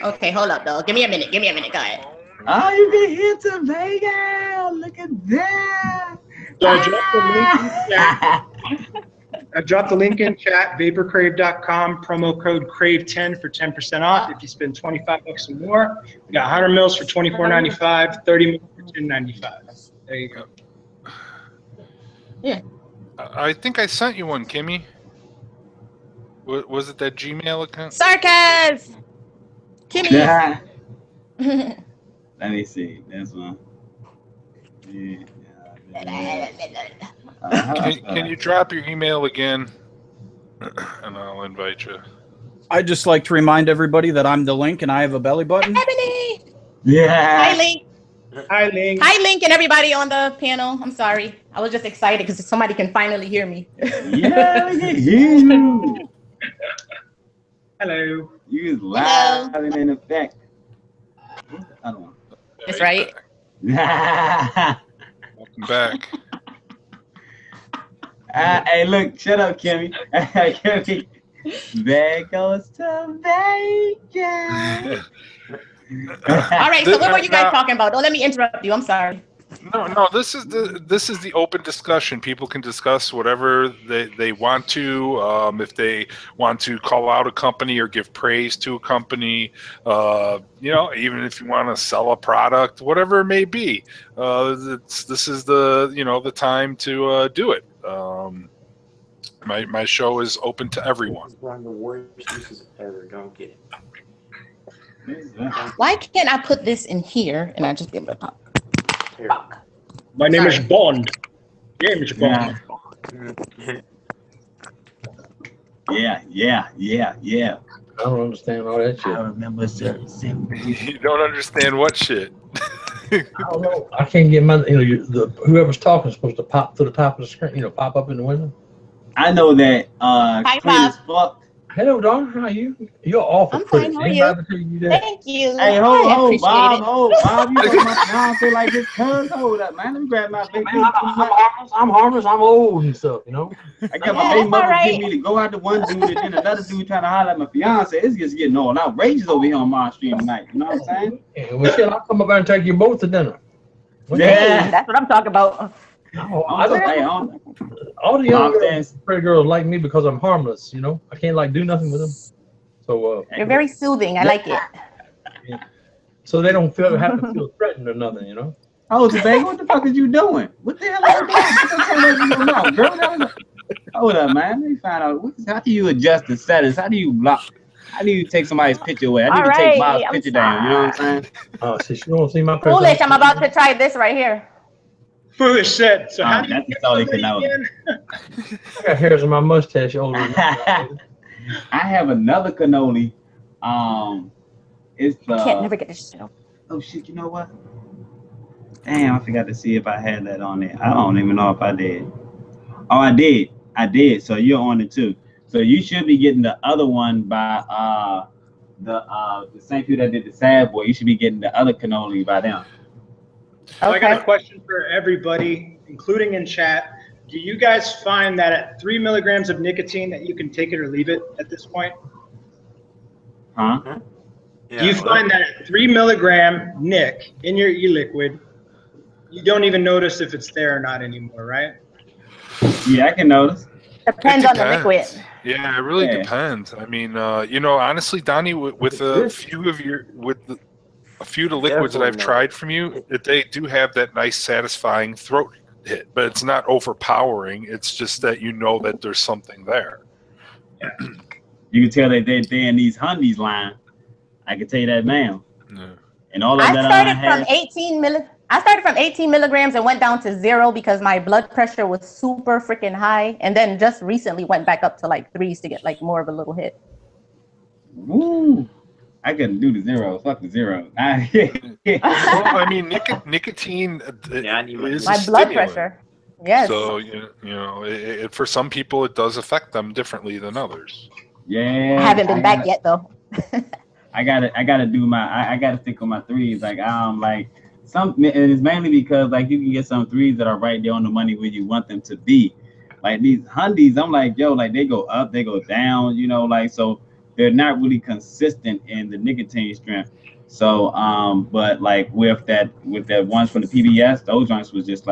Okay, hold up, though. Give me a minute. Go ahead. Oh, you can hear Tobago. Look at that. So I dropped the link in chat, vaporcrave.com, promo code CRAVE10 for 10% off. If you spend $25 or more, we got 100 mils for $24.95, 30 mils for $10.95. There you go. Yeah. I think I sent you one, Kimmy. Was it that Gmail account? Sarkaz! Kimmy! Let me see. This one. Yeah. Can you drop your email again? And I'll invite you. I'd just like to remind everybody that I'm the Link and I have a belly button. Ebony! Yeah. Hi, Link. Hi, Link. Hi, Link, and everybody on the panel. I'm sorry. I was just excited because somebody can finally hear me. Yeah, I can hear you. Hello. You is loud and in effect. I don't know. That's right. Welcome back. Hey, look, shut up, Kimmy. Kimmy. There goes to Vegas. All right. So what were you guys talking about? Don't let me interrupt you. I'm sorry. No. This is the open discussion. People can discuss whatever they want to. If they want to call out a company or give praise to a company, even if you want to sell a product, whatever it may be, this is the time to do it. My show is open to everyone. One of the worst uses ever. Don't get it. Why can't I put this in here and I just be able to talk? Fuck. My name is Bond. James Bond. Yeah. I don't understand all that shit. I remember certain. You don't understand what shit. I don't know. I can't get my, whoever's talking is supposed to pop to the top of the screen, pop up in the window. I know that clean as fuck. Hello, Don. How are you? You're awful I'm pretty. fine. How are you? Anybody tell you that? Thank you. Hey, I hold, appreciate Bob, it. Bob, you know my fiance like this, cuz. Hold up, man. Let me grab my baby. I'm harmless. I'm old and stuff, I got Yeah, my baby mother alright. give me to go out to one dude and then another dude trying to holler at my fiance. It's just getting all outrageous over here on my stream tonight. You know what I'm saying? Yeah, well, shit, I'll come up there and take you both to dinner. Yeah. Hey, that's what I'm talking about. No, I don't, all the young Upstairs. pretty girls like me because I'm harmless, I can't do nothing with them. So You're very soothing. I like it. so they don't have to feel threatened or nothing, Oh, baby, what the fuck is you doing? What the hell are you doing? No, girl, hold up, man. Let me find out. How do you adjust the settings? How do you block? How do you take somebody's picture away? I need to take my picture down. You know what I'm saying? Oh, so you don't see my picture? Foolish. I'm about to try this right here. Foolish said. So how do you that's get all they somebody can know. again? I got hairs on my mustache older than I have another cannoli. It's the. I can't never get this shit. Oh shit! You know what? Damn, I forgot to see if I had that on there. I don't even know if I did. Oh, I did. So you're on it too. So you should be getting the other one by the same people that did the Sad Boy. You should be getting the other cannoli by them. So I got a question for everybody, including in chat. Do you guys find that at 3 milligrams of nicotine that you can take it or leave it at this point? Huh? Do you find that at 3 milligram Nick in your e-liquid, you don't even notice if it's there or not anymore, right? Yeah, I can notice. Depends on the liquid. Yeah, it really depends. I mean, honestly, Donnie, with a few of the liquids that I've tried from you, they do have that nice, satisfying throat hit, but it's not overpowering. It's just that that there's something there. Yeah. You can tell that they're in these Hundies line. I can tell you that now. Yeah. And all of I that started from 18 milligrams and went down to 0 because my blood pressure was super freaking high, and then just recently went back up to like 3s to get like more of a little hit. Woo! I couldn't do the 0. Fuck the 0. Well, I mean, nicotine is my blood pressure. Yes. So for some people, it does affect them differently than others. Yeah. I haven't been back yet though. I gotta do I gotta stick with my 3s. And it's mainly because you can get some 3s that are right there on the money where you want them to be. Like these Hundies, I'm like, yo, they go up, they go down, so they're not really consistent in the nicotine strength. So, but with that ones from the PBS, those joints was just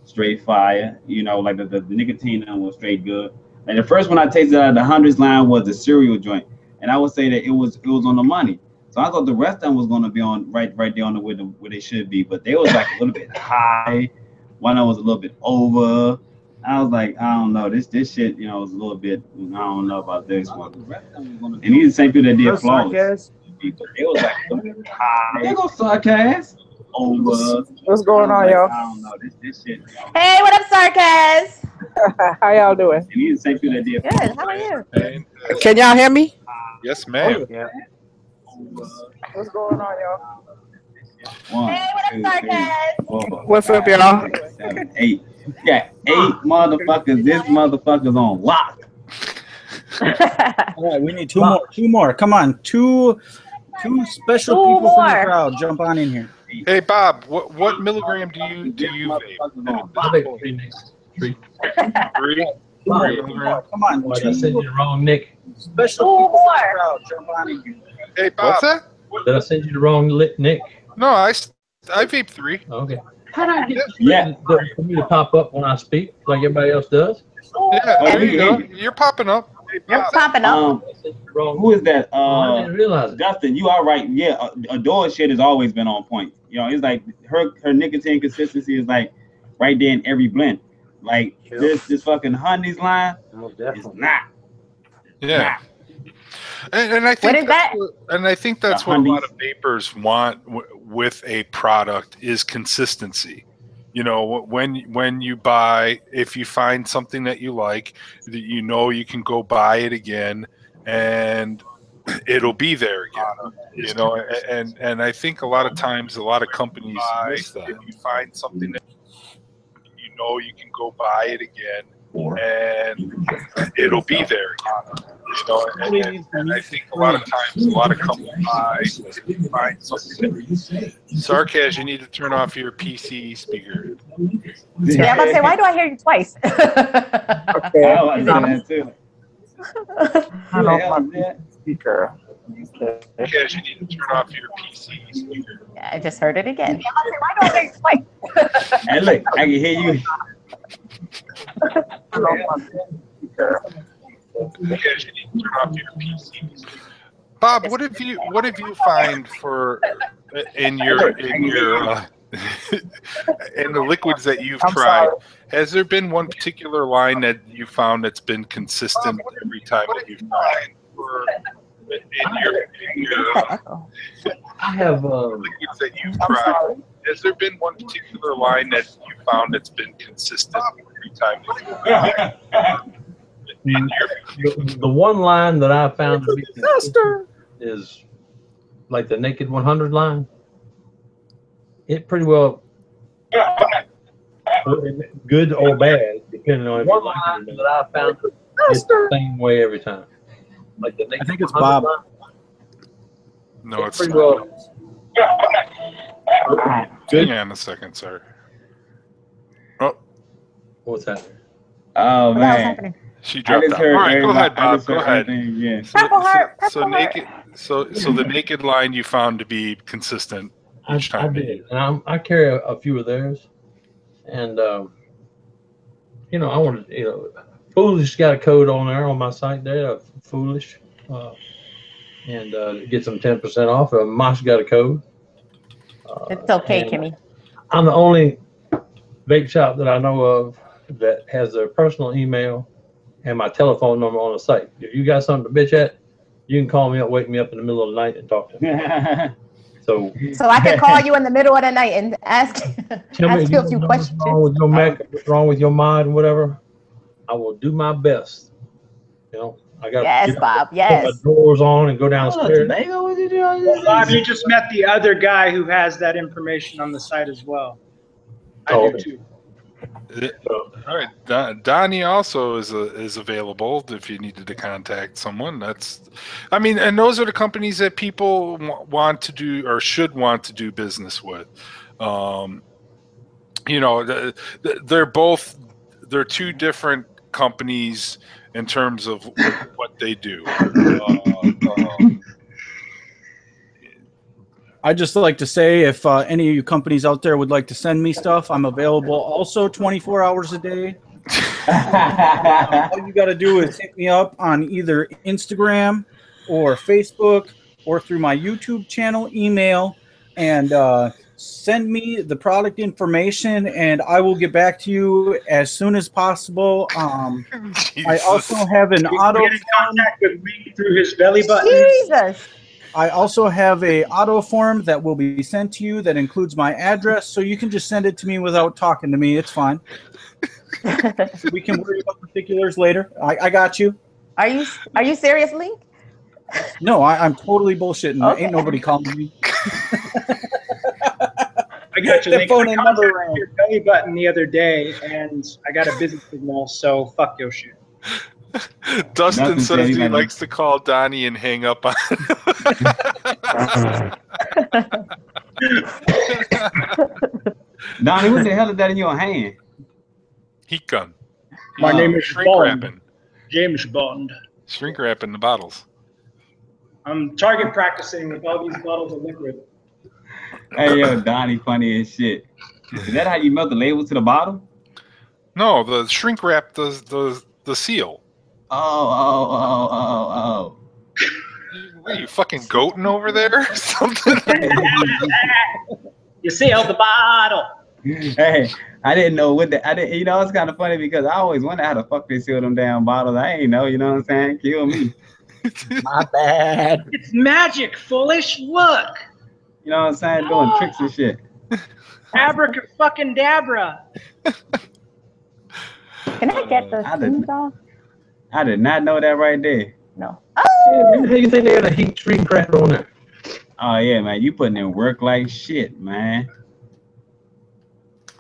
straight fire. The nicotine was straight good. And the first one I tasted out of the hundreds line was the cereal joint, and I would say that it was on the money. So I thought the rest of them was going to be on right there on where they should be, but they was a little bit high. One of them was a little bit over. I was like, I don't know, this shit, was a little bit. I don't know about this one. And these the same people that did Flawless. It was a little bit high. They go Sarkaz. Over. What's going on, y'all? I don't know, this shit. Hey, what up, Sarkaz? How y'all doing? And these the same people that did Good. How are you? Can y'all hear me? Yes, ma'am. Yeah. What's going on, y'all? 1, Hey, what up, 2, 3, Sarkaz? 4, What's up, 5, y'all? 6, 7, 8. You got 8 motherfuckers. This motherfucker's on lock. All right, we need two more. Come on, two 2 special Two people from the more. crowd jump on in here. Hey Bob, what milligram do you vape? I think 3 Nick. 3. 3? Come on, 3 milligrams? come on. Why did I send you the wrong Nick? Special Two people from more. the crowd jump on in here. Hey Bob. What's that? Did I send you the wrong Nick? No, I vape 3. Okay. How do I get Yeah. for me to pop up when I speak like everybody else does? Yeah, Oh, there you you go. can. You're popping up. You're popping up. I sent you the wrong. Who is that? I didn't realize it. Justin, you are right. Yeah, Adore shit has always been on point. You know, it's like her nicotine consistency is like right there in every blend. Like this fucking Honey's line Most is definitely. not. Yeah. And I think What is that? And I think that's The what a lot honeys. of vapors want with a product is consistency. You know, when you buy, if you find something that you like, that you know you can go buy it again, and it'll be there again. You know, and I think a lot of times a lot of companies miss that. If you find something that you know you can go buy it again, and it'll be there again. You know, and I think a lot of times, a lot of companies find something. Sarkaz, you need to turn off your PC speaker. Yeah, I'm about to say, why do I hear you twice? I was that too. Turn off my speaker. Sarkaz, you need to turn off your PC speaker. Yeah, I just heard it again. Yeah, I'm about to say, why do I hear you twice? Hey, look, I can hear you. Turn off my speaker. Sarkaz, you need to turn off your PC. Bob, what have you find for in your in the liquids that you've I'm tried? sorry. Has there been one particular line that you found that's been consistent every time that you've tried? In your I have liquids that you've I'm tried, sorry. has there been one particular line that you found that's been consistent every time that you've tried? In your the one line that I found to be consistent is like the Naked 100 line. It pretty well good or bad, depending on if you like it or not. That I found it's the same way every time. Like the Naked I think it's 100 Bob. line, No, it's pretty not. well. Good. Hang on a second, sir. Oh, What's that? Oh What the hell's man, happening? she I dropped just out. heard All right, go everybody. ahead, I Bob. just Go heard ahead. everything. Yeah. Purple heart, So purple heart. naked. So the naked line you found to be consistent each I time. did, and I carry a few of theirs, and you know, I wanted, you know, Foolish got a code on there on my site there, Foolish, and get some 10% off. Mosh got a code. It's okay, and Kimmy. I'm the only vape shop that I know of that has their personal email and my telephone number on the site. If you got something to bitch at, you can call me up, wake me up in the middle of the night, and talk to me. So So I can call you in the middle of the night and ask tell me ask you a few questions. what's wrong with your Mac, what's wrong with your mod, and whatever. I will do my best. You know, I got Yes, to Bob. put Yes. my drawers on and go downstairs. Bob, you just met the other guy who has that information on the site as well. I Oh, do too. All right, Donnie also is available if you needed to contact someone. I mean, and those are the companies that people want to do or should want to do business with. You know, they're two different companies in terms of what they do. I'd just like to say if any of you companies out there would like to send me stuff, I'm available also 24 hours a day. All you got to do is hit me up on either Instagram or Facebook or through my YouTube channel, email, and send me the product information, and I will get back to you as soon as possible. I also have an auto Get in contact with me through his belly button. Jesus. I also have a auto form that will be sent to you that includes my address, so you can just send it to me without talking to me. It's fine. We can worry about particulars later. I got you. Are you serious, Link? No, I'm totally bullshitting. Okay. Ain't nobody calling me. I got you. The Link. phone I ain't never contacted rang. your belly button the other day, and I got a business signal. So fuck your shit. Dustin Dustin said says he he might- likes to call Donnie and hang up on. Donnie, what the hell is that in your hand? Heat gun. My name is shrink Bond. wrapping. James Bond. Shrink wrapping the bottles. I'm target practicing with all these bottles of liquid. Hey, yo, Donnie, funny as shit. Is that how you melt the label to the bottle? No, the shrink wrap does the seal. Oh. What are you fucking goating over there or something? You seal the bottle. Hey, I didn't know what the, I didn't, you know, it's kind of funny because I always wonder how the fuck they seal them damn bottles. I ain't know, you know what I'm saying? Kill me. My bad. It's magic, foolish. Look. You know what I'm saying? Doing tricks and shit. Abracadabra. Can I get the I didn't- shoes off? I did not know that right there. No. How you think they got a heat shrink wrap on there? Oh, yeah, man. You putting in work like shit, man.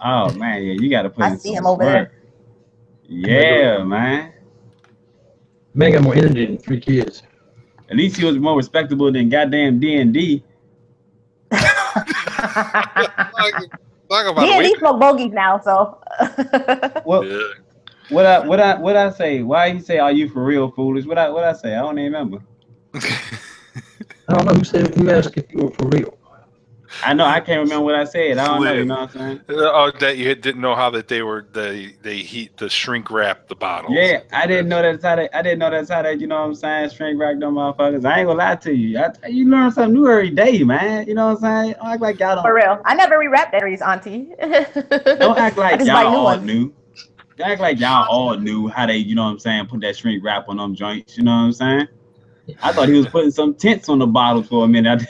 Oh, man. Yeah, you got to put I in see some him over work. Yeah, man. Man got more energy than 3 kids. At least he was more respectable than goddamn D&D. Talk about Yeah, weight. these smoke bogeys now, so. What? Yeah. What I say? Why he say, "Are you for real, foolish?" What I say? I don't even remember. I don't know who asked if you were for real. I know I can't remember what I said. I don't know. You know what I'm saying? Oh, that you didn't know how that they heat the shrink wrap the bottles. Yeah, I didn't know that's how they. I didn't know that's how they. You know what I'm saying? Shrink wrap them motherfuckers. I ain't gonna lie to you. You learn something new every day, man. You know what I'm saying? Don't act like y'all don't. For real. I never rewrapped batteries, Auntie. Don't act I like just buy y'all new all ones. knew. Don't act like y'all all knew how they. You know what I'm saying? Put that shrink wrap on them joints. You know what I'm saying? I thought he was putting some tints on the bottles for a minute.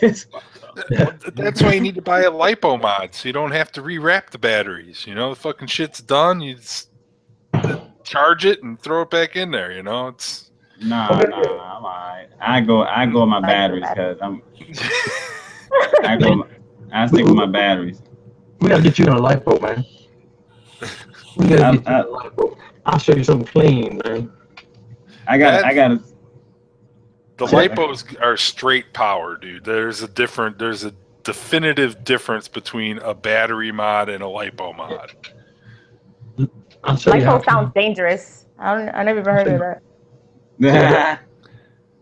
That's why you need to buy a lipo mod so you don't have to rewrap the batteries. You know, the fucking shit's done. You just charge it and throw it back in there. You know, it's Nah, I'm all right. I go with my batteries because I stick with my batteries. We gotta get you on a lipo, man. We gotta get you on a lipo. I'll show you something clean, man. I got to. the lipos are straight power, dude. There's a definitive difference between a battery mod and a lipo mod. I'll show you how. Lipo sounds dangerous. I never even heard of that.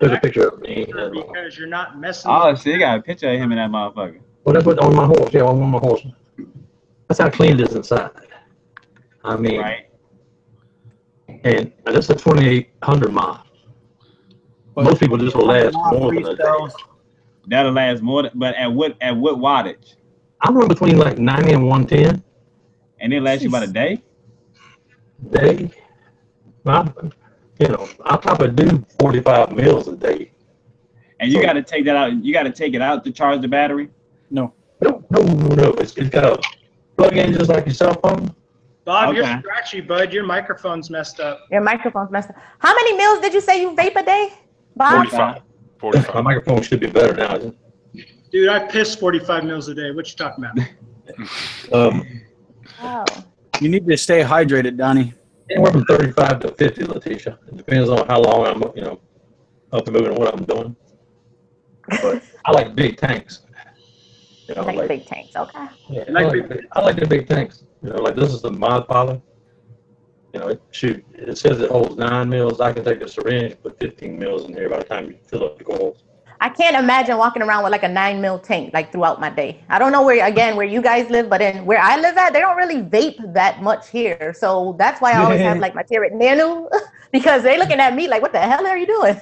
There's a picture of me. Because you're not messing Oh with shit, you got a picture of him in that motherfucker. Well, that's what on my horse. Yeah, on my horse. That's how clean it is inside. I mean, Right. and that's a 2,800 mile. Most people just will last more than a day. That'll last more than, but at what wattage? I run between like 90 and 110 And it lasts you about a day? a day. I'll probably do 45 mils a day. And you gotta take that out. You gotta take it out to charge the battery? No. It's got a plug in just like your cell phone. Bob, Okay. you're scratchy, bud. Your microphone's messed up. Your microphone's messed up. How many meals did you say you vape a day, Bob? 45. My microphone should be better now. Isn't Dude, I piss 45 mils a day. What you talking about? it? Oh. You need to stay hydrated, Donnie. Anywhere from 35 to 50, Letitia. It depends on how long I'm, up and moving and what I'm doing. But I like big tanks. Like big tanks, okay. Yeah, Like I like the big tanks. Like this is the Mod Poly. It says it holds 9 mils. I can take a syringe, put 15 mils in here by the time you fill up the goals. I can't imagine walking around with like a 9 mil tank like throughout my day. I don't know where you guys live, but in where I live at, they don't really vape that much here. So that's why I always have like my Tirrit Nanu because they're looking at me like, what the hell are you doing?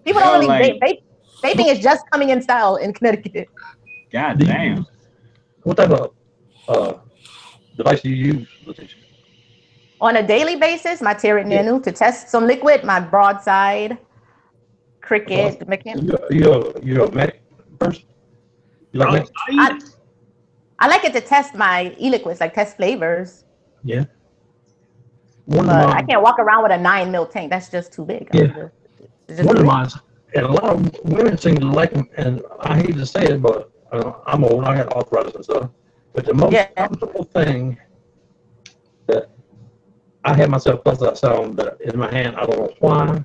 People don't really vape. Vaping is just coming in style in Connecticut. God damn. What type of device do you use, Letitia? On a daily basis, my Tirrit Nanu to test some liquid, my Broadside, Cricket, You're a medic person? You like medic? I like it to test my e-liquids, like test flavors. Yeah. But I can't walk around with a 9 mil tank. That's just too big. Yeah. It's just One too of big. mine, and a lot of women seem to like them, and I hate to say it, but I'm old, I got arthritis and stuff. But the most comfortable thing that I had myself plus I saw them in my hand. I don't know why,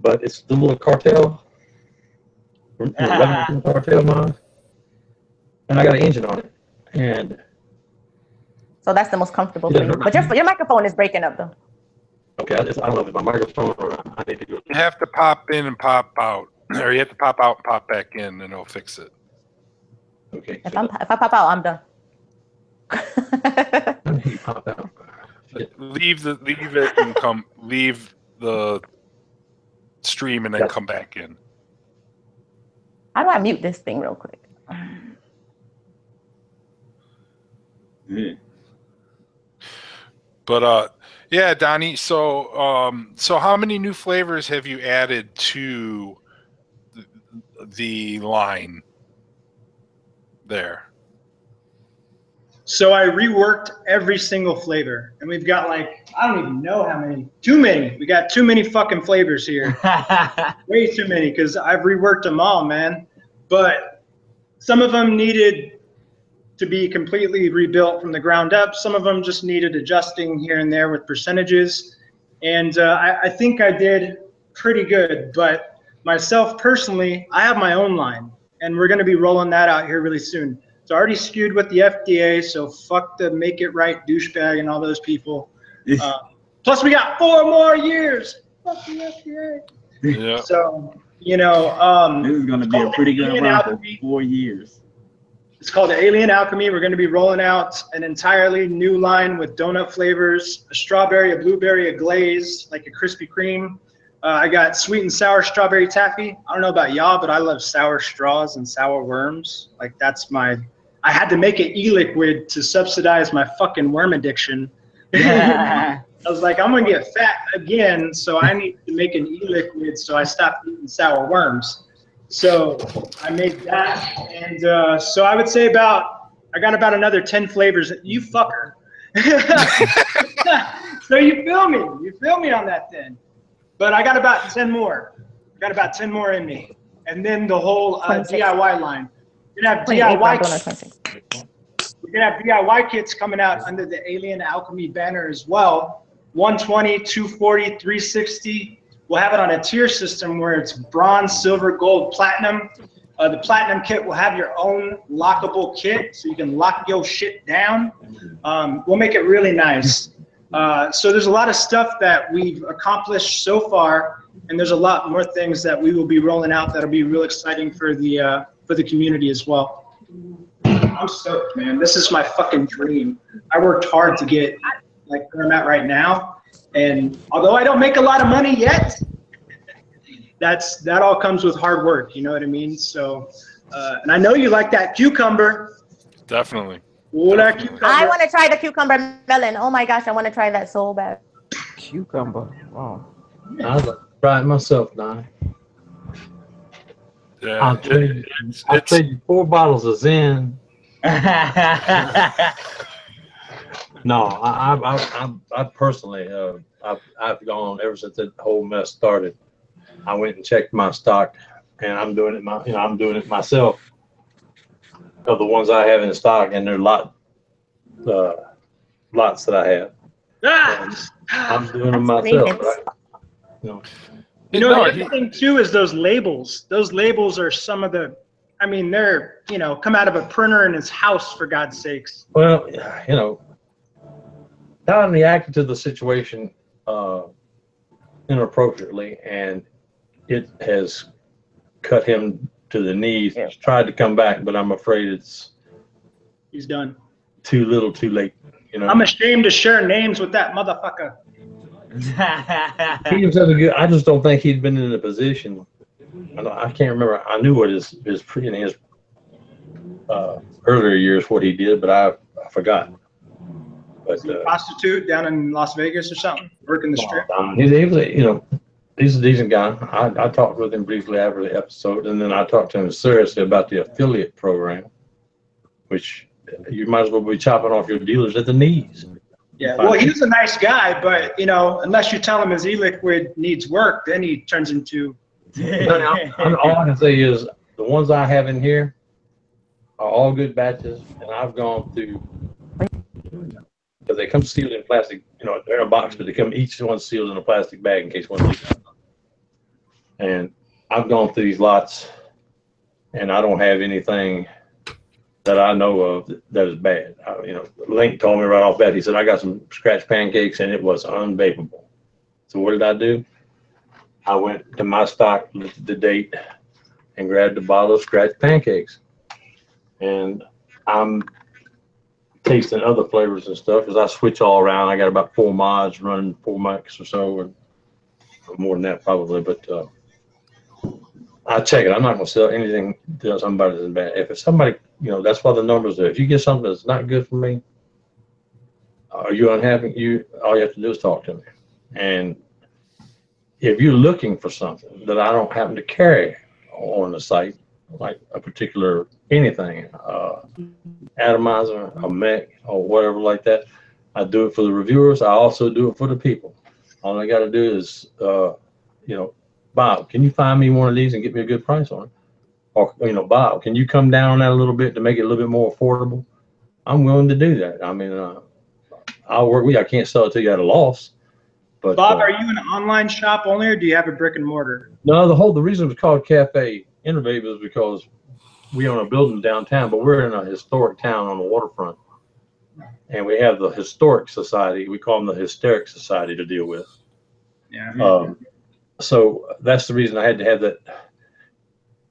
but it's the little cartel, Remington cartel mine, and I got an engine on it. And So that's the most comfortable for you. But your microphone is breaking up though. okay, I don't know if it's my microphone or I need to do it. You have to pop in and pop out, or you have to pop out and pop back in, and it'll fix it. Okay. If I pop out, I'm done. I need to pop out. Leave it and leave the stream and then come back in. How do I mute this thing real quick? Yeah. But yeah, Donnie. So how many new flavors have you added to the line there? So I reworked every single flavor, and we've got like, I don't even know how many. Too many. We got too many fucking flavors here. Way too many, because I've reworked them all, man. But some of them needed to be completely rebuilt from the ground up. Some of them just needed adjusting here and there with percentages. And I think I did pretty good. But myself personally, I have my own line, and we're going to be rolling that out here really soon. It's already skewed with the FDA, so fuck the make it right douchebag and all those people. Plus, we got 4 more years. Fuck the FDA. Yeah. So, you know, This is going to be a pretty good run for 4 years. It's called Alien Alchemy. We're going to be rolling out an entirely new line with donut flavors, a strawberry, a blueberry, a glaze, like a Krispy Kreme. I got sweet and sour strawberry taffy. I don't know about y'all, but I love sour straws and sour worms. Like that's I had to make an e-liquid to subsidize my fucking worm addiction. I was like, I'm going to get fat again, so I need to make an e-liquid so I stop eating sour worms. So I made that, and so I would say I got about another 10 flavors. You fucker. So you feel me? You feel me on that then? But I got about 10 more. I got about 10 more in me. And then the whole DIY line. We're gonna have DIY. We're gonna have DIY kits coming out under the Alien Alchemy banner as well. 120, 240, 360. We'll have it on a tier system where it's bronze, silver, gold, platinum. The platinum kit will have your own lockable kit, so you can lock your shit down. We'll make it really nice. So there's a lot of stuff that we've accomplished so far, and there's a lot more things that we will be rolling out that'll be real exciting for the community as well. I'm stoked, man. This is my fucking dream. I worked hard to get like where I'm at right now, and although I don't make a lot of money yet, that all comes with hard work. You know what I mean? So, and I know you like that cucumber. Definitely. Ooh, that cucumber. I want to try the cucumber melon. Oh my gosh, I want to try that so bad. Cucumber. Wow. I'd like to try it myself, Donnie. Yeah. I'll trade you 4 bottles of Zen. No, I personally, I've gone ever since that whole mess started. I went and checked my stock, and I'm doing it. I'm doing it myself. Of the ones I have in stock, and there are lots that I have. I'm doing them myself, right? You know, the other thing too is those labels. Those labels are some of the, I mean, they're, come out of a printer in his house, for God's sakes. Well, Don reacted to the situation inappropriately, and it has cut him to the knees. He's tried to come back, but I'm afraid He's done. Too little, too late. I'm ashamed to share names with that motherfucker. He himself is good. I just don't think he'd been in a position. I can't remember. I knew what his earlier years what he did, but I forgot. But a prostitute down in Las Vegas or something, working the strip. He's a decent guy. I talked with him briefly after the episode, and then I talked to him seriously about the affiliate program, which you might as well be chopping off your dealers at the knees. Yeah, well, he's a nice guy, but unless you tell him his e-liquid needs work, then he turns into. All I can say is the ones I have in here are all good batches, and I've gone through because they come sealed in plastic. You know, they're in a box, but they come each one sealed in a plastic bag in case one leaks. And I've gone through these lots, and I don't have anything that I know of that is bad. You know, Link told me right off bat. He said, I got some scratch pancakes, and it was unvapable. So what did I do? I went to my stock, looked at the date, and grabbed a bottle of scratch pancakes. And I'm tasting other flavors and stuff because I switch all around. I got about 4 mods running, 4 mics or so, and more than that probably. But I check it. I'm not going to sell anything to somebody that's bad. If it's somebody, you know, that's why the numbers are. If you get something that's not good for me, are you unhappy? All you have to do is talk to me. And if you're looking for something that I don't happen to carry on the site, like a particular anything, atomizer, a mech, or whatever like that, I do it for the reviewers. I also do it for the people. All I got to do is, you know, Bob, can you find me one of these and get me a good price on it? Or, you know, Bob, can you come down on that a little bit to make it a little bit more affordable? I'm willing to do that. I mean, I'll work with you. I can't sell it to you at a loss. But, Bob, are you an online shop only, or do you have a brick and mortar? No, the reason it's called Cafe Innovative is because we own a building downtown, but we're in a historic town on the waterfront. And we have the Historic Society. We call them the Hysteric Society to deal with. Yeah. So that's the reason I had to have that.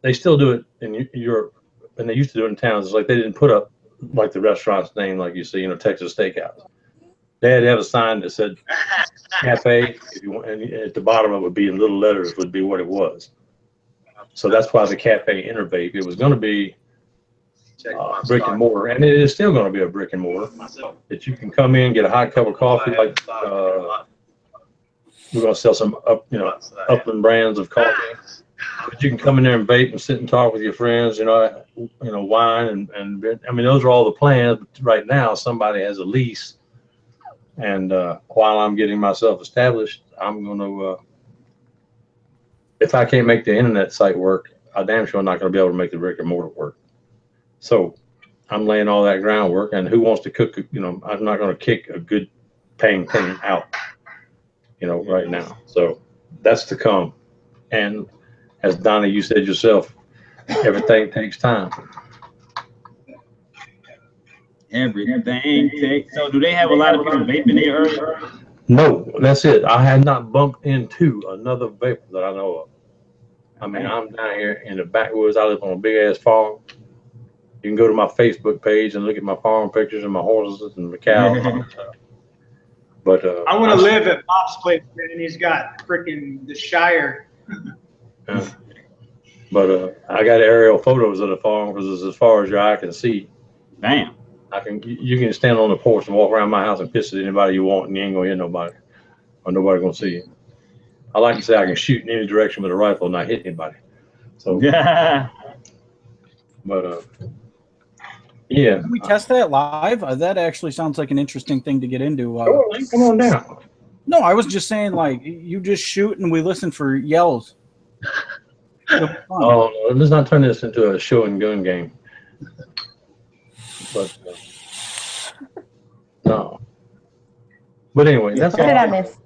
They still do it in Europe, and they used to do it in towns. It's like they didn't put up like the restaurant's name, like you see, you know, Texas Steakhouse. They had to have a sign that said cafe, if you want, and at the bottom it would be in little letters would be what it was. So that's why the Cafe Innovate. It was going to be brick and mortar, and it is still going to be a brick and mortar that you can come in, get a hot cup of coffee. Like we're going to sell some Upland brands of coffee, but you can come in there and vape and sit and talk with your friends. You know, wine and I mean, those are all the plans. But right now, somebody has a lease. And while I'm getting myself established, I'm going to, if I can't make the internet site work, I damn sure I'm not going to be able to make the brick and mortar work. So I'm laying all that groundwork, and who wants to cook, you know, I'm not going to kick a good paying thing out, you know, right now. So that's to come. And as Donnie, you said yourself, everything takes time. Everything takes. So do they have a lot of people vaping there earlier? No, that's it. I had not bumped into another vapor that I know of. I mean, I'm down here in the backwoods. I live on a big ass farm. You can go to my Facebook page and look at my farm pictures and my horses and my cows. But I want to live at Bob's place, and he's got freaking the Shire. But I got aerial photos of the farm because it's as far as your eye can see. Damn. You can stand on the porch and walk around my house and piss at anybody you want, and you ain't gonna hit nobody, or nobody gonna see you. I like to say I can shoot in any direction with a rifle and not hit anybody. So yeah. But yeah. Can we test that live? That actually sounds like an interesting thing to get into. Come on down. No, I was just saying, like, you just shoot and we listen for yells. Oh no, let's not turn this into a show and gun game. But no. But anyway, that's what did I miss?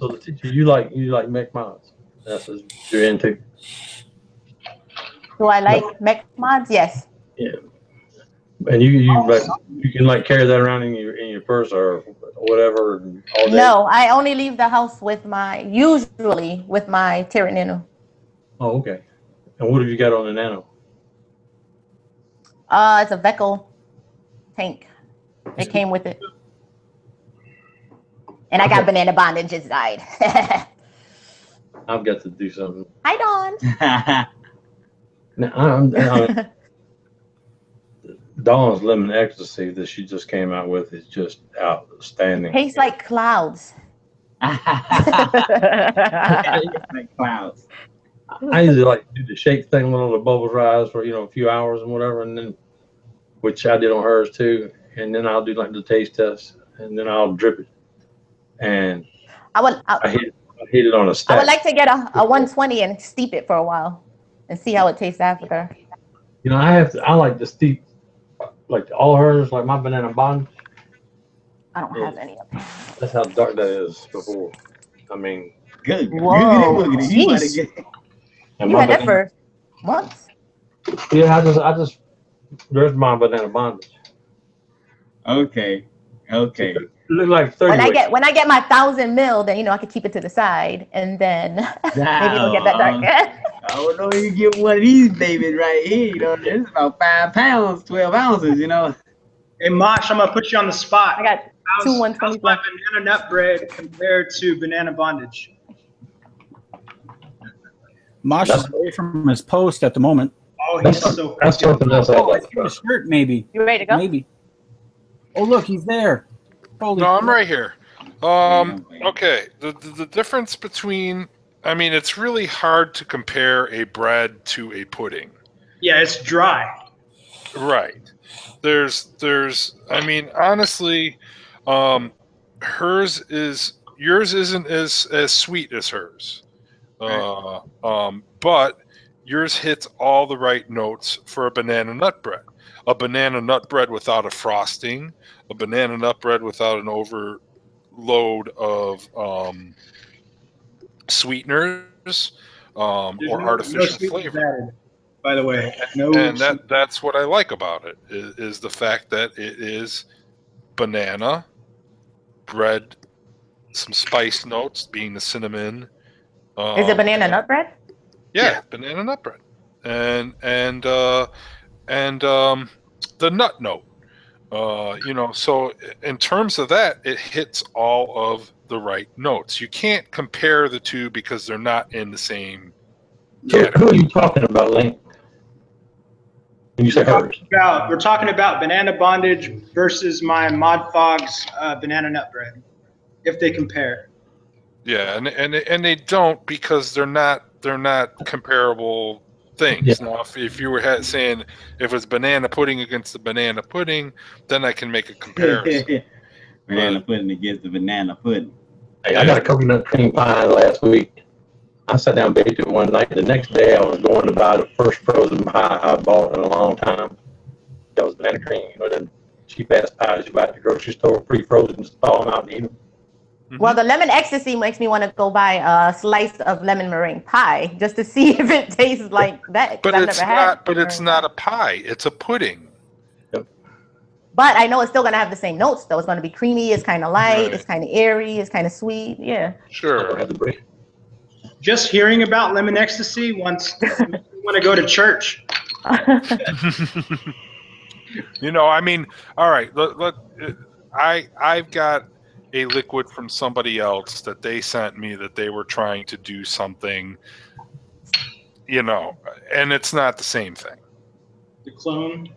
So the teacher, you like mech mods. That's what you're into. Do I like mech mods? Yes. Yeah. And you can like carry that around in your purse or whatever all day. No, I only leave the house usually with my Terra Nano. Oh, okay. And what have you got on the Nano? It's a Veckel tank. It came with it. And I got banana bond and just died. I've got to do something. Hi, Dawn. Now, Dawn's lemon ecstasy that she just came out with is just outstanding. Tastes like clouds. Like clouds. I usually like to do the shake thing when all the bubbles rise for a few hours and whatever, and then which I did on hers too, and then I'll do like the taste test, and then I'll drip it, and I hit it on a stack. I would like to get a 120 and steep it for a while and see how it tastes after. I like to steep like all hers, like my banana bond. I don't have any of them. That's how dark that is before. I mean, Good. Whoa, Look at it. You might jeez. get. and You my had that banana, for months. yeah, I just there's my banana bondage. Okay. Okay. Look like 30 weight. When I get my 1,000 mil, then I could keep it to the side, and then maybe it'll get that dark. I don't know if you get one of these babies right here. It's about 5 pounds, 12 ounces. Hey, Mosh, I'm gonna put you on the spot. I got How's 2 120s my left. banana nut bread compared to banana bondage? Mosh is away from his post at the moment. Oh, he's so That's something else I Oh, I like. see his shirt, maybe. You ready to go? Maybe. Oh, look, he's there. Holy No, I'm right here. Okay, the difference between, I mean, it's really hard to compare a bread to a pudding. Yeah, it's dry. Right. I mean, honestly, yours isn't as sweet as hers. But yours hits all the right notes for a banana nut bread. A banana nut bread without a frosting, a banana nut bread without an overload of sweeteners or artificial sweeteners flavor. added, by the way. And that's what I like about it is the fact that it is banana bread, some spice notes being the cinnamon. Is it banana nut bread? Yeah, banana nut bread, and the nut note. So in terms of that, it hits all of the right notes. You can't compare the two because they're not in the same So category. who are you talking about, Lane? When you say hers? We're talking about banana bondage versus my Mod Fogg's banana nut bread, if they compare. Yeah, and they don't because they're not comparable things. Yeah. Now, if you were saying if it's banana pudding against the banana pudding, then I can make a comparison. Banana pudding against the banana pudding. Hey, I got a coconut cream pie last week. I sat down and baked it one night. The next day, I was going to buy the first frozen pie I bought in a long time. That was banana cream. The cheap-ass pies you buy at the grocery store, pre-frozen, just thaw them out and eat them. Well, the lemon ecstasy makes me want to go buy a slice of lemon meringue pie just to see if it tastes like that. But I've it's never had not. But it's meringue not pie. a pie. It's a pudding. But I know it's still gonna have the same notes though. It's gonna be creamy. It's kind of light. Right. It's kind of airy. It's kind of sweet. Yeah. I don't Sure. have the bread. Just hearing about lemon ecstasy once you want to go to church. I mean, all right. I've got a liquid from somebody else that they sent me that they were trying to do something, and it's not the same thing. The clone.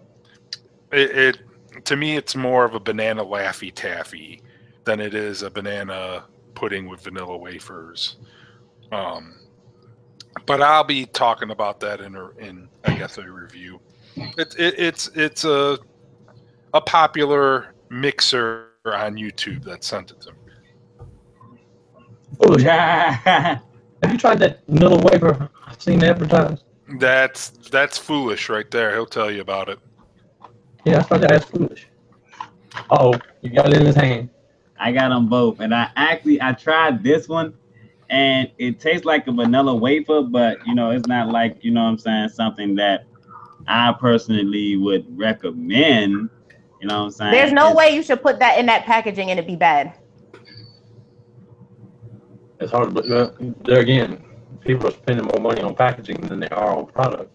It to me, it's more of a banana Laffy Taffy than it is a banana pudding with vanilla wafers. But I'll be talking about that in I guess a review. It's a popular mixer on YouTube that sent it to me. Oh, have you tried that vanilla wafer? I've seen it advertised. That's foolish right there. He'll tell you about it. Yeah, I thought that's foolish. Uh-oh, you got it in his hand. I got them both, and I tried this one, and it tastes like a vanilla wafer, but it's not like something that I personally would recommend. You know what I'm saying? There's no way you should put that in that packaging and it be bad. It's hard, but there again, people are spending more money on packaging than they are on product.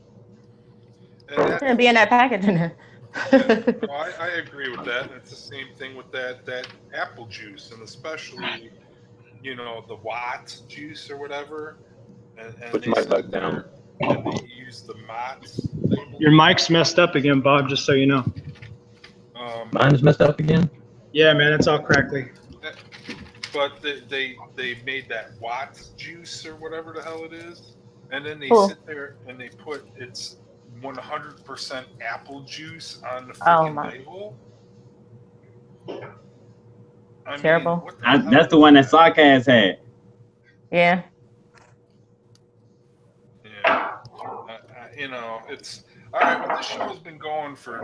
And It shouldn't be in that packaging. no, I agree with that. And it's the same thing with that apple juice, and especially the Watts juice or whatever. And Put they your mic said back down. and they use the Mott's label. Your mic's messed up again, Bob, just so you know. Mine's messed up again. Yeah, man, it's all crackly. But they made that Watts juice or whatever the hell it is, and then they Cool. sit there and they put it's 100% apple juice on the Oh, freaking my. label. I mean, Terrible. what the hell That's the is one that Sarkaz had. Yeah. Yeah, it's all right. But this show has been going for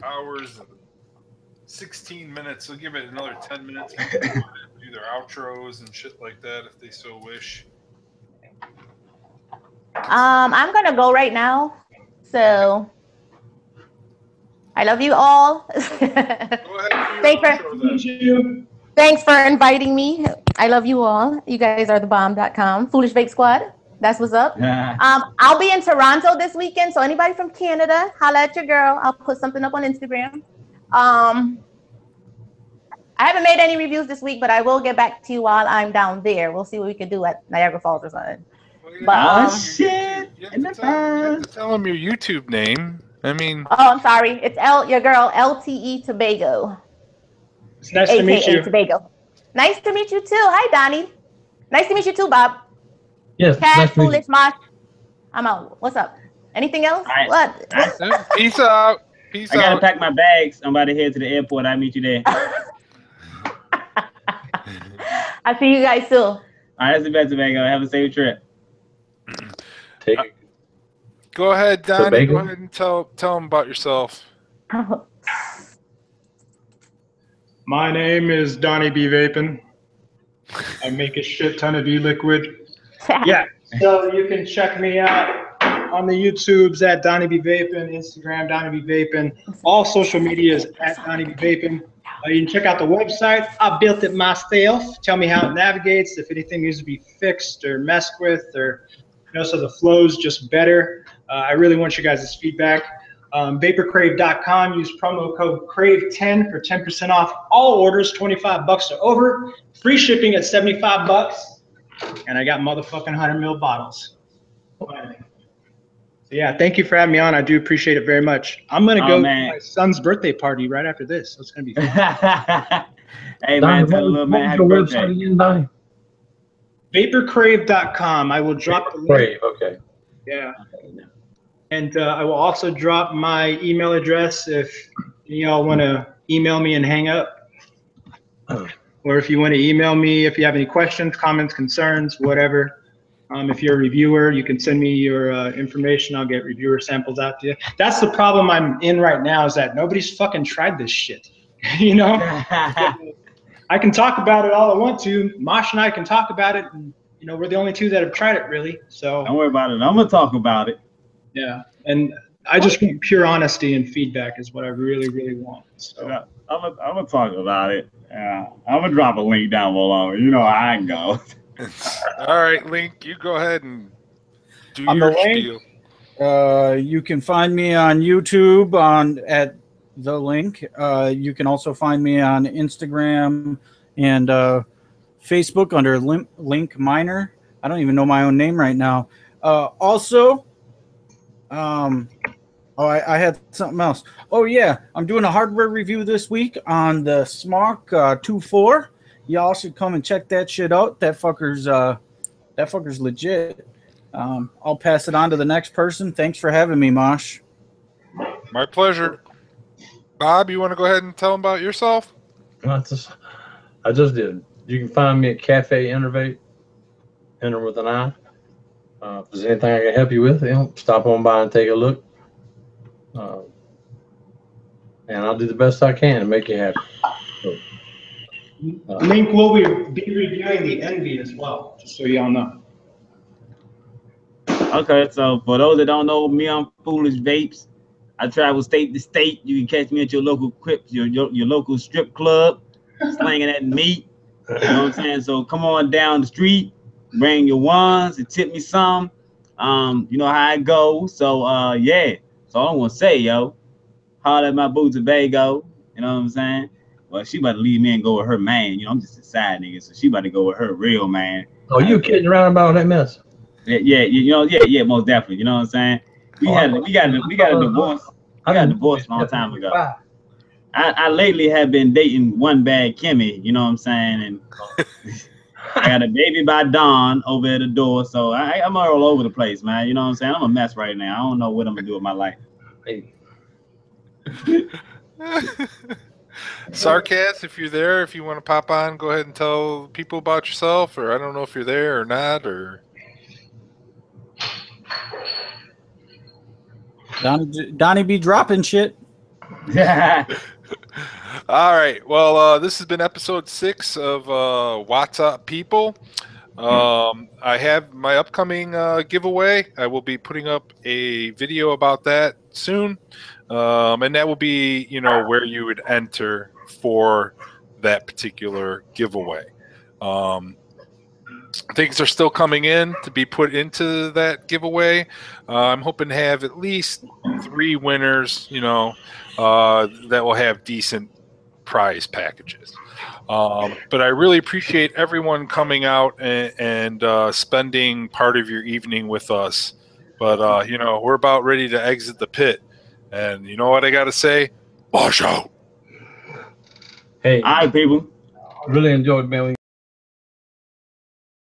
hours and 16 minutes. So give it another 10 minutes. Do their outros and shit like that if they so wish. I'm gonna go right now. So I love you all. Go ahead. Thanks for inviting me. I love you all. You guys are thebomb.com. Foolish Vape Squad. That's what's up. I'll be in Toronto this weekend. So anybody from Canada, holla at your girl. I'll put something up on Instagram. I haven't made any reviews this week, but I will get back to you while I'm down there. We'll see what we can do at Niagara Falls or something. But, shit! You have to tell them your YouTube name. I mean. Oh, I'm sorry. It's your girl LTE Tobago. It's nice to meet you. Tobago. Nice to meet you too. Hi, Donnie. Nice to meet you too, Bob. Yes. Cat, nice Foolish Mosh. I'm out. What's up? Anything else? Right. What? Peace out. Peace out. I gotta pack my bags. I'm about to head to the airport. I'll meet you there. I'll see you guys soon. All right, that's the best, Tobago. Have a safe trip. Go ahead, Donnie. Tobago? Go ahead and tell them about yourself. My name is Donnie B. Vapin. I make a shit ton of e-liquid. Yeah, so you can check me out on the YouTubes at Donnie B. Vapin, Instagram, Donnie B. Vapin. All social media is at Donnie B. Vapin. You can check out the website. I built it myself. Tell me how it navigates, if anything needs to be fixed or messed with, or so the flow's just better. I really want you guys' feedback. Vaporcrave.com. Use promo code CRAVE10 for 10% off all orders, $25 or over. Free shipping at $75. And I got motherfucking 100 ml bottles. So yeah, thank you for having me on. I do appreciate it very much. I'm gonna go to my son's birthday party right after this, so it's gonna be fun. Hey man, tell the little man happy birthday. Donnie? Vaporcrave.com. I will drop the link. Crave, okay. Yeah. And I will also drop my email address if y'all want to email me and hang up. Or if you want to email me, if you have any questions, comments, concerns, whatever. If you're a reviewer, you can send me your information. I'll get reviewer samples out to you. That's the problem I'm in right now, is that nobody's fucking tried this shit. You know? I can talk about it all I want to. Mosh and I can talk about it. And, we're the only two that have tried it, really. So don't worry about it. I'm going to talk about it. Yeah. And I just want pure honesty and feedback is what I really, really want. So I'm gonna talk about it. I'm gonna drop a link down below. You know how I can go. All right, Link, you go ahead and do On your the link, spiel. You can find me on YouTube at the link. You can also find me on Instagram and Facebook under Link Miner. I don't even know my own name right now. I had something else. Oh yeah, I'm doing a hardware review this week on the Smok 2.4. Y'all should come and check that shit out. That fucker's legit. I'll pass it on to the next person. Thanks for having me, Mosh. My pleasure. Bob, you want to go ahead and tell them about yourself? I just did. You can find me at Cafe Innervate. Enter with an I. If there's anything I can help you with, stop on by and take a look. And I'll do the best I can to make you happy. So, Link will be reviewing the Envy as well, just so y'all know. Okay, so for those that don't know me, I'm Foolish Vapes. I travel state to state. You can catch me at your local your local strip club, slanging that meat. You know what I'm saying? So come on down the street, bring your ones and tip me some. You know how it goes. So yeah. So I want to say, yo, holler at my boo Tobago. You know what I'm saying? Well, she about to leave me and go with her man. I'm just a side nigga, so she about to go with her real man. Oh, you kidding around about that mess? Yeah, most definitely. You know what I'm saying? We got a divorce. I got divorced a long time ago. I lately have been dating one bad Kimmy. You know what I'm saying? And I got a baby by Dawn over at the door, so I'm all over the place, man. You know what I'm saying? I'm a mess right now. I don't know what I'm gonna do with my life. Hey. Sarcast, if you're there, if you want to pop on, go ahead and tell people about yourself, or I don't know if you're there or not, or Donnie be dropping shit. All right. Well, this has been episode 6 of What's Up, People. I have my upcoming giveaway. I will be putting up a video about that soon, and that will be, where you would enter for that particular giveaway. Things are still coming in to be put into that giveaway. I'm hoping to have at least 3 winners, that will have decent prize packages. But I really appreciate everyone coming out and spending part of your evening with us. But, we're about ready to exit the pit. And you know what I got to say? Wash out. Hey, All right, people. really enjoyed being